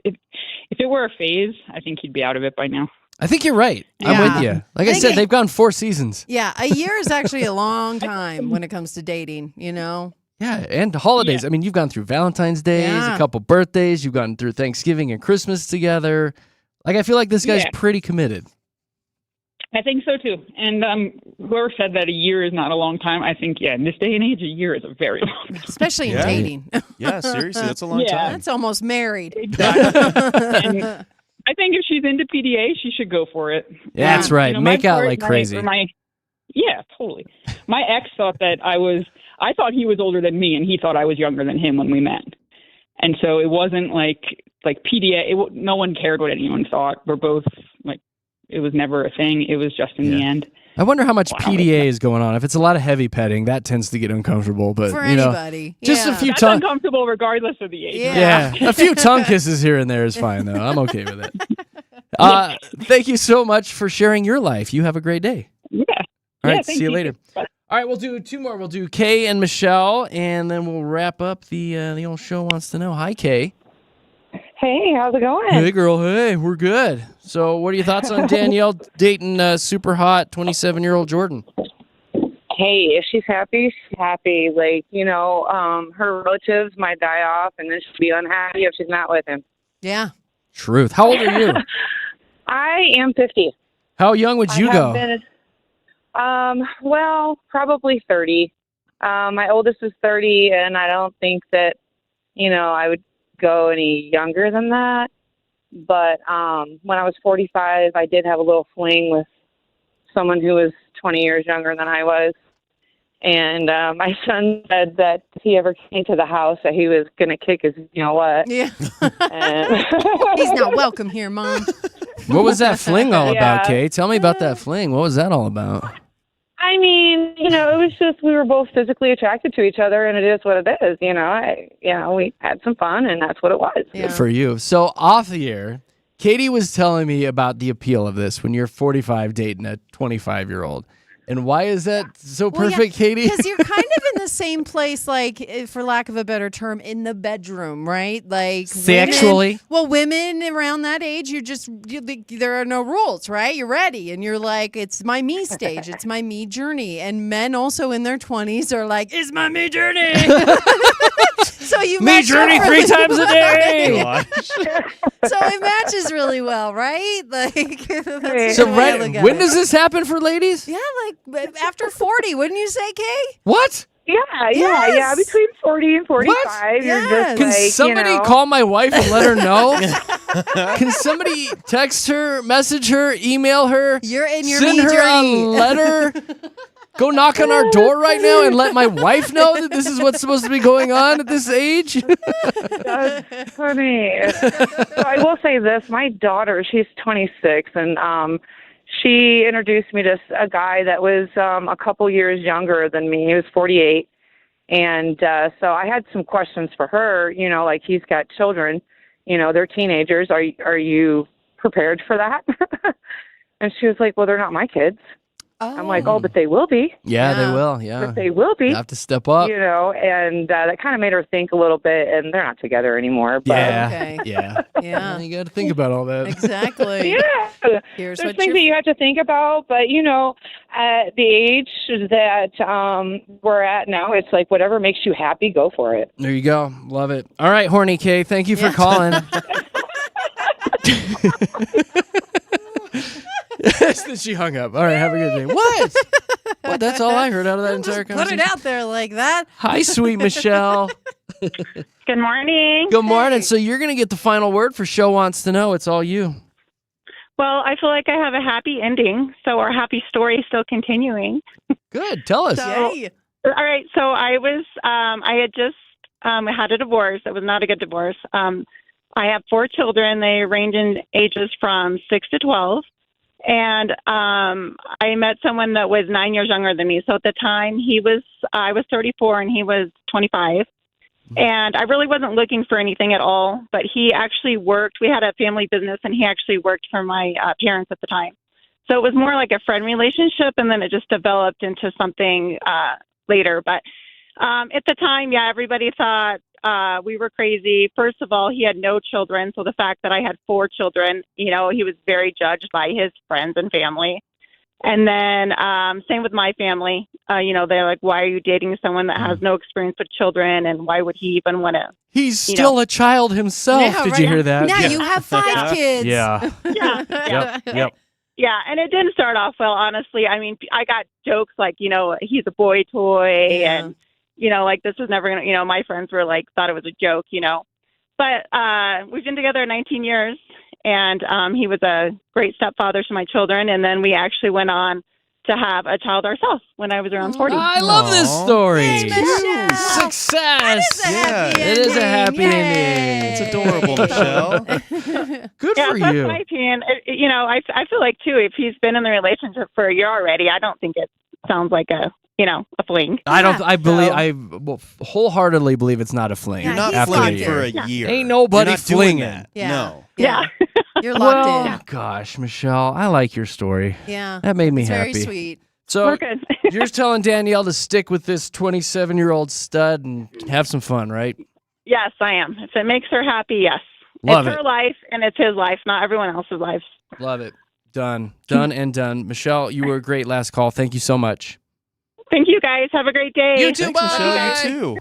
it were a phase, I think he'd be out of it by now. I think you're right. I'm with you. Like I said, they've gone 4 seasons. Yeah, a year is actually a long time when it comes to dating, you know? Yeah, and holidays. I mean, you've gone through Valentine's Days, a couple birthdays. You've gone through Thanksgiving and Christmas together. Like, I feel like this guy's pretty committed. I think so, too. And whoever said that a year is not a long time, I think, in this day and age, a year is a very long time. Especially in dating. Yeah, seriously, that's a long time. That's almost married. Exactly. I think if she's into PDA, she should go for it. Yeah, that's right. Make out like crazy. Yeah, totally. My ex thought that I thought he was older than me, and he thought I was younger than him when we met. And so it wasn't like PDA. No one cared what anyone thought. We're both it was never a thing. It was just in the end. I wonder how much PDA is going on. If it's a lot of heavy petting, that tends to get uncomfortable. But for anybody, just a few That's uncomfortable regardless of the age. Yeah, a few tongue kisses here and there is fine though. I'm okay with it. Thank you so much for sharing your life. You have a great day. Yeah. All right. See you later. Bye. All right, we'll do 2 more. We'll do Kay and Michelle, and then we'll wrap up the old show wants to know. Hi, Kay. Hey, how's it going? Hey, girl. Hey, we're good. So what are your thoughts on Danielle dating super hot 27-year-old Jordan? Hey, if she's happy, she's happy. Like, her relatives might die off, and then she'll be unhappy if she's not with him. Yeah. Truth. How old are you? I am 50. How young would you go? Well, probably 30. My oldest is 30, and I don't think that, I would go any younger than that. But when I was 45, I did have a little fling with someone who was 20 years younger than I was. And my son said that if he ever came to the house that he was going to kick his, what. Yeah. He's not welcome here, Mom. What was that fling all about, Kay? Tell me about that fling. What was that all about? I mean, it was just we were both physically attracted to each other, and it is what it is. We had some fun, and that's what it was. Yeah. Good for you. So off the air, Katie was telling me about the appeal of this when you're 45 dating a 25-year-old. And why is that so perfect, Katie? Because you're kind of in the same place, like, for lack of a better term, in the bedroom, right? Like sexually. Women around that age, there are no rules, right? You're ready, and you're like, it's my me stage, it's my me journey. And men also in their 20s are like, it's my me journey. So you me journey 3 times a day. So it matches really well, right? Like, when does this happen for ladies? Yeah, like after 40, wouldn't you say, Kay? What? Yeah. Between 40 and 45, What? you're just Can like, somebody call my wife and let her know? Can somebody text her, message her, email her? You're in your send me her journey. a letter. Go knock on our door right now and let my wife know that this is what's supposed to be going on at this age. That's funny. So I will say this: my daughter, she's 26, and she introduced me to a guy that was a couple years younger than me. He was 48, and so I had some questions for her. Like, he's got children. They're teenagers. Are you prepared for that? And she was like, "Well, they're not my kids." I'm like, oh, but they will be. Yeah, they will. Yeah. But they will be. You have to step up. You know, and that kind of made her think a little bit, and they're not together anymore. But Yeah. You got to think about all that. Exactly. Yeah. Here's There's what things that you have to think about, but, you know, at the age that we're at now, it's like whatever makes you happy, go for it. There you go. Love it. All right, Horny Kay, thank you for calling. Then she hung up. All right, have a good day. What? What? That's all I heard out of that entire conversation. Put it out there like that. Hi, sweet Michelle. Good morning. Good morning. So you're going to get the final word for Show Wants to Know. It's all you. Well, I feel like I have a happy ending, so our happy story is still continuing. Good. Tell us. All right. So I was, I had just had a divorce. It was not a good divorce. I have 4 children. They range in ages from 6 to 12. And I met someone that was 9 years younger than me. So at the time, I was 34 and he was 25. And I really wasn't looking for anything at all. But he actually worked. We had a family business, and he actually worked for my parents at the time. So it was more like a friend relationship, and then it just developed into something later. But at the time, everybody thought we were crazy. First of all, he had no children. So the fact that I had 4 children, he was very judged by his friends and family. And then same with my family. They're like, why are you dating someone that has no experience with children? And why would he even want to? He's still a child himself. Yeah, Did right. you hear that? Now you have 5 kids. Yeah. Yep. Yeah, and it didn't start off well, honestly. I mean, I got jokes like, he's a boy toy and, like this was never going to, my friends were like, thought it was a joke, But we've been together 19 years, and he was a great stepfather to my children. And then we actually went on to have a child ourselves when I was around 40. I love this story. Hey, Michelle. Success. It is a happy ending. It's adorable, Michelle. Good for that's you. my opinion. I feel like, too, if he's been in the relationship for a year already, I don't think it sounds like a fling. I wholeheartedly believe it's not a fling. You're not after flinging a for a year. year. Ain't nobody You're not doing flinging. that. Yeah. No. Yeah. You're locked in. Gosh, Michelle, I like your story. Yeah. That made me It's happy. very sweet. So We're good. you're just telling Danielle to stick with this 27-year-old stud and have some fun, right? Yes, I am. If it makes her happy, yes. Love it's it. her life, and it's his life, not everyone else's life. Love it. Done and done. Michelle, you were a great last call. Thank you so much. Thank you, guys. Have a great day. You too, Thanks, Michelle. bye. You too.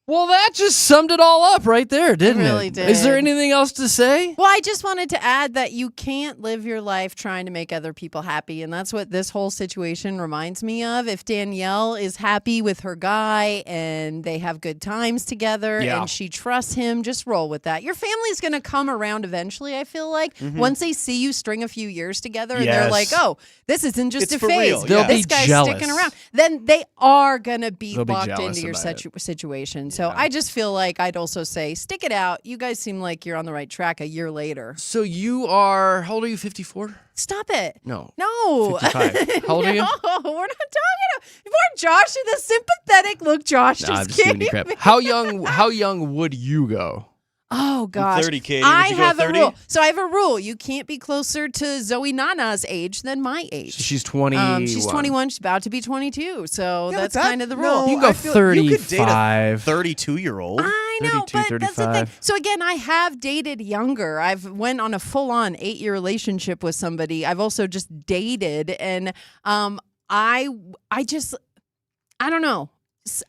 Well, that just summed it all up right there, didn't it? really did. Is there anything else to say? Well, I just wanted to add that you can't live your life trying to make other people happy. And that's what this whole situation reminds me of. If Danielle is happy with her guy and they have good times together and she trusts him, just roll with that. Your family's going to come around eventually, I feel like. Once they see you string a few years together and they're like, oh, this isn't just It's a for phase. real, They'll This be guy's jealous. sticking around. Then they are going to be They'll be locked jealous into your about it. situation. So I just feel like I'd also say, stick it out. You guys seem like you're on the right track a year later. So you are, how old are you, 54? Stop it. No. No. 55. How old are you? No, we're not talking about. Poor Josh, the sympathetic look Josh Nah, just I'm just giving you gave crap. me. How young would you go? Oh, gosh. 30, Katie. I Would you go have 30? a rule. So I have a rule. You can't be closer to Zoe Nana's age than my age. She's 21. She's 21. She's about to be 22. So Yeah, that's but that- kind of the no, rule. You can go I feel you could date a 35. 32-year-old. I know, 32, but that's the thing. 35. So again, I have dated younger. I've went on a full-on 8-year relationship with somebody. I've also just dated, and I don't know.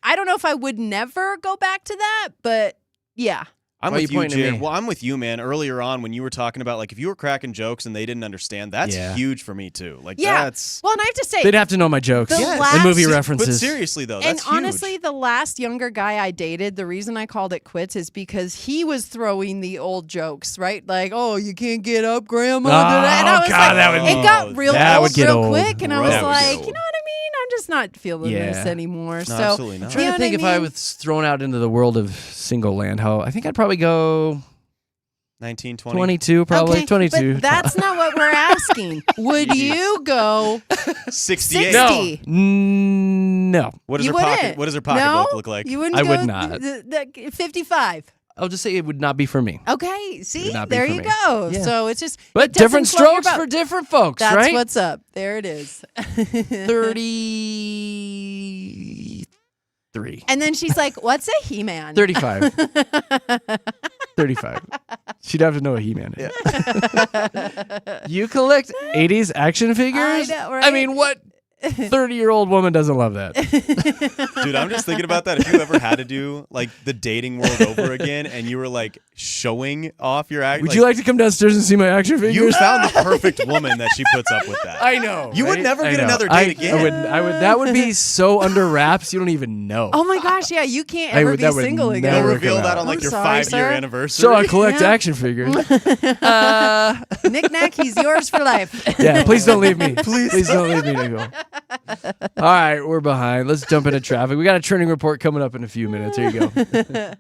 I don't know if I would never go back to that, but yeah. I'm Why are with you you, pointing at Jared. me? Well, I'm with you, man. Earlier on, when you were talking about, like, if you were cracking jokes and they didn't understand, that's Yeah. huge for me, too. Like, Yeah. that's... Well, and I have to say, They'd have to know my jokes The and last- movie But references. seriously, though, and that's huge. honestly, the last younger guy I dated, the reason I called it quits is because he was throwing the old jokes, right? Like, oh, you can't get up, Grandma. and I was God, like, that would it be- got real that old would get real old. quick, and I was That would get like, old. you know what I mean? I'm just not feeling this Yeah. anymore. No, So absolutely not. I'm trying you to know think what if I mean? was thrown out into the world of single land, I think I'd probably go 19, 20. 22, probably okay, 22. But that's not what we're asking. Would you go 68. 60? No. What does You her pocket? wouldn't. What does her pocketbook look like? You wouldn't I go would not. 55. I'll just say it would not be for me. Okay, see, not be there for you me. go. Yeah. So it's just, But it doesn't different float your strokes boat. for different folks, That's right? what's up. There it is. 33. And then she's like, "What's a He-Man?" 35. 35. She'd have to know what He-Man is. You collect 80s action figures? I know, right? I mean, what 30-year-old woman doesn't love that? Dude, I'm just thinking about that. If you ever had to do like the dating world over again and you were like showing off your act, Would you like to come downstairs and see my action figures? You found the perfect woman that she puts up with that. I know. You would right? never I get know. another date again. I would. That would be so under wraps. You don't even know. Oh my gosh, yeah, you can't I ever would- be that would single again. never You'll reveal come that out. on like I'm your sorry, 5-year sir. anniversary. So I collect Yeah. action figures. Knick-knack, he's yours for life. Yeah, please don't leave me. Please don't leave me, Nicole. All right, we're behind. Let's jump into traffic. We got a trending report coming up in a few minutes. Here you go.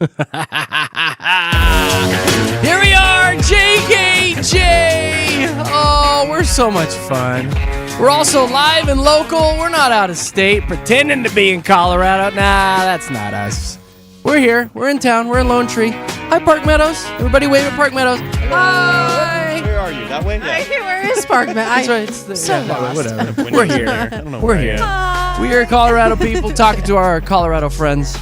Here we are, JKJ. Oh, we're so much fun. We're also live and local. We're not out of state pretending to be in Colorado. Nah, that's not us. We're here. We're in town. We're in Lone Tree. Hi, Park Meadows. Everybody wave at Park Meadows. Hi. Where are you? That way? Yeah. Where is Park Meadows? That's right. It's so lost. Whatever. We're here. I don't know. We're here. We are Colorado people talking to our Colorado friends.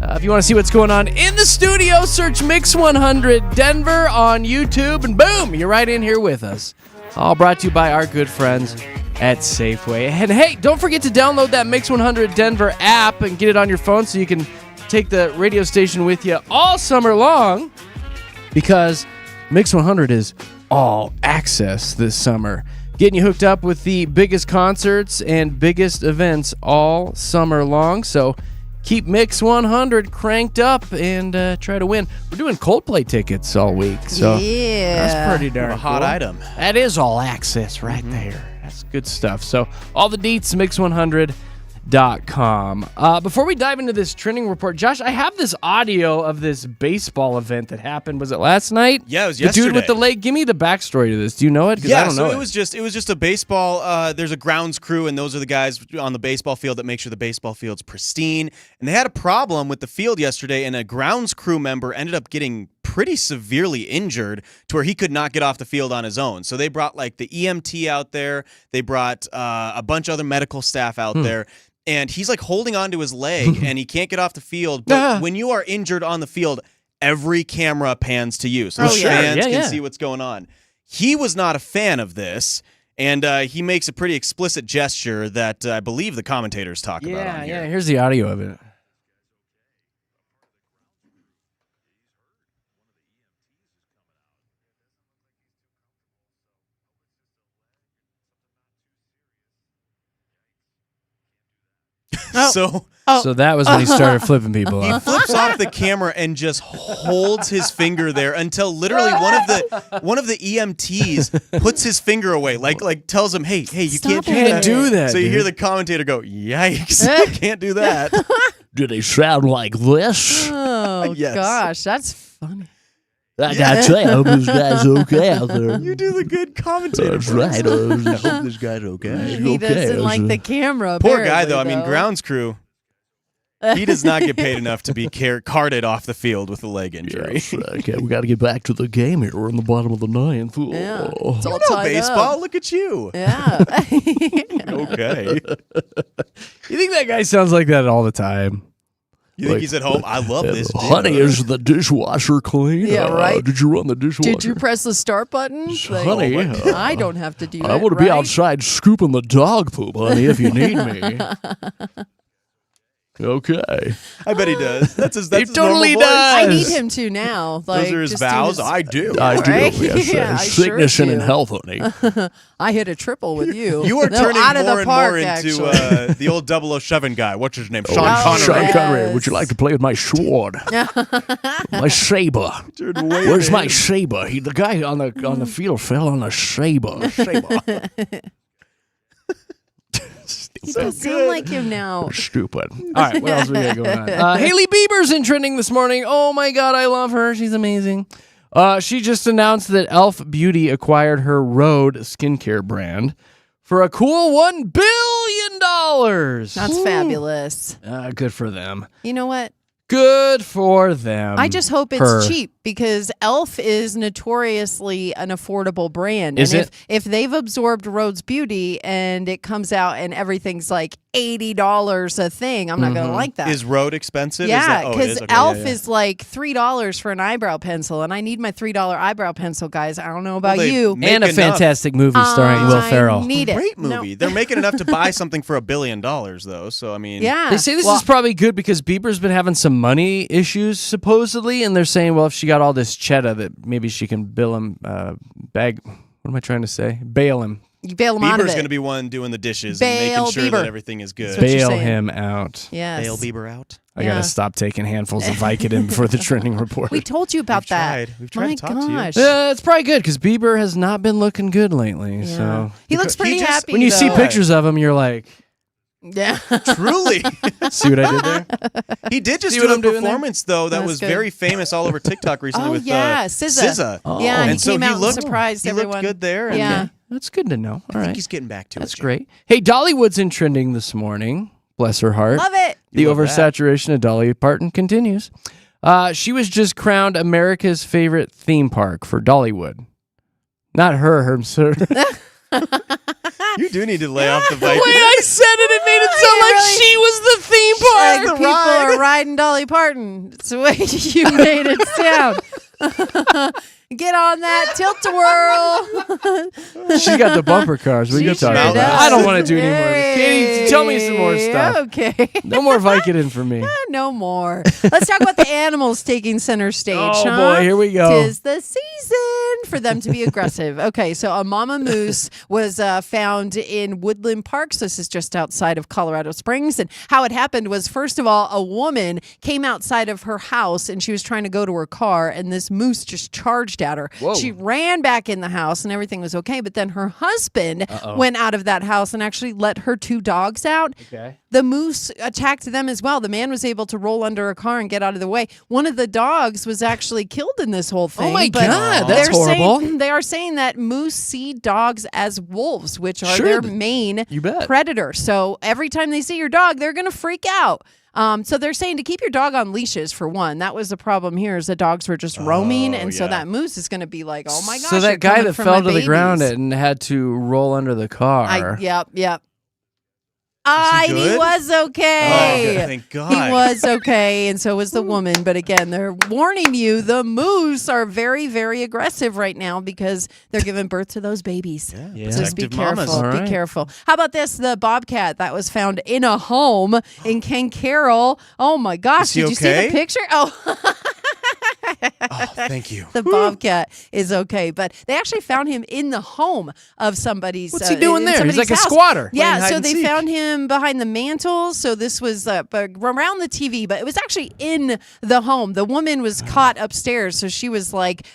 If you want to see what's going on in the studio, search Mix 100 Denver on YouTube, and boom, you're right in here with us. All brought to you by our good friends at Safeway. And hey, don't forget to download that Mix 100 Denver app and get it on your phone so you can take the radio station with you all summer long, because Mix 100 is all access this summer. Getting you hooked up with the biggest concerts and biggest events all summer long. So keep Mix 100 cranked up and try to win. We're doing Coldplay tickets all week. So yeah, that's pretty darn a hot cool. item. That is all access right there. That's good stuff. So all the deets, Mix100.com. Before we dive into this trending report, Josh, I have this audio of this baseball event that happened. Was it last night? Yeah, it was the yesterday. dude with the leg. Give me the backstory to this. Do you know it? 'Cause Yeah, I don't know it was just a baseball. There's a grounds crew, and those are the guys on the baseball field that make sure the baseball field's pristine. And they had a problem with the field yesterday, and a grounds crew member ended up getting pretty severely injured to where he could not get off the field on his own. So they brought like the EMT out there. They brought a bunch of other medical staff out there. And he's like holding onto his leg and he can't get off the field. But when you are injured on the field, every camera pans to you. So the fans can see what's going on. He was not a fan of this. And he makes a pretty explicit gesture that I believe the commentators talk about on here. Yeah, here's the audio of it. So that was when he started flipping people he off. flips off the camera and just holds his finger there until literally one of the EMTs puts his finger away, like tells him, hey, you can't do that. So you hear the commentator go, yikes, you can't do that. Do they sound like this? Oh, Yes. gosh, that's funny. I gotta tell you, I hope this guy's okay out there. You do the good commentator. That's right. I hope this guy's okay. He doesn't like the camera. Poor guy, though. I apparently, mean, grounds crew. He does not get paid enough to be carted off the field with a leg injury. Yes, okay, we got to get back to the game here. We're in the bottom of the ninth. Yeah, Oh. it's all You know tied baseball. up. Look at you. Yeah. Okay. You think that guy sounds like that all the time? You think he's at home? I love this dude. Honey, is the dishwasher clean? Yeah, right. Did you run the dishwasher? Did you press the start button? Honey, I don't have to do that. I want to be right? outside scooping the dog poop, honey, if you need me. Okay. I bet he does. That's his He his totally normal voice. does. I need him to now. Like, Those are his just do vows. his- I do. I do. Right? Yes, Yeah, I sure sickness and in do. health, honey. I hit a triple with you. You are No, turning out of more the and park, more into actually. the old 007 guy. What's his name? Sean Oh, Connery. Sean yes. Connery, would you like to play with my sword? My saber. Where's my saber? The guy on the field fell on a saber. He does sound like him now. Stupid. All right, what else we got going on? Hailey Bieber's in trending this morning. Oh my God, I love her. She's amazing. She just announced that Elf Beauty acquired her Rhode skincare brand for a cool $1 billion. That's fabulous. Good for them. You know what? Good for them. I just hope it's Her. cheap because Elf is notoriously an affordable brand. Is and it? if they've absorbed Rhodes Beauty and it comes out and everything's like $80 a thing, I'm not going to like that. Is Rhode expensive? Yeah, it because is? Okay, Elf yeah. is like $3 for an eyebrow pencil, and I need my $3 eyebrow pencil, guys. I don't know about they you. make And a enough. fantastic movie starring Will Ferrell. I need it. Great No. movie. They're making enough to buy something for $1 billion, though. So I mean, Yeah. They say this is probably good because Bieber's been having some money issues supposedly, and they're saying, well, if she got all this cheddar, that maybe she can bill him, What am I trying to say? Bail him. You bail him out of Bieber's it. going to be one doing the dishes Bail and making sure Bieber. that everything is good. That's what you're Bail saying. him out. Yes. Bail Bieber out. I gotta stop taking handfuls of Vicodin before the trending report. We told you about that. tried. We've tried My to talk to you. gosh. Yeah, it's probably good because Bieber has not been looking good lately. Yeah. So He looks pretty happy. when you see though. pictures of him, you're like, Yeah. Truly. See what I did there? He did just See do what a I'm doing there? performance, though, that That's was good. very famous all over TikTok recently with SZA. SZA. Oh. Yeah, and he so came he out looked, and surprised he everyone. looked good there. And Yeah. That's good to know. All I think right. he's getting back to That's it. great. Hey, Dollywood's in trending this morning. Bless her heart. Love it. The You love that. oversaturation of Dolly Parton continues. She was just crowned America's favorite theme park for Dollywood. Not her sir. You do need to lay off the The way Viking. I said it made it sound like really- she was the theme Like park. people are riding Dolly Parton. It's the way you made it sound. Get on that tilt-a-whirl. She got the bumper cars. What are you She talking sure about? does. I don't want to do any more. Katie, tell me some more Hey, stuff. Okay. No more Vicodin for me. No more. Let's talk about the animals taking center stage. Oh, huh? boy, here we go. Tis the season for them to be aggressive. Okay, so a mama moose was found in Woodland Park. So this is just outside of Colorado Springs. And how it happened was, first of all, a woman came outside of her house and she was trying to go to her car, and this moose just charged at her. Whoa. She ran back in the house and everything was okay. But then her husband Uh-oh. went out of that house and actually let her 2 dogs out. Okay. The moose attacked them as well. The man was able to roll under a car and get out of the way. One of the dogs was actually killed in this whole thing. Oh my but God, that's they're horrible. they are saying that moose see dogs as wolves, which are Should. their main You bet. predator. So every time they see your dog, they're going to freak out. So they're saying to keep your dog on leashes for one. That was the problem here, is the dogs were just roaming, and so yeah. that moose is going to be like, oh my gosh. So you're that guy coming that for fell my to the ground babies. and had to roll under the car. Yep. he He good? was Oh, okay. good. Thank God. He was okay, and so was the woman. But again, they're warning you, the moose are very, very aggressive right now because they're giving birth to those babies. Yeah. So just be Protective careful. mamas. All Be right. careful. How about this? The bobcat that was found in a home in Ken Carroll. Oh my gosh! Is he Did you see okay? the picture? Oh. Oh, thank you. The bobcat is okay, but they actually found him in the home of somebody's. What's he doing in there? He's somebody's like a house. squatter. Yeah, playing hide so and they seek. found him behind the mantle. So this was around the TV, but it was actually in the home. The woman was caught upstairs, so she was like,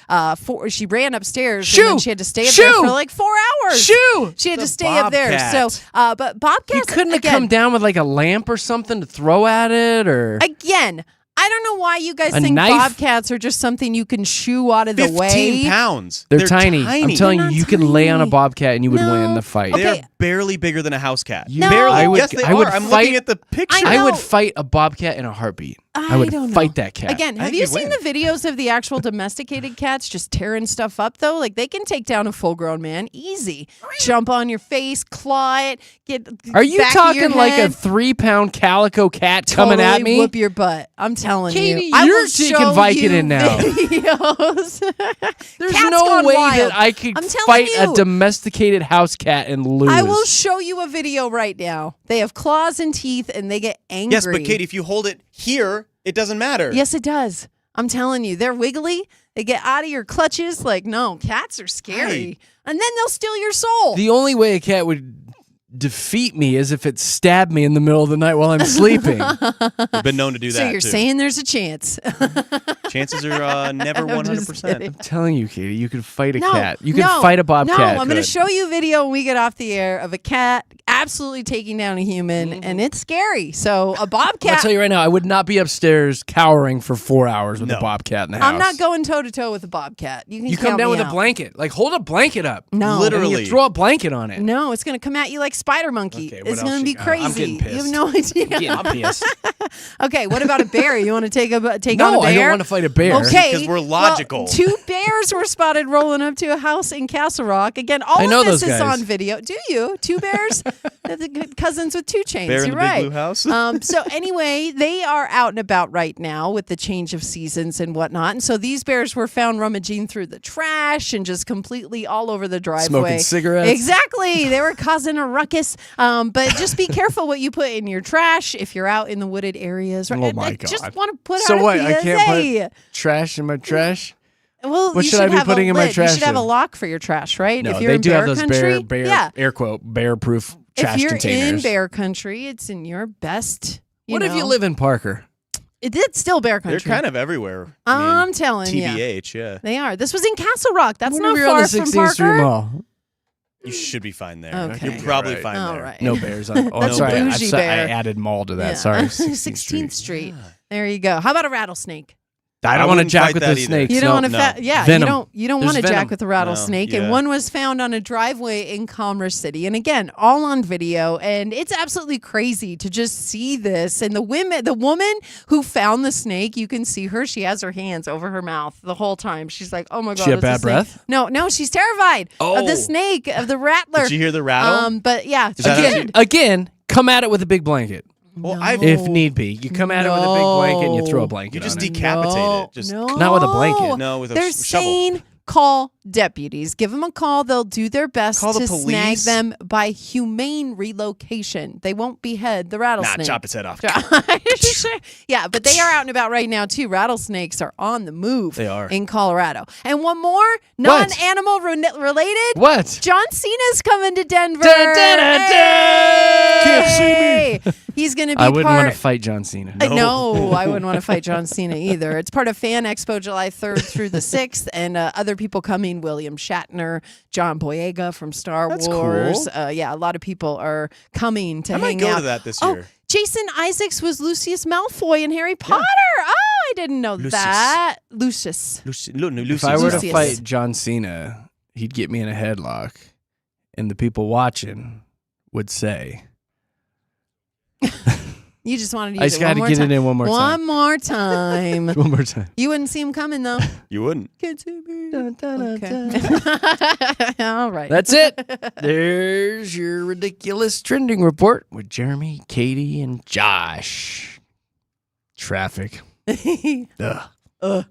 she ran upstairs, and then Shoo! she had to stay up there Shoo! for like 4 hours. Shoo! She had to The stay up there. So, bobcat. but bobcats. You couldn't have again, come down with like a lamp or something to throw at it, or again. I don't know why you guys A think knife? bobcats are just something you can shoo out of the 15 way. pounds. they're tiny. I'm telling They're you, not you can lay on a tiny. bobcat and you would No. win the fight. They Okay. are barely bigger than a house cat. You- barely. I would- yes, they I would are. I'm fight- looking at the picture. I I would know. fight a bobcat in a heartbeat. I would don't fight know. that cat. Again, I have think you you'd seen win. the videos of the actual domesticated cats just tearing stuff up, though? Like, they can take down a full-grown man easy. Jump on your face, claw it, get Are you back of your talking like a head, 3-pound calico cat coming at totally me? whoop your butt. I'm telling Katie, you. I you're will taking show Vicodin you now. videos. There's Cat's no gone way wild. that I could I'm telling fight you. a domesticated house cat and lose. I will show you a video right now. They have claws and teeth, and they get angry. Yes, but Katie, if you hold it here, it doesn't matter. Yes, it does. I'm telling you, they're wiggly. They get out of your clutches. Like, no, cats are scary. And then they'll steal your soul. The only way a cat would defeat me is if it stabbed me in the middle of the night while I'm sleeping. We've been known to do that. So you're too. saying there's a chance. Chances are never I'm just 100%. kidding. I'm telling you, Katie, you could fight a No, cat. You could no, fight a bobcat. No, I'm going to Good. show you a video when we get off the air of a cat absolutely taking down a human, and it's scary. So a I'll bobcat. tell you right now, I would not be upstairs cowering for 4 hours with No. a bobcat in the house. I'm not going toe to toe with a bobcat. You can You come count down me with a out. blanket. Like, hold a blanket up. No, And Literally. you throw a blanket on it. No, it's going to come at you like Spider Monkey. Okay, what it's else going to you be got? crazy. I'm getting You have pissed. no idea. I'm getting pissed. Okay, what about a bear? You want to take on a bear? No, I don't want to fight a bear. Okay, Because we're logical. Well, 2 bears were spotted rolling up to a house in Castle Rock. Again, all I know of this those is guys. on video. Do you? 2 bears? They're the good cousins with 2 chains. Bear in You're the Big right. Blue House? So anyway, they are out and about right now with the change of seasons and whatnot. And so these bears were found rummaging through the trash and just completely all over the driveway. Smoking cigarettes. Exactly. They were causing a ruckus. But just be careful what you put in your trash if you're out in the wooded areas. Oh, my I just God. want to put So out what? a I can't PSA. put trash in my trash? Well, What you should I be have a putting in my lid. trash You should have a then? lock for your trash, right? No, if you're they in do bear have those country, bear, yeah. air quote, bear-proof trash If you're containers. in bear country, it's in your best. What if you live in Parker? It's still bear country. They're kind of everywhere. I'm telling you. TBH, yeah. They are. This was in Castle Rock. That's What not if you're on far the from 16th Parker. Street Mall? You should be fine there. Okay. You're probably Right. fine All there. right. No bears on. Oh, That's a sorry. bougie bear. I added mall to that. Yeah. Sorry. 16th Street. There you go. How about a rattlesnake? I don't want to wouldn't jack fight with that the either. snakes. You don't No. want to, Venom. you don't There's want to venom. jack with a rattlesnake. No, And yeah. one was found on a driveway in Commerce City, and again, all on video. And it's absolutely crazy to just see this. And the woman who found the snake, you can see her. She has her hands over her mouth the whole time. She's like, "Oh my god!" She had it's a bad snake." breath? No, she's terrified of the Oh. snake, of the rattler. Did you hear the rattle? But yeah, Is that she how did. Again, come at it with a big blanket. Well, If need be. You come at it with a big blanket and you throw a blanket You just on it. decapitate it. Just Not with a blanket. No, with a They're shovel. saying call deputies. Give them a call. They'll do their best Call the to snag police? them by humane relocation. They won't behead the Nah, rattlesnake. chop its head off. Yeah, but they are out and about right now too. Rattlesnakes are on the move. They are. In Colorado. And one more non-animal related. What? John Cena's coming to Denver. Can't see Hey! He's going to be I wouldn't want part. to fight John Cena. No, I wouldn't want to fight John Cena either. It's part of Fan Expo July 3rd through the 6th, and other people coming: William Shatner, John Boyega from Star That's Wars. cool. Yeah, a lot of people are coming to I might hang go out. to that this Oh, year. Jason Isaacs was Lucius Malfoy in Harry Potter. Oh, I didn't know Lucius. that. Lucius. If I were to Lucius. fight John Cena, he'd get me in a headlock, and the people watching would say, You just wanted to I use just it one gotta more get time. it in one more time. One more time. one more time. You wouldn't see him coming though. You wouldn't. Can't see me. Okay. All right. That's it. There's your ridiculous trending report with Jeremy, Katy, and Josh. Traffic. Ugh.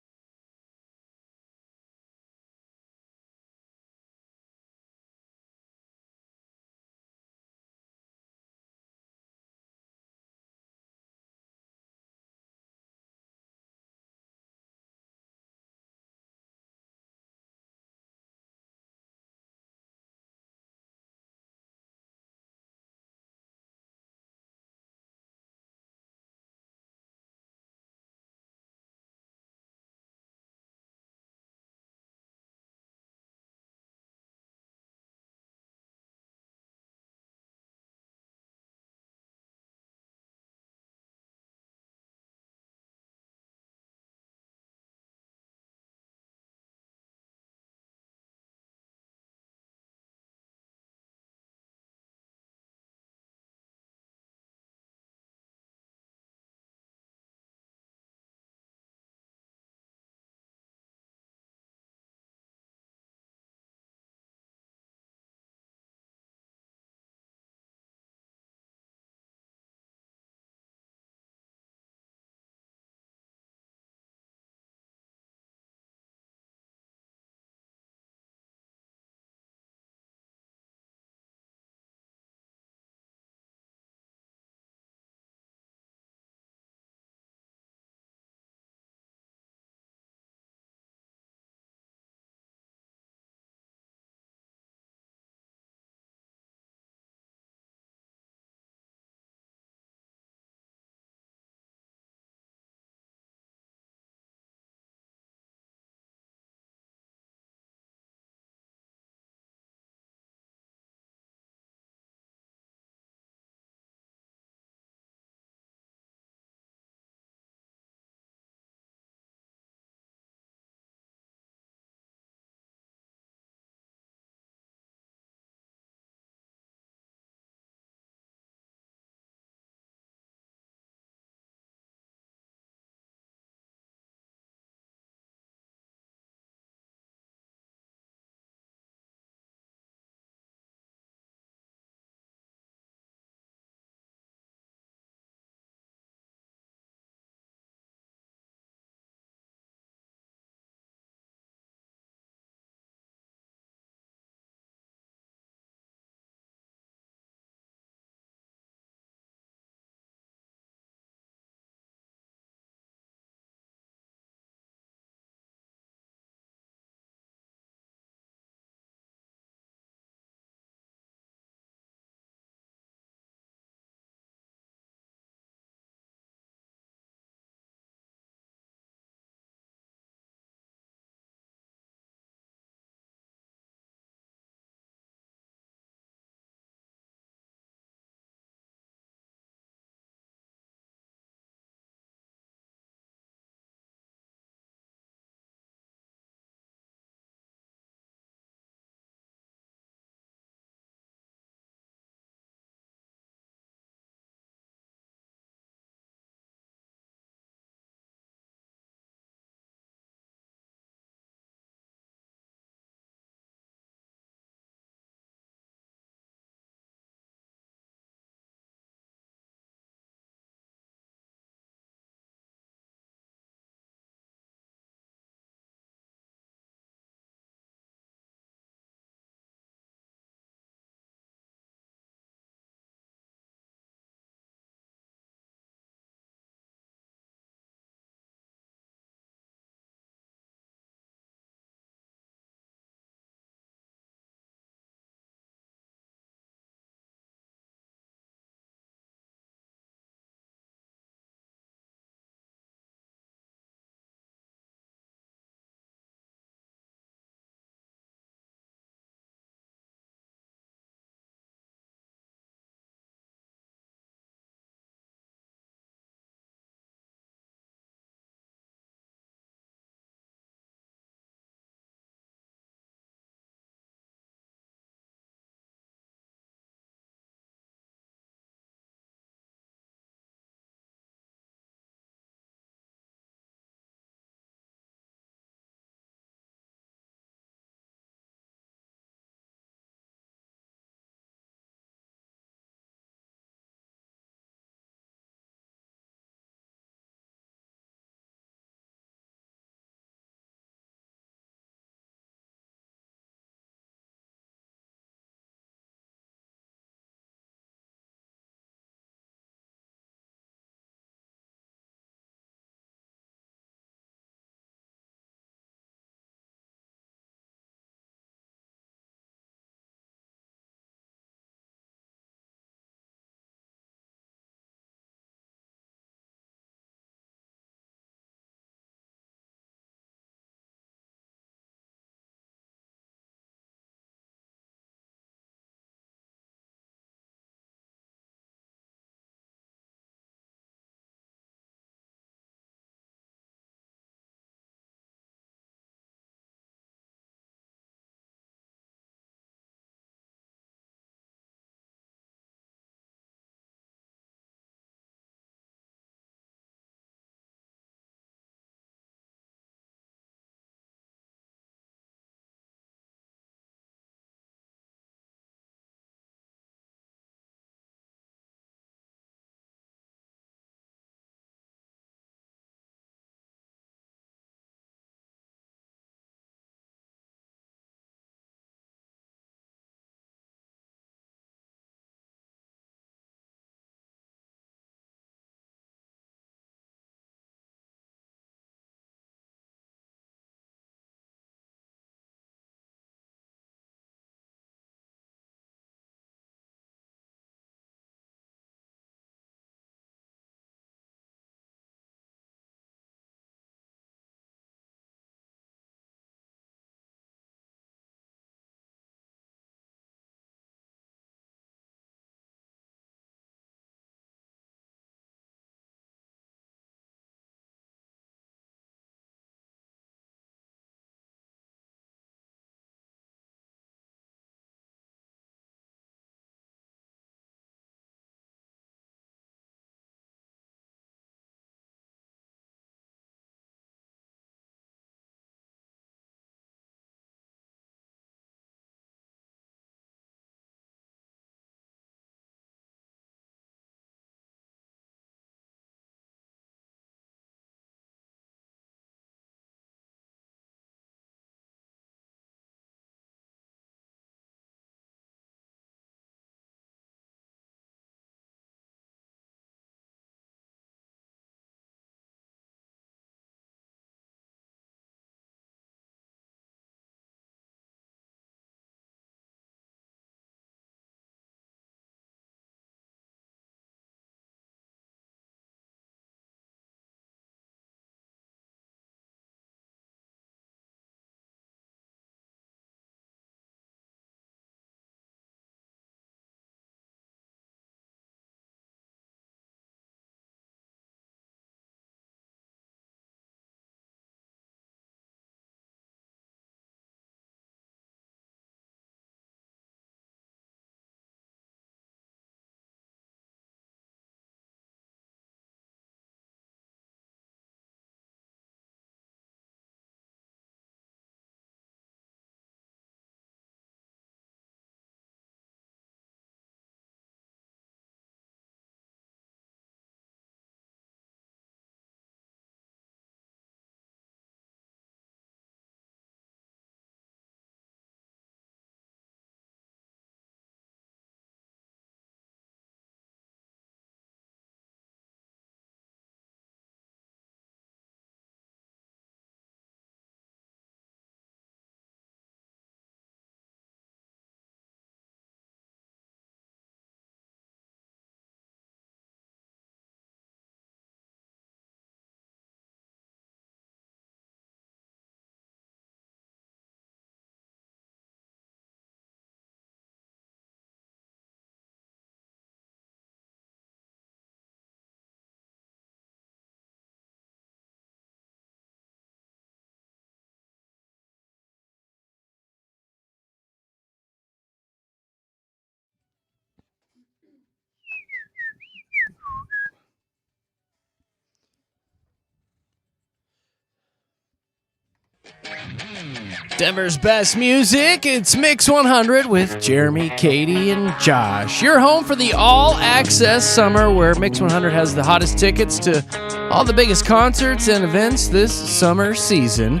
Denver's best music, it's Mix 100 with Jeremy, Katy, and Josh. Your home for the all-access summer where Mix 100 has the hottest tickets to all the biggest concerts and events this summer season.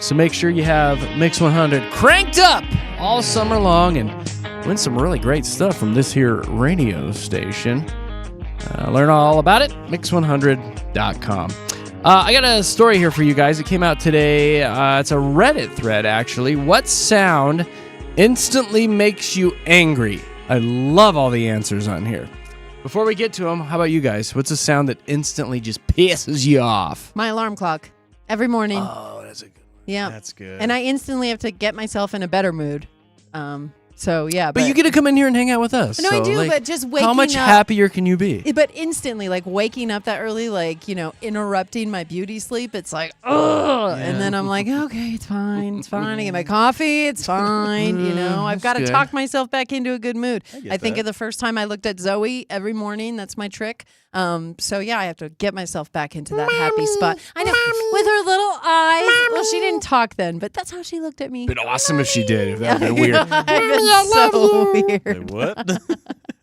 So make sure you have Mix 100 cranked up all summer long and win some really great stuff from this here radio station. Learn all about it, mix100.com. I got a story here for you guys. It came out today. It's a Reddit thread, actually. What sound instantly makes you angry? I love all the answers on here. Before we get to them, how about you guys? What's a sound that instantly just pisses you off? My alarm clock. Every morning. Oh, that's a good one. Yeah. That's good. And I instantly have to get myself in a better mood. So, yeah. But you get to come in here and hang out with us. No, so, I do, like, but just waking up. how much happier can you be? But instantly, like waking up that early, like, interrupting my beauty sleep, it's like, ugh. Yeah. And then I'm like, okay, it's fine. It's fine. I get my coffee. It's fine. I've got to good. talk myself back into a good mood. get I think that. of the first time I looked at Zoe every morning. That's my trick. So, yeah, I have to get myself back into that happy spot. I know. With her little eyes. Well, she didn't talk then, but that's how she looked at me. Been awesome if she did. If that would be weird. so weird. Wait, what?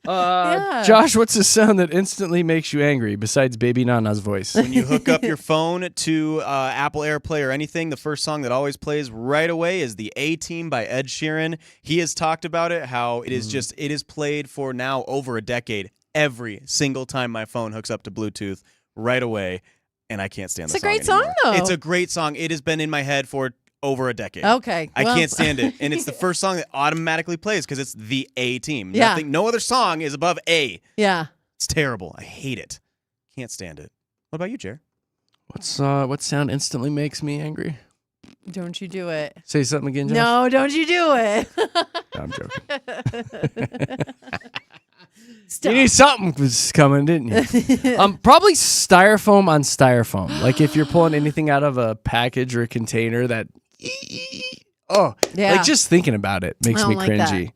Yeah. Josh, what's the sound that instantly makes you angry besides Baby Nana's voice? When you hook up your phone to Apple AirPlay or anything, the first song that always plays right away is the A-Team by Ed Sheeran. He has talked about it, how it is it is played for now over a decade. Every single time my phone hooks up to Bluetooth right away, and I can't stand the song It's a great song, anymore. though. It's a great song. It has been in my head for over a decade. Okay. I well- can't stand it. And it's the first song that automatically plays because it's the A-Team. Yeah. No other song is above A. Yeah. It's terrible. I hate it. Can't stand it. What about you, Jer? What sound instantly makes me angry? Don't you do it. Say something again, Josh. No, don't you do it. No, I'm joking. You knew something was coming, didn't you? Probably styrofoam on styrofoam. Like if you're pulling anything out of a package or a container that, Yeah. like just thinking about it makes I me don't like that. cringy.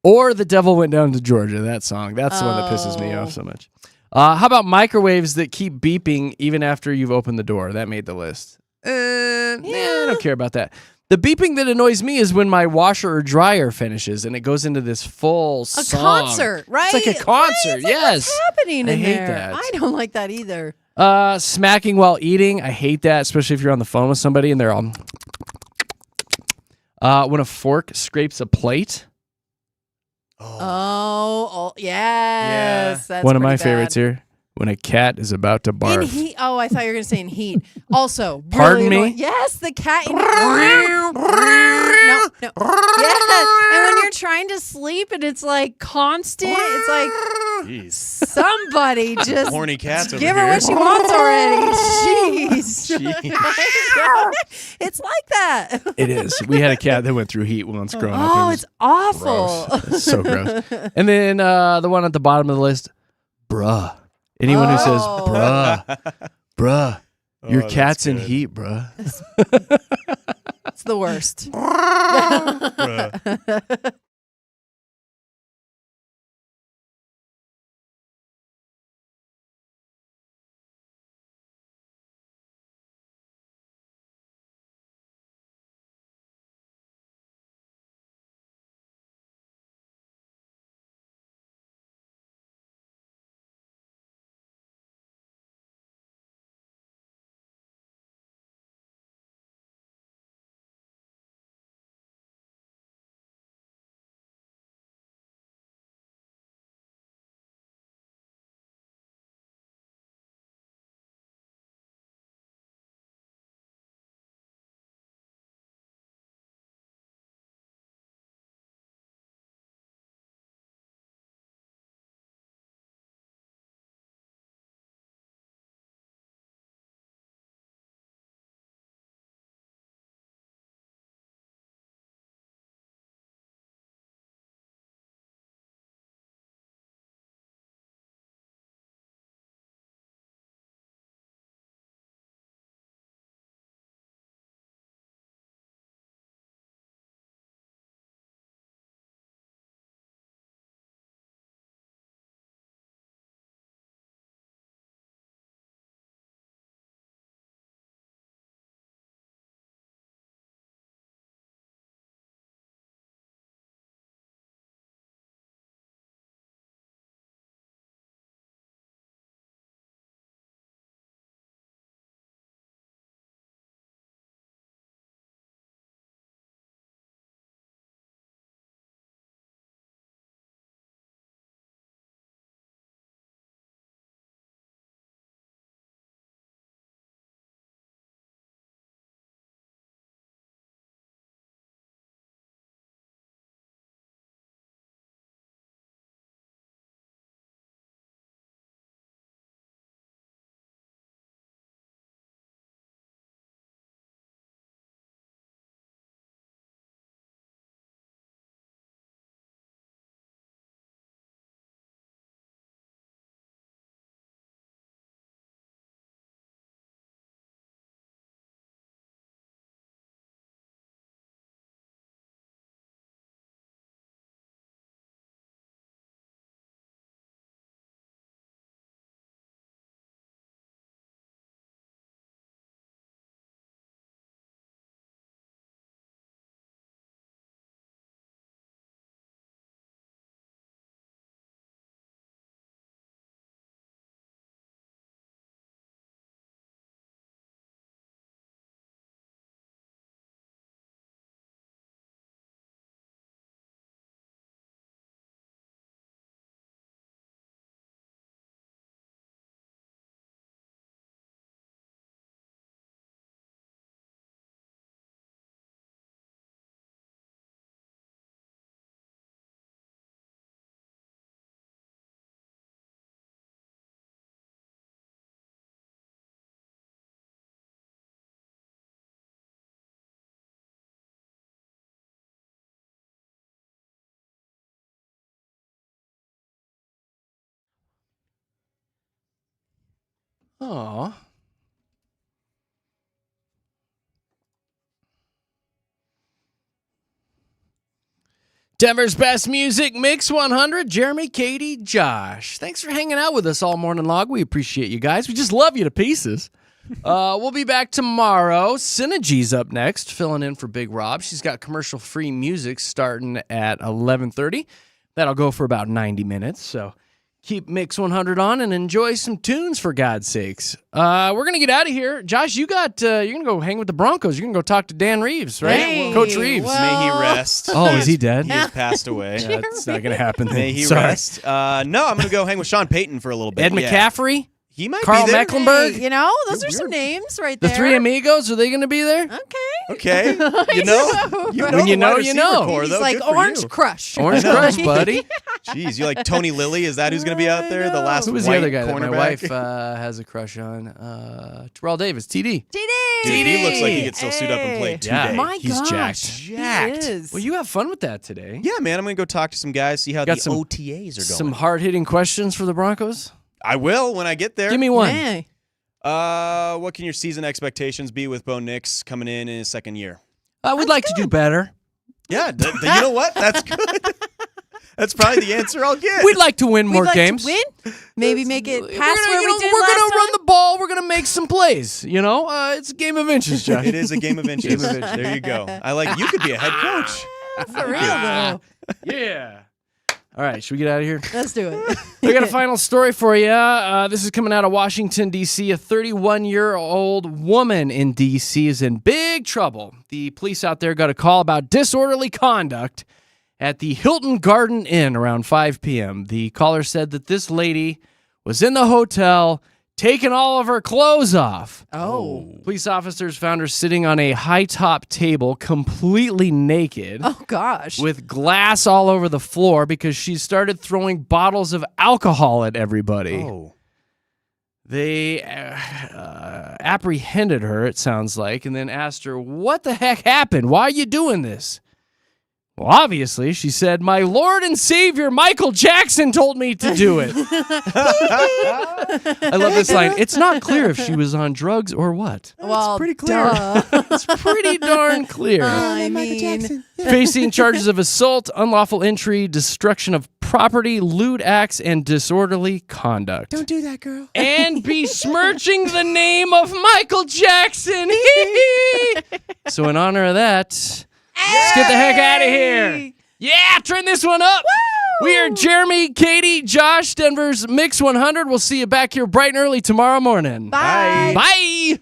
Or The Devil Went Down to Georgia, that song. That's the one that pisses me off so much. How about microwaves that keep beeping even after you've opened the door? That made the list. I don't care about that. The beeping that annoys me is when my washer or dryer finishes and it goes into this full A song. concert, right? It's like a concert, Right? It's like, yes. What's happening I in hate there? that. I don't like that either. Smacking while eating, I hate that, especially if you're on the phone with somebody and they're all. When a fork scrapes a plate. Oh, yes. That's One of my pretty favorites bad. here. When a cat is about to barf. In heat. Oh, I thought you were going to say in heat. Also, Pardon really me? annoying. Yes, the cat. No. Yes. And when you're trying to sleep and it's like constant, it's like Jeez. somebody just Horny cats over give her here. what she wants already. Jeez. It's like that. It is. We had a cat that went through heat once growing up. Oh, It it's was awful. gross. It's so gross. And then the one at the bottom of the list, bruh. Anyone who says, bruh, your that's cat's in good. heat, bruh. It's the worst. Bruh. Aw. Denver's best music, Mix 100, Jeremy, Katy, Josh. Thanks for hanging out with us all morning long. We appreciate you guys. We just love you to pieces. We'll be back tomorrow. Synergy's up next, filling in for Big Rob. She's got commercial-free music starting at 11:30. That'll go for about 90 minutes, so keep Mix 100 on and enjoy some tunes, for God's sakes. We're going to get out of here. Josh, you're going to go hang with the Broncos. You're going to go talk to Dan Reeves, right? Hey, Coach Reeves. May he rest. Oh, is he dead? He has passed away. Yeah, it's not going to happen then. May he Sorry. rest. No, I'm going to go hang with Sean Payton for a little bit. Ed McCaffrey? He might Carl be there. Mecklenburg? Hey, those are some names right The there. Three Amigos, are they going to be there? Okay. You know When you the know, wide you receiver know. core, He's though. like Good for Orange you. Crush. Orange I know. Crush, buddy. Jeez, you like Tony Lilly? Is that who's going to be out there? The last Who was white the other guy that cornerback? my wife has a crush on? Terrell Davis, TD. TD. Dude, he looks like he could still suit up and play today. My he's gosh, jacked. he is. Well, you have fun with that today. Yeah, man, I'm going to go talk to some guys, see how Got the some- OTAs are going. Some hard-hitting questions for the Broncos? I will when I get there. Give me one. Hey. What can your season expectations be with Bo Nix coming in his second year? We'd like to do better. Yeah, you know what? That's good. That's probably the answer I'll get. We'd like to win more We'd like games. to win. Maybe make it past We're where we did gonna last run the ball. We're gonna make some plays. It's a game of inches, Josh. It is a game of inches. There you go. I like. You could be a head coach. For real, though. Yeah. All right, should we get out of here? Let's do it. We got a final story for you. This is coming out of Washington, D.C. A 31-year-old woman in D.C. is in big trouble. The police out there got a call about disorderly conduct at the Hilton Garden Inn around 5 p.m. The caller said that this lady was in the hotel taking all of her clothes off. Oh. Police officers found her sitting on a high-top table completely naked. Oh, gosh. With glass all over the floor because she started throwing bottles of alcohol at everybody. Oh. They apprehended her, it sounds like, and then asked her, what the heck happened? Why are you doing this? Well, obviously, she said, my Lord and Savior, Michael Jackson, told me to do it. I love this line. It's not clear if she was on drugs or what. Well, it's pretty clear. It's pretty darn clear. I mean, Facing charges of assault, unlawful entry, destruction of property, lewd acts, and disorderly conduct. Don't do that, girl. And besmirching the name of Michael Jackson. So in honor of that, let's get the heck out of here. Yeah, turn this one up. Woo! We are Jeremy, Katy, Josh, Denver's Mix 100. We'll see you back here bright and early tomorrow morning. Bye. Bye.